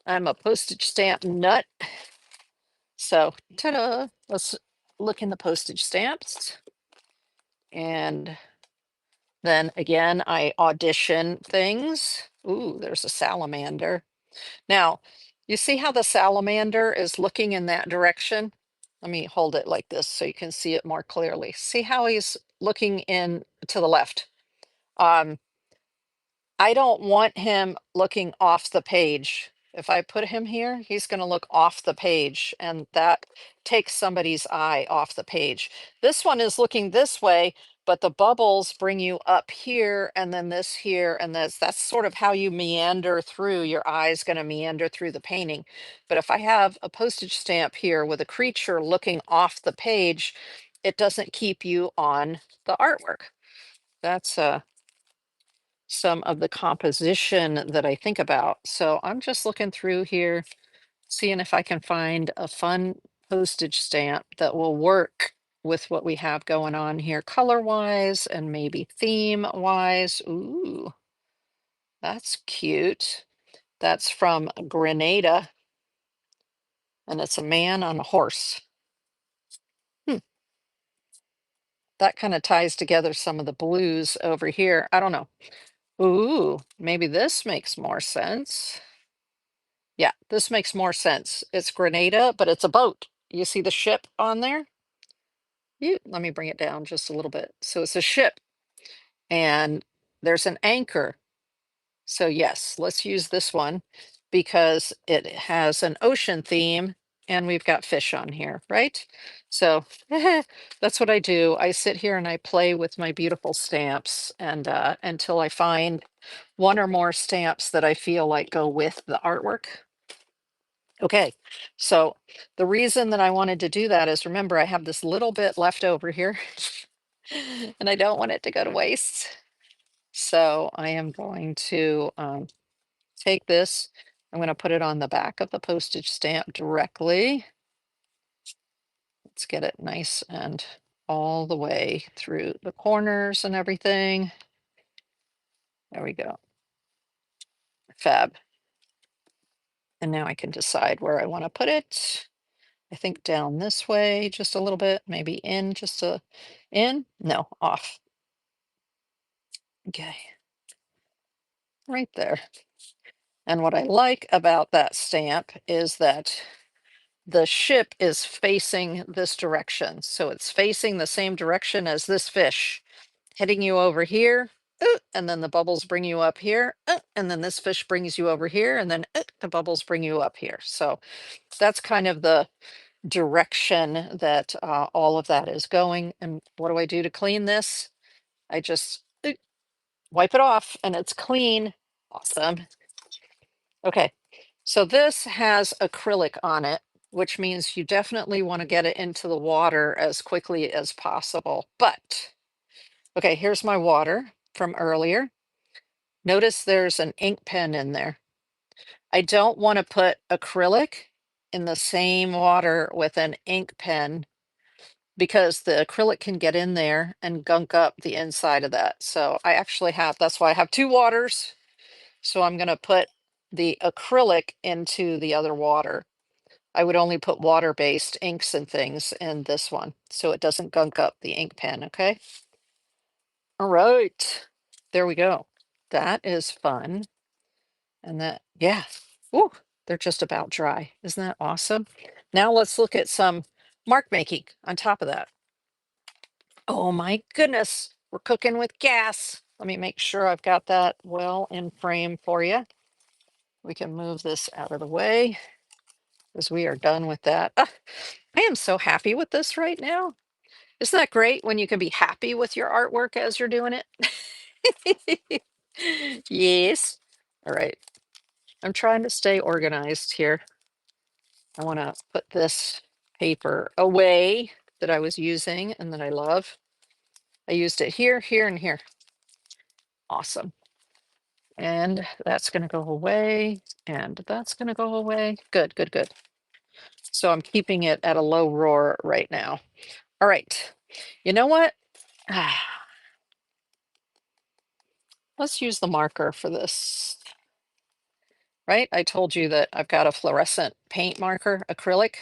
I'm a postage stamp nut. So, ta-da! Let's look in the postage stamps. And then again, I audition things. Ooh, there's a salamander. Now, you see how the salamander is looking in that direction? Let me hold it like this so you can see it more clearly. See how he's looking in to the left? Um, I don't want him looking off the page. If I put him here, he's going to look off the page, and that takes somebody's eye off the page. This one is looking this way, but the bubbles bring you up here, and then this here, and this. That's sort of how you meander through. Your eye's going to meander through the painting. But if I have a postage stamp here with a creature looking off the page, it doesn't keep you on the artwork. That's some of the composition that I think about. So I'm just looking through here, seeing if I can find a fun postage stamp that will work with what we have going on here, color wise and maybe theme wise. Ooh, that's cute. That's from Grenada, and it's a man on a horse. Hmm, that kind of ties together some of the blues over here. I don't know. Ooh, maybe this makes more sense. Yeah, this makes more sense. It's Grenada, but it's a boat. You see the ship on there? Let me bring it down just a little bit. So it's a ship, and there's an anchor. So yes, let's use this one because it has an ocean theme and we've got fish on here, right? So that's what I do. I sit here and I play with my beautiful stamps, and until I find one or more stamps that I feel like go with the artwork. Okay, so the reason that I wanted to do that is, remember, I have this little bit left over here and I don't want it to go to waste. So I am going to take this, I'm going to put it on the back of the postage stamp directly. Let's get it nice and all the way through the corners and everything. There we go. Fab. And now I can decide where I want to put it. I think down this way just a little bit, maybe in just a in, no, off. Okay, right there. And what I like about that stamp is that the ship is facing this direction. So it's facing the same direction as this fish, hitting you over here, and then the bubbles bring you up here, and then this fish brings you over here, and then the bubbles bring you up here. So that's kind of the direction that all of that is going. And what do I do to clean this? I just wipe it off and it's clean. Awesome. Okay, so this has acrylic on it, which means you definitely want to get it into the water as quickly as possible. But, okay, here's my water from earlier. Notice there's an ink pen in there. I don't want to put acrylic in the same water with an ink pen because the acrylic can get in there and gunk up the inside of that. So I actually have, that's why I have two waters. So I'm going to put the acrylic into the other water. I would only put water-based inks and things in this one so it doesn't gunk up the ink pen, okay? All right, there we go. That is fun. And that, yeah, ooh, they're just about dry. Isn't that awesome? Now let's look at some mark making on top of that. Oh my goodness, we're cooking with gas. Let me make sure I've got that well in frame for you. We can move this out of the way as we are done with that. I am so happy with this right now. Isn't that great when you can be happy with your artwork as you're doing it? Yes. All right. I'm trying to stay organized here. I want to put this paper away that I was using and that I love. I used it here, here, and here. Awesome. And that's going to go away. And that's going to go away. Good, good, good. So I'm keeping it at a low roar right now. All right. You know what? Let's use the marker for this, right? I told you that I've got a fluorescent paint marker, acrylic,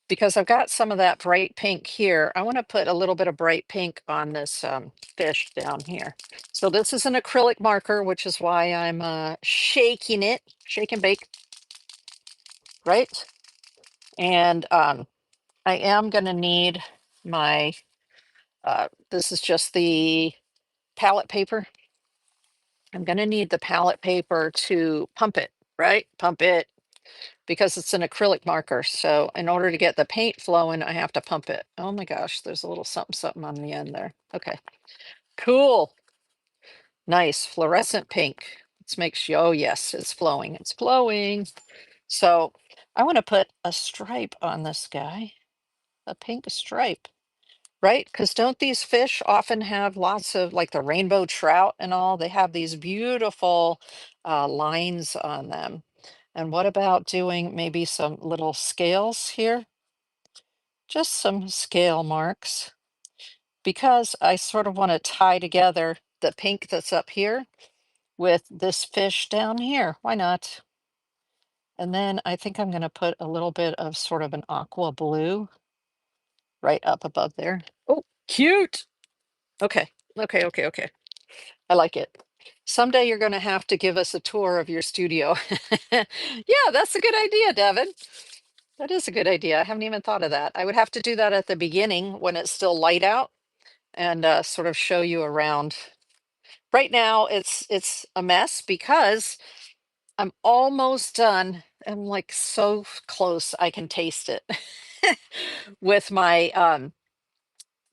because I've got some of that bright pink here. I want to put a little bit of bright pink on this fish down here. So this is an acrylic marker, which is why I'm shaking it, shake and bake, right? And I am going to need my, this is just the palette paper. I'm going to need the palette paper to pump it, right? Pump it because it's an acrylic marker. So in order to get the paint flowing, I have to pump it. Oh my gosh, there's a little something, something on the end there. Okay, cool. Nice, fluorescent pink. Let's make sure, oh yes, it's flowing, it's flowing. So I want to put a stripe on this guy, a pink stripe. Right? Because don't these fish often have lots of, like the rainbow trout and all, they have these beautiful lines on them. And what about doing maybe some little scales here? Just some scale marks, because I sort of want to tie together the pink that's up here with this fish down here. Why not? And then I think I'm going to put a little bit of sort of an aqua blue right up above there. Oh, cute. Okay. Okay. Okay. Okay. I like it. Someday you're going to have to give us a tour of your studio. Yeah, that's a good idea, Devin. That is a good idea. I haven't even thought of that. I would have to do that at the beginning when it's still light out and sort of show you around. Right now, it's a mess because I'm almost done. I'm like so close. I can taste it with my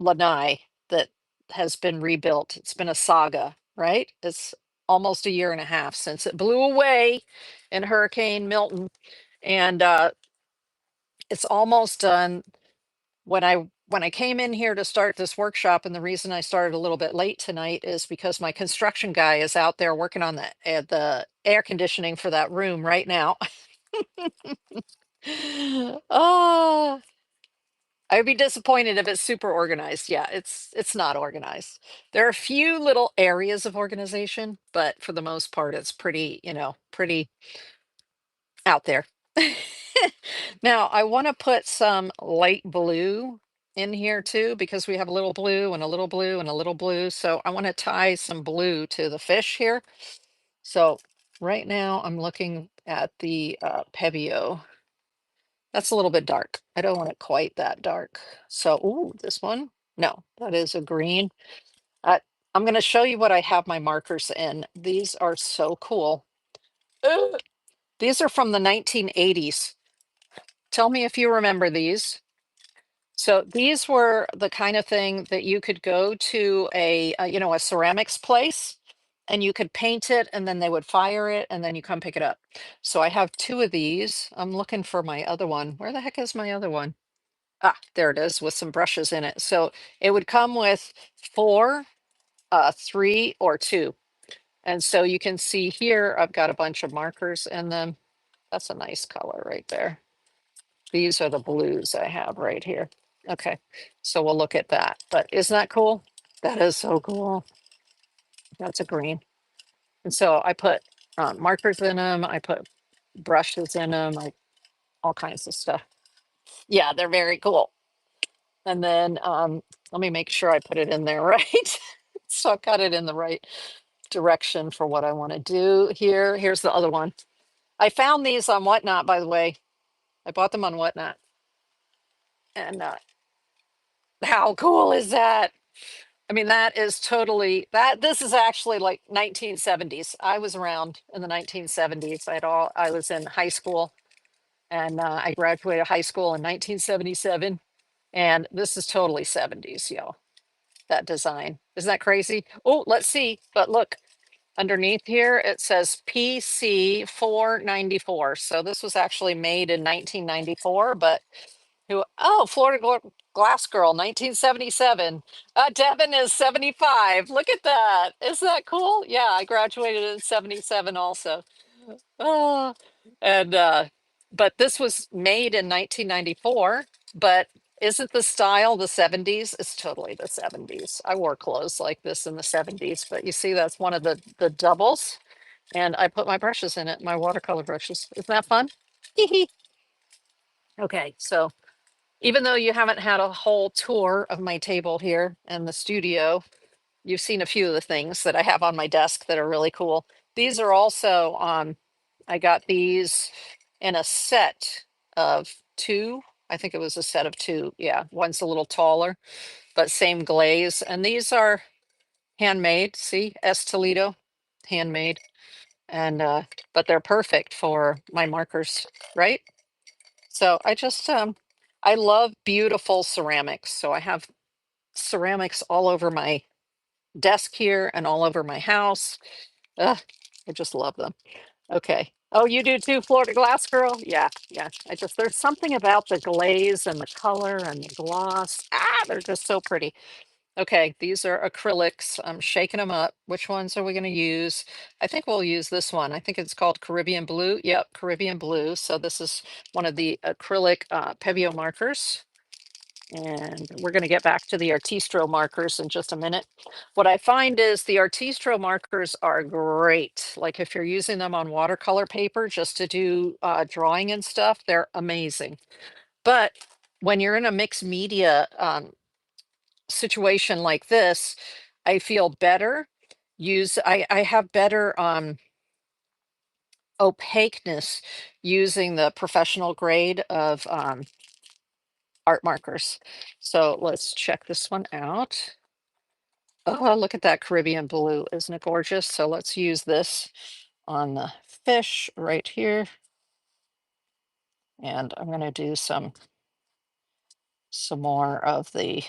lanai that has been rebuilt. It's been a saga, right? It's almost a year and a half since it blew away in Hurricane Milton, and it's almost done. When I came in here to start this workshop, and the reason I started a little bit late tonight is because my construction guy is out there working on the air conditioning for that room right now. Oh, I'd be disappointed if it's super organized. Yeah, it's not organized. There are a few little areas of organization, but for the most part, it's pretty, pretty out there. Now, I want to put some light blue in here too, because we have a little blue and a little blue and a little blue. So I want to tie some blue to the fish here. So right now I'm looking at the Pebeo. That's a little bit dark. I don't want it quite that dark. So, ooh, this one. No, that is a green. I, I'm going to show you what I have my markers in. These are so cool. Ugh. These are from the 1980s. Tell me if you remember these. So these were the kind of thing that you could go to a ceramics place and you could paint it and then they would fire it and then you come pick it up. So I have two of these. I'm looking for my other one. Where the heck is my other one? Ah, there it is with some brushes in it. So it would come with four, three, or two. And so you can see here, I've got a bunch of markers in them. That's a nice color right there. These are the blues I have right here. Okay, so we'll look at that. But isn't that cool? That is so cool. That's a green. And so I put markers in them. I put brushes in them, like all kinds of stuff. Yeah, they're very cool. And then let me make sure I put it in there right. So I've got it in the right direction for what I want to do here. Here's the other one. I found these on Whatnot, by the way. I bought them on Whatnot. And how cool is that? I mean, that is totally that. This is actually like 1970s. I was around in the 1970s. I was in high school, and I graduated high school in 1977. And this is totally 70s, yo, that design. Isn't that crazy? Oh, let's see. But look, underneath here, it says PC 494. So this was actually made in 1994, but oh, Glass Girl, 1977. Devin is 75. Look at that. Isn't that cool? Yeah, I graduated in 77 also. Oh, and but this was made in 1994, but isn't the style the 70s? It's totally the 70s. I wore clothes like this in the 70s, but you see that's one of the doubles, and I put my brushes in it, my watercolor brushes. Isn't that fun? Okay, so even though you haven't had a whole tour of my table here and the studio, you've seen a few of the things that I have on my desk that are really cool. These are also I got these in a set of two. I think it was a set of two. Yeah, one's a little taller, but same glaze. And these are handmade. See, S Toledo, handmade. And but they're perfect for my markers, right? So I love beautiful ceramics. So I have ceramics all over my desk here and all over my house. Ugh, I just love them. Okay. Oh, you do too, Florida Glass Girl? Yeah, yeah. There's something about the glaze and the color and the gloss. They're just so pretty. Okay, these are acrylics. I'm shaking them up. Which ones are we going to use? I think we'll use this one. I think it's called Caribbean Blue. Yep, Caribbean Blue. So this is one of the acrylic Pebeo markers. And we're going to get back to the Artistro markers in just a minute. What I find is the Artistro markers are great. Like if you're using them on watercolor paper just to do drawing and stuff, they're amazing. But when you're in a mixed media situation like this, I feel better. I have better opaqueness using the professional grade of art markers. So let's check this one out. Oh, look at that Caribbean blue. Isn't it gorgeous? So let's use this on the fish right here. And I'm going to do some more of the,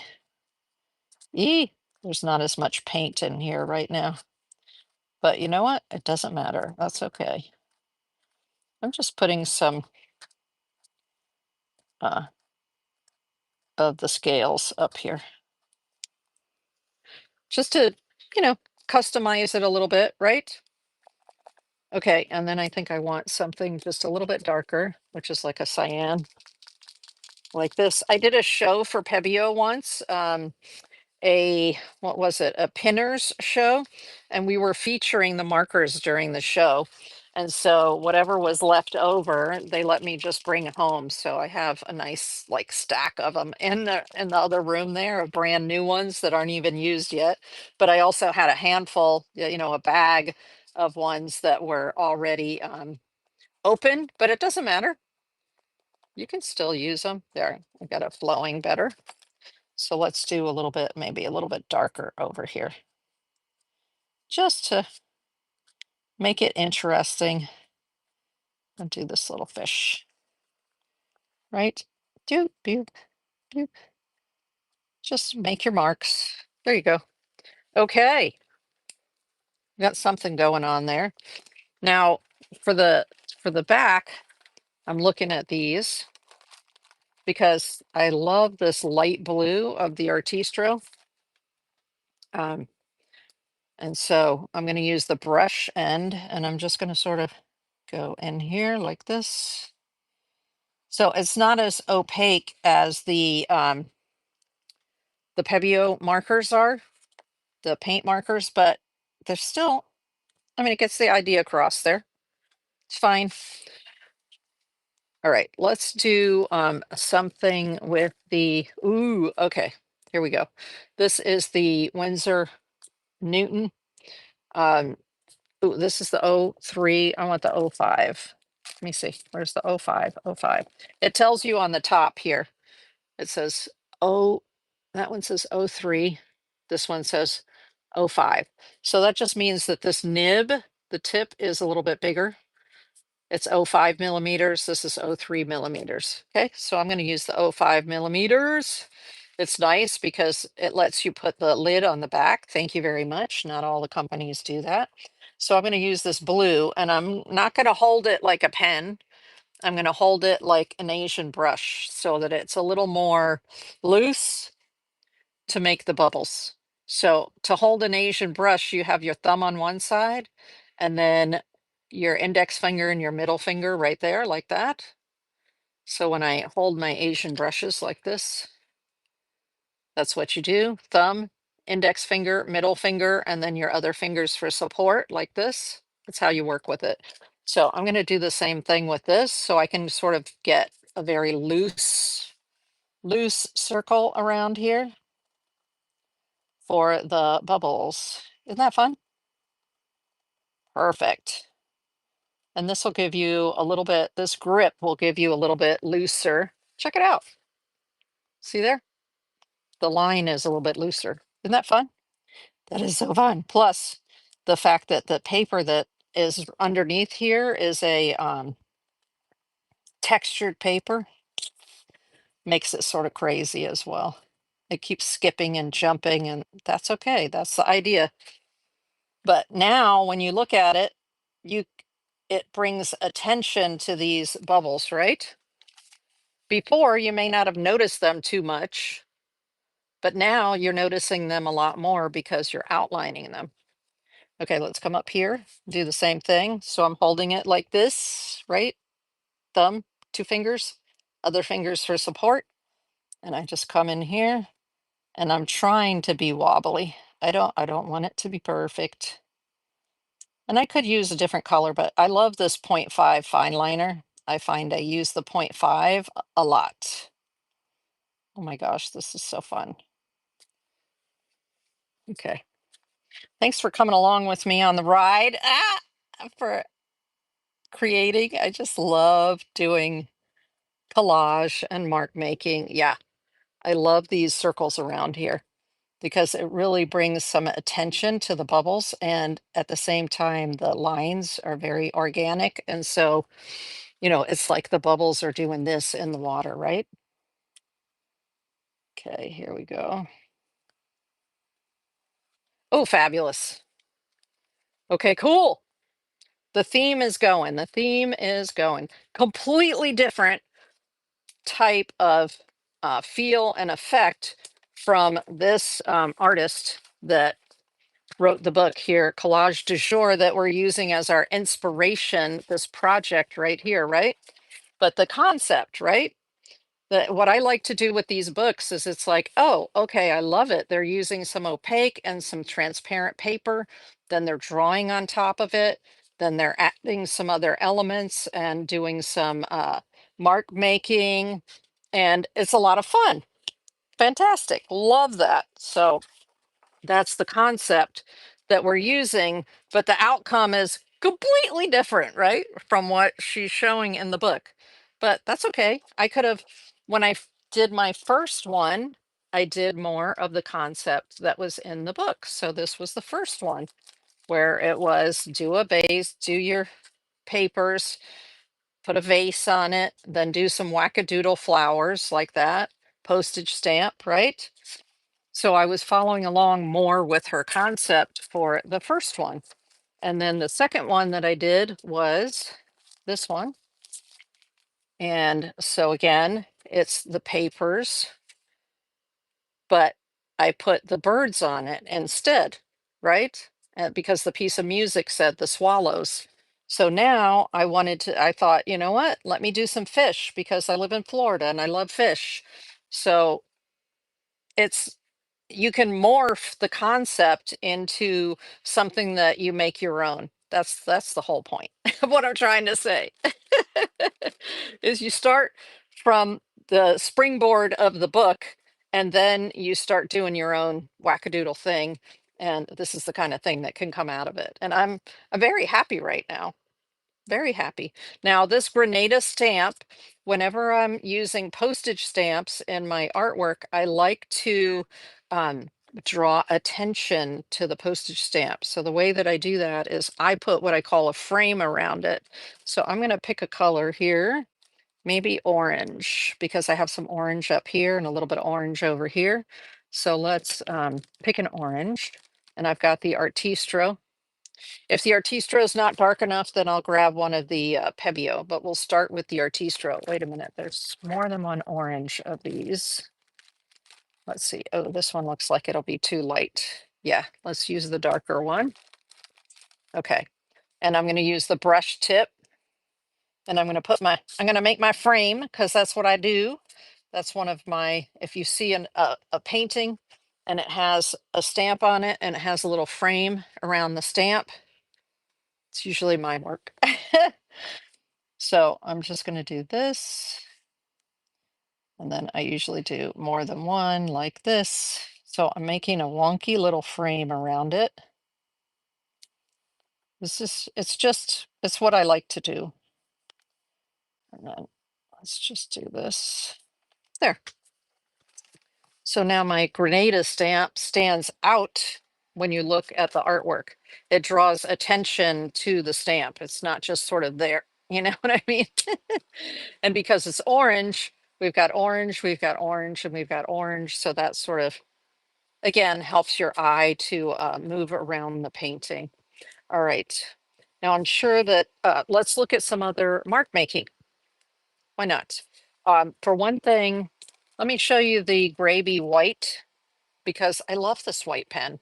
there's not as much paint in here right now. But you know what? It doesn't matter. That's okay. I'm just putting some of the scales up here just to, you know, customize it a little bit, right? Okay, and then I think I want something just a little bit darker, which is like a cyan, like this. I did a show for Pebeo once, what was it, a pinners show, and we were featuring the markers during the show. And so whatever was left over, they let me just bring it home. So I have a nice like stack of them in the other room there of brand new ones that aren't even used yet. But I also had a handful, you know, a bag of ones that were already open, but it doesn't matter. You can still use them. There, I got it flowing better. So let's do a little bit, maybe a little bit darker over here, just to make it interesting. And do this little fish, right? Doop, doop, doop. Just make your marks. There you go. Okay, got something going on there. Now, for the back, I'm looking at these because I love this light blue of the Artistro. And so I'm going to use the brush end, and I'm just going to sort of go in here like this. So it's not as opaque as the Pebeo markers are, the paint markers, but they're still, I mean, it gets the idea across there. It's fine. All right, let's do something with the, okay, here we go. This is the Winsor Newton. This is the O3. I want the O5. Let me see. Where's the O5? O5. It tells you on the top here. It says that one says O3. This one says O5. So that just means that this nib, the tip is a little bit bigger. It's 05 millimeters. This is 03 millimeters. Okay, so I'm going to use the 05 millimeters. It's nice because it lets you put the lid on the back. Thank you very much. Not all the companies do that. So I'm going to use this blue, and I'm not going to hold it like a pen. I'm going to hold it like an Asian brush so that it's a little more loose to make the bubbles. So to hold an Asian brush, you have your thumb on one side and then your index finger and your middle finger right there like that. So when I hold my Asian brushes like this, that's what you do. Thumb, index finger, middle finger, and then your other fingers for support like this. That's how you work with it. So I'm going to do the same thing with this so I can sort of get a very loose circle around here for the bubbles. Isn't that fun? Perfect. And this will give you a little bit, this grip will give you a little bit looser. Check it out. See there? The line is a little bit looser. Isn't that fun? That is so fun. Plus, the fact that the paper that is underneath here is a textured paper makes it sort of crazy as well. It keeps skipping and jumping, and that's okay. That's the idea. But now when you look at it, you it brings attention to these bubbles, right? Before you may not have noticed them too much, but now you're noticing them a lot more because you're outlining them. Okay, let's come up here, do the same thing. So I'm holding it like this, right? Thumb, two fingers, other fingers for support. And I just come in here and I'm trying to be wobbly. I don't want it to be perfect. And I could use a different color, but I love this 0.5 fine liner. I find I use the 0.5 a lot. Oh my gosh, this is so fun. Okay. Thanks for coming along with me on the ride. For creating. I just love doing collage and mark making. Yeah, I love these circles around here because it really brings some attention to the bubbles. And at the same time, the lines are very organic. And so, it's like the bubbles are doing this in the water, right? Okay, here we go. Oh, fabulous. Okay, cool. The theme is going. The theme is going. Completely different type of feel and effect from this artist that wrote the book here, Collage Du Jour, that we're using as our inspiration, this project right here, right? But the concept, right? What I like to do with these books is it's like, oh, okay, I love it. They're using some opaque and some transparent paper. Then they're drawing on top of it. Then they're adding some other elements and doing some mark making. And it's a lot of fun. Fantastic. Love that. So that's the concept that we're using, but the outcome is completely different, right? From what she's showing in the book. But that's okay. I could have, when did my first one, I did more of the concept that was in the book. So this was the first one where it was do a base, do your papers, put a vase on it, then do some wackadoodle flowers like that, postage stamp, right? So I was following along more with her concept for the first one. And then the second one that I did was this one. And so again, it's the papers, but I put the birds on it instead, right? Because the piece of music said the swallows. So now I thought, you know what? Let me do some fish because I live in Florida and I love fish. So it's you can morph the concept into something that you make your own. That's the whole point of what I'm trying to say. Is you start from the springboard of the book and then you start doing your own wackadoodle thing, and this is the kind of thing that can come out of it. And I'm very happy right now. Very happy. Now, this Grenada stamp, whenever I'm using postage stamps in my artwork, I like to draw attention to the postage stamp. So the way that I do that is I put what I call a frame around it. So I'm going to pick a color here, maybe orange, because I have some orange up here and a little bit of orange over here. So let's pick an orange, and I've got the Artistro. If the Artistro is not dark enough, then I'll grab one of the Pebeo, but we'll start with the Artistro. Wait a minute, there's more than one orange of these. Let's see. Oh, this one looks like it'll be too light. Yeah, let's use the darker one. Okay. And I'm going to use the brush tip, and I'm going to make my frame, because that's what I do. That's one of my, if you see a painting and it has a stamp on it and it has a little frame around the stamp, it's usually my work. So I'm just going to do this. And then I usually do more than one like this. So I'm making a wonky little frame around it. It's what I like to do. And then let's just do this. There. So now my Grenada stamp stands out when you look at the artwork. It draws attention to the stamp. It's not just sort of there. You know what I mean? And because it's orange, we've got orange, we've got orange, and we've got orange. So that sort of, again, helps your eye to move around the painting. All right. Now I'm sure that, let's look at some other mark making. Why not? For one thing, let me show you the Gravy White, because I love this white pen.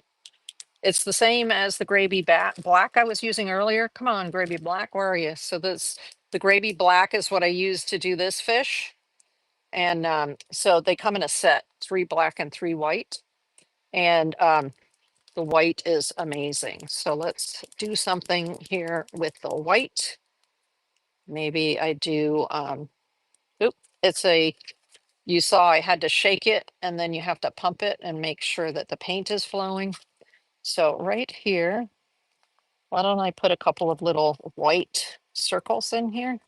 It's the same as the Gravy Black I was using earlier. Come on, Gravy Black, where are you? So the Gravy Black is what I use to do this fish. And so they come in a set, 3 black and 3 white. And the white is amazing. So let's do something here with the white. Maybe I do, you saw I had to shake it, and then you have to pump it and make sure that the paint is flowing. So right here, why don't I put a couple of little white circles in here?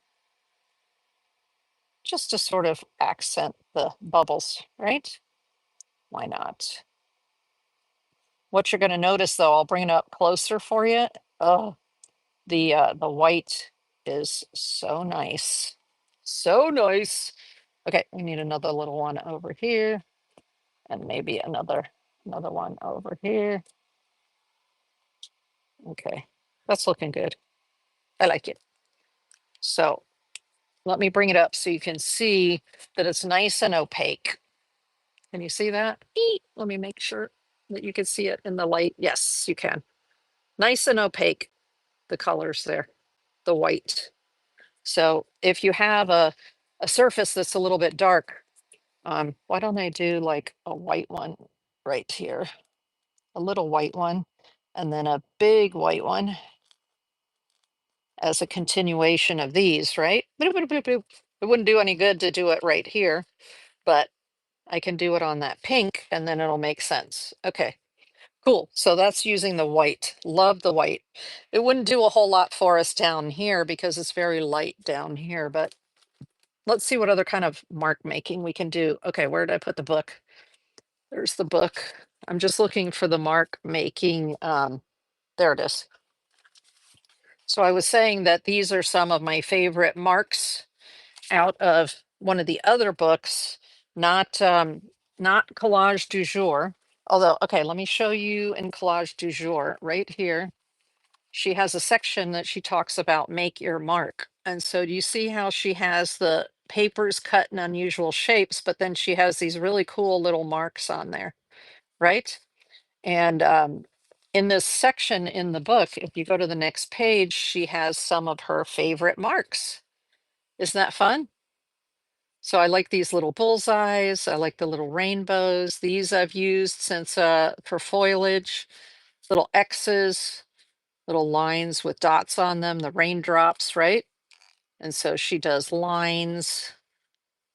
Just to sort of accent the bubbles, right? Why not? What you're gonna notice though, I'll bring it up closer for you. Oh, the white is so nice. So nice. Okay, we need another little one over here, and maybe another one over here. Okay, that's looking good. I like it. So let me bring it up so you can see that it's nice and opaque. Can you see that? Let me make sure that you can see it in the light. Yes, you can. Nice and opaque, the colors there, the white. So if you have a surface that's a little bit dark, why don't I do like a white one right here? A little white one, and then a big white one as a continuation of these, right? Boop, boop, boop, boop. It wouldn't do any good to do it right here, but I can do it on that pink, and then it'll make sense. Okay, cool. So that's using the white. Love the white. It wouldn't do a whole lot for us down here because it's very light down here, but let's see what other kind of mark making we can do. Okay, where did I put the book? There's the book. I'm just looking for the mark making. There it is. So I was saying that these are some of my favorite marks out of one of the other books, not Collage Du Jour. Although, okay, let me show you in Collage Du Jour right here. She has a section that she talks about make your mark. And so do you see how she has the papers cut in unusual shapes, but then she has these really cool little marks on there, right? And in this section in the book, if you go to the next page, she has some of her favorite marks. Isn't that fun? So I like these little bullseyes. I like the little rainbows. These I've used since for foliage, little X's, little lines with dots on them, the raindrops, right? And so she does lines,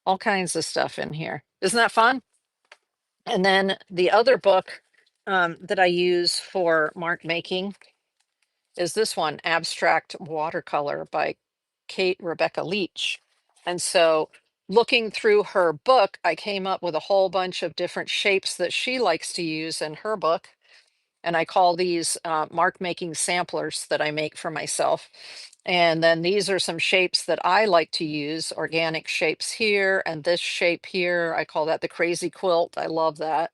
all kinds of stuff in here. Isn't that fun? And then the other book that I use for mark making is this one, Abstract Watercolor by Kate Rebecca Leach. And so looking through her book, I came up with a whole bunch of different shapes that she likes to use in her book. And I call these mark making samplers that I make for myself. And then these are some shapes that I like to use, organic shapes here, and this shape here. I call that the crazy quilt. I love that.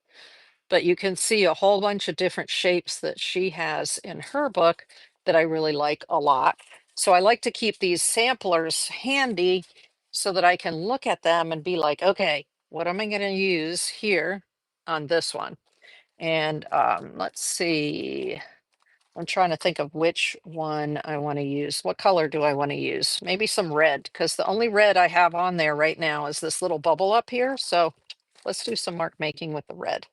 But you can see a whole bunch of different shapes that she has in her book that I really like a lot. So I like to keep these samplers handy so that I can look at them and be like, okay, what am I going to use here on this one? And let's see. I'm trying to think of which one I want to use. What color do I want to use? Maybe some red, because the only red I have on there right now is this little bubble up here. So let's do some mark making with the red.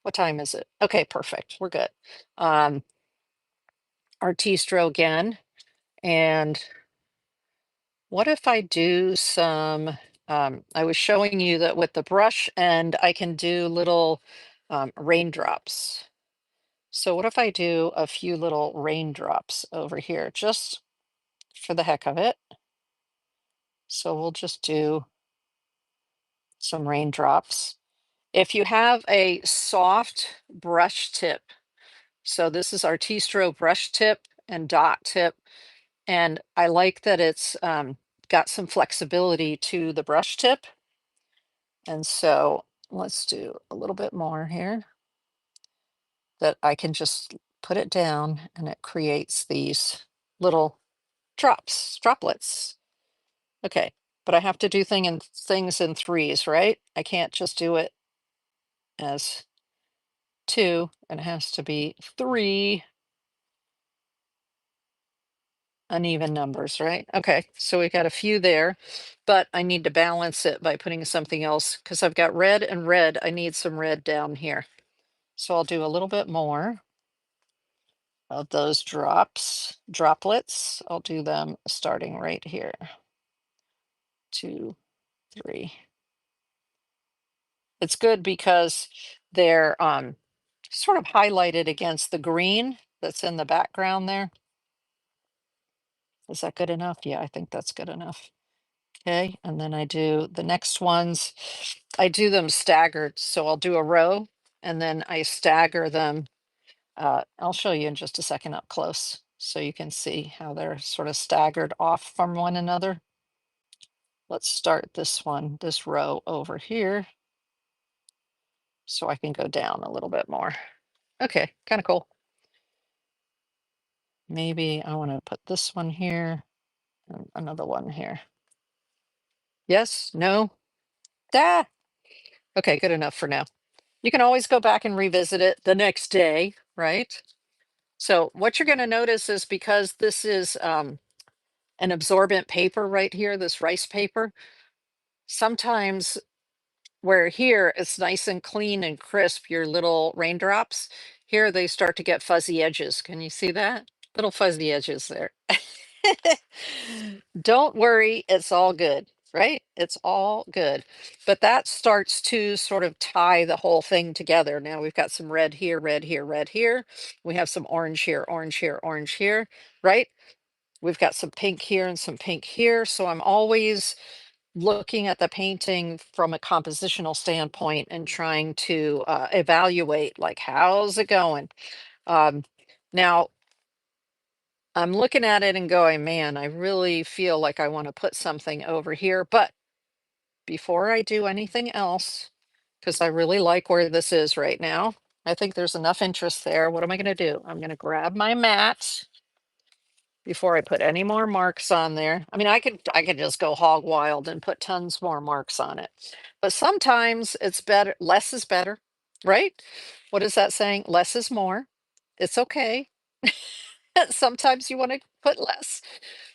What time is it? Okay, perfect. We're good. Artistro again. And what if I do some, I was showing you that with the brush and I can do little raindrops. So what if I do a few little raindrops over here, just for the heck of it? So we'll just do some raindrops. If you have a soft brush tip, so this is Artistro brush tip and dot tip, and I like that it's got some flexibility to the brush tip. And so let's do a little bit more here that I can just put it down and it creates these little droplets. Okay, but I have to do things in threes, right? I can't just do it as two, and it has to be three uneven numbers, right? Okay, so we got a few there, but I need to balance it by putting something else because I've got red and red. I need some red down here. So I'll do a little bit more of those droplets. I'll do them starting right here. 2, 3. It's good because they're sort of highlighted against the green that's in the background there. Is that good enough? Yeah, I think that's good enough. Okay, and then I do the next ones. I do them staggered. So I'll do a row and then I stagger them. I'll show you in just a second up close so you can see how they're sort of staggered off from one another. Let's start this one, this row over here, so I can go down a little bit more. Okay, kind of cool. Maybe I want to put this one here and another one here. Yes, no, ah, okay, good enough for now. You can always go back and revisit it the next day, right? So what you're going to notice is because this is an absorbent paper right here, this rice paper, sometimes where here it's nice and clean and crisp, your little raindrops, here they start to get fuzzy edges. Can you see that? Little fuzzy edges there. Don't worry, it's all good, right? It's all good. But that starts to sort of tie the whole thing together. Now we've got some red here, red here, red here. We have some orange here, orange here, orange here, right? We've got some pink here and some pink here. So I'm always looking at the painting from a compositional standpoint and trying to evaluate, like, how's it going? Now, I'm looking at it and going, man, I really feel like I want to put something over here. But before I do anything else, because I really like where this is right now, I think there's enough interest there. What am I going to do? I'm going to grab my mat before I put any more marks on there. I mean, I could just go hog wild and put tons more marks on it. But sometimes it's better, less is better, right? What is that saying? Less is more. It's okay. Sometimes you want to put less.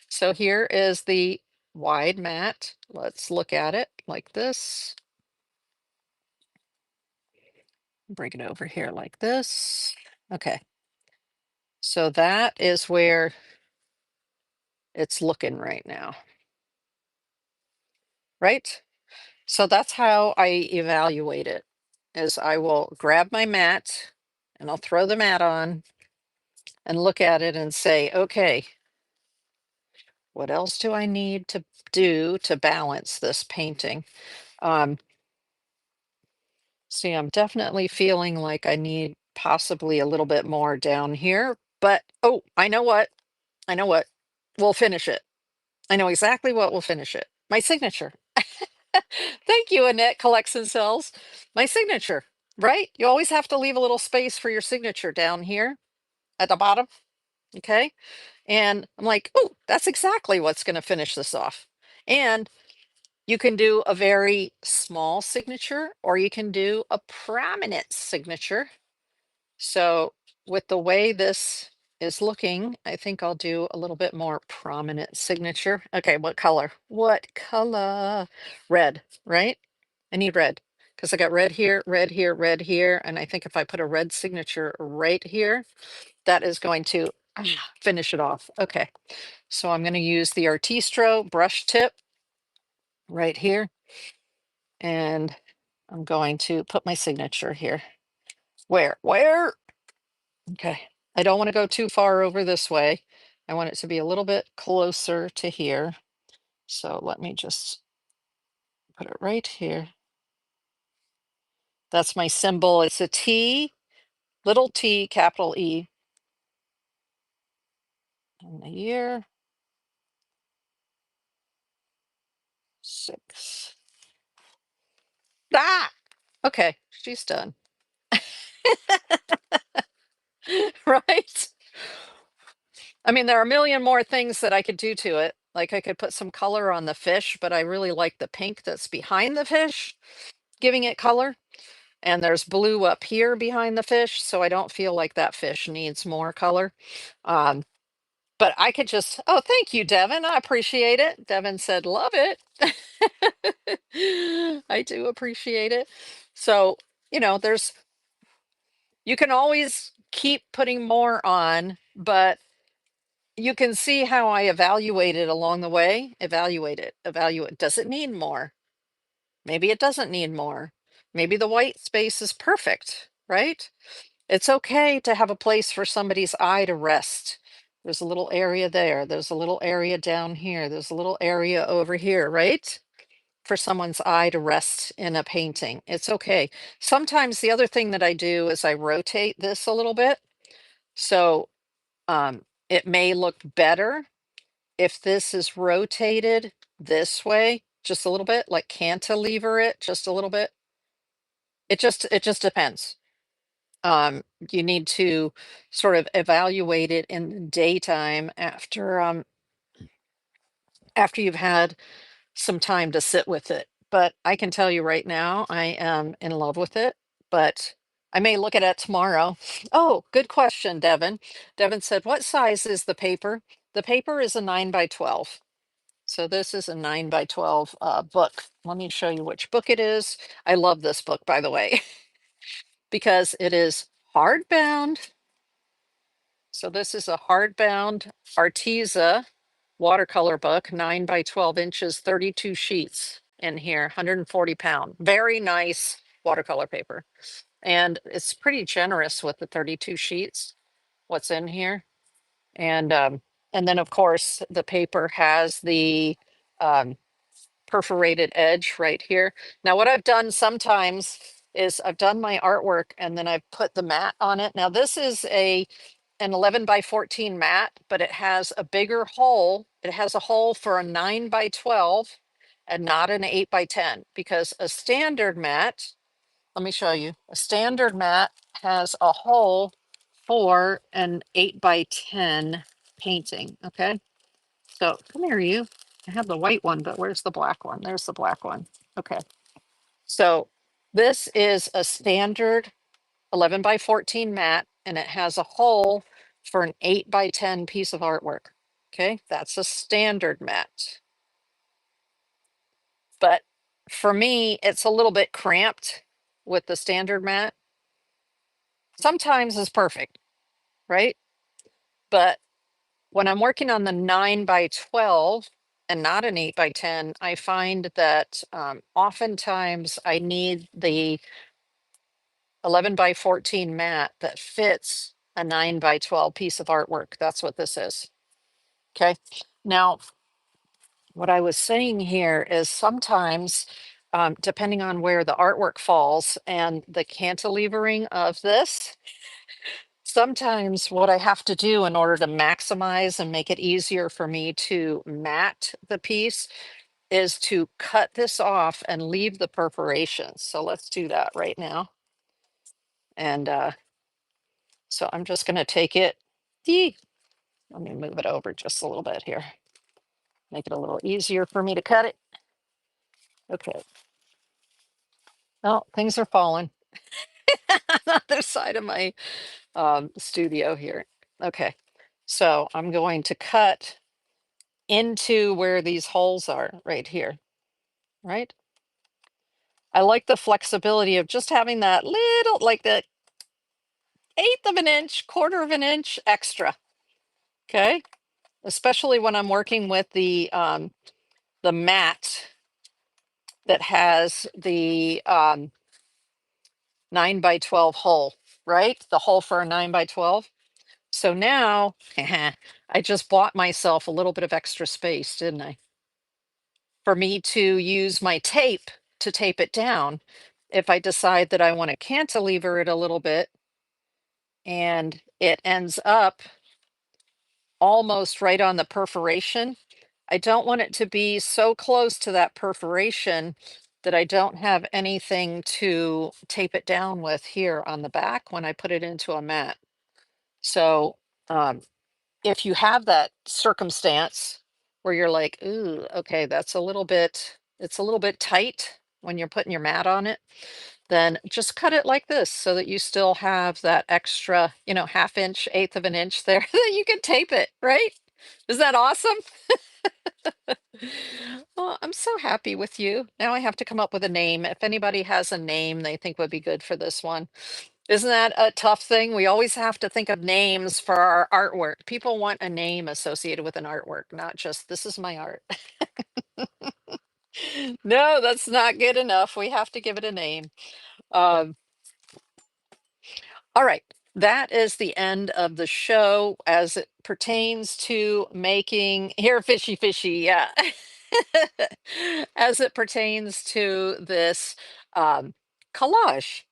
So here is the wide mat. Let's look at it like this. Bring it over here like this. Okay. So that is where it's looking right now, right? So that's how I evaluate it, is I will grab my mat and I'll throw the mat on and look at it and say, okay, What else do I need to do to balance this painting? Um, See, I'm definitely feeling like I need possibly a little bit more down here, but oh, I know what. I know what. We'll finish it. I know exactly what will finish it. My signature. Thank you, Annette Collects and Sells. My signature, right? You always have to leave a little space for your signature down here at the bottom. Okay. And I'm like, oh, that's exactly what's going to finish this off. And you can do a very small signature or you can do a prominent signature. So with the way this is looking, I think I'll do a little bit more prominent signature. Okay, what color? What color? Red, right? I need red because I got red here, red here, red here. And I think if I put a red signature right here, that is going to finish it off. Okay, so I'm going to use the Artistro brush tip right here. And I'm going to put my signature here. Where? Okay. I don't want to go too far over this way. I want it to be a little bit closer to here. So let me just put it right here. That's my symbol. It's a T, little t, capital E. And the year 6. Ah! Okay, she's done. Right? I mean, there are a million more things that I could do to it. Like I could put some color on the fish, but I really like the pink that's behind the fish, giving it color. And there's blue up here behind the fish, so I don't feel like that fish needs more color. Um, but I could just, oh, thank you, Devin. I appreciate it. Devin said, love it. I do appreciate it. So, there's, you can always keep putting more on, but you can see how I evaluate it along the way. Evaluate it, evaluate. Does it need more? Maybe it doesn't need more. Maybe the white space is perfect, right? It's okay to have a place for somebody's eye to rest. There's a little area there. There's a little area down here. There's a little area over here, right? For someone's eye to rest in a painting. It's okay. Sometimes the other thing that I do is I rotate this a little bit. So it may look better if this is rotated this way, just a little bit, like cantilever it just a little bit. It just depends. You need to sort of evaluate it in the daytime after you've had some time to sit with it. But I can tell you right now, I am in love with it, but I may look at it tomorrow. Oh, good question, Devin. Devin said, what size is the paper? The paper is a 9 by 12. So this is a 9 by 12 book. Let me show you which book it is. I love this book, by the way, because it is hardbound. So this is a hardbound Arteza watercolor book, 9 by 12 inches, 32 sheets in here, 140 pound. Very nice watercolor paper. And it's pretty generous with the 32 sheets, what's in here. And then of course the paper has the um, perforated edge right here. Now, what I've done sometimes is I've done my artwork and then I've put the mat on it. Now, this is an 11 by 14 mat, but it has a bigger hole. It has a hole for a 9 by 12 and not an 8 by 10 because a standard mat, let me show you, a standard mat has a hole for an 8 by 10 painting. Okay. So come here, you. I have the white one, but where's the black one? There's the black one. Okay. So this is a standard 11 by 14 mat, and it has a hole for an 8 by 10 piece of artwork. Okay. That's a standard mat. But for me, it's a little bit cramped with the standard mat. Sometimes it's perfect, right? But when I'm working on the 9 by 12 and not an 8 by 10, I find that oftentimes I need the 11 by 14 mat that fits a 9 by 12 piece of artwork. That's what this is. Okay. Now, what I was saying here is sometimes, depending on where the artwork falls and the cantilevering of this, sometimes what I have to do in order to maximize and make it easier for me to mat the piece is to cut this off and leave the perforations. So let's do that right now. And so I'm just going to take it. Let me move it over just a little bit here. Make it a little easier for me to cut it. Okay. Oh, things are falling on the other side of my studio here. Okay. So I'm going to cut into where these holes are right here, right? I like the flexibility of just having that little, like the eighth of an inch, quarter of an inch extra. Okay. Especially when I'm working with the mat that has the 9 by 12 hole, right? The hole for a 9 by 12. So now I just bought myself a little bit of extra space, didn't I? For me to use my tape to tape it down if I decide that I want to cantilever it a little bit and it ends up almost right on the perforation. I don't want it to be so close to that perforation that I don't have anything to tape it down with here on the back when I put it into a mat. So um, if you have that circumstance where you're like, ooh, okay, it's a little bit tight when you're putting your mat on it, then just cut it like this so that you still have that extra, half inch, eighth of an inch there that you can tape it, right? Is that awesome? Well, I'm so happy with you. Now I have to come up with a name. If anybody has a name they think would be good for this one. Isn't that a tough thing? We always have to think of names for our artwork. People want a name associated with an artwork, not just this is my art. No, that's not good enough. We have to give it a name. Um, all right. That is the end of the show as it pertains to making here, fishy, fishy. Yeah. As it pertains to this collage.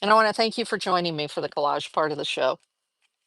And I want to thank you for joining me for the collage part of the show.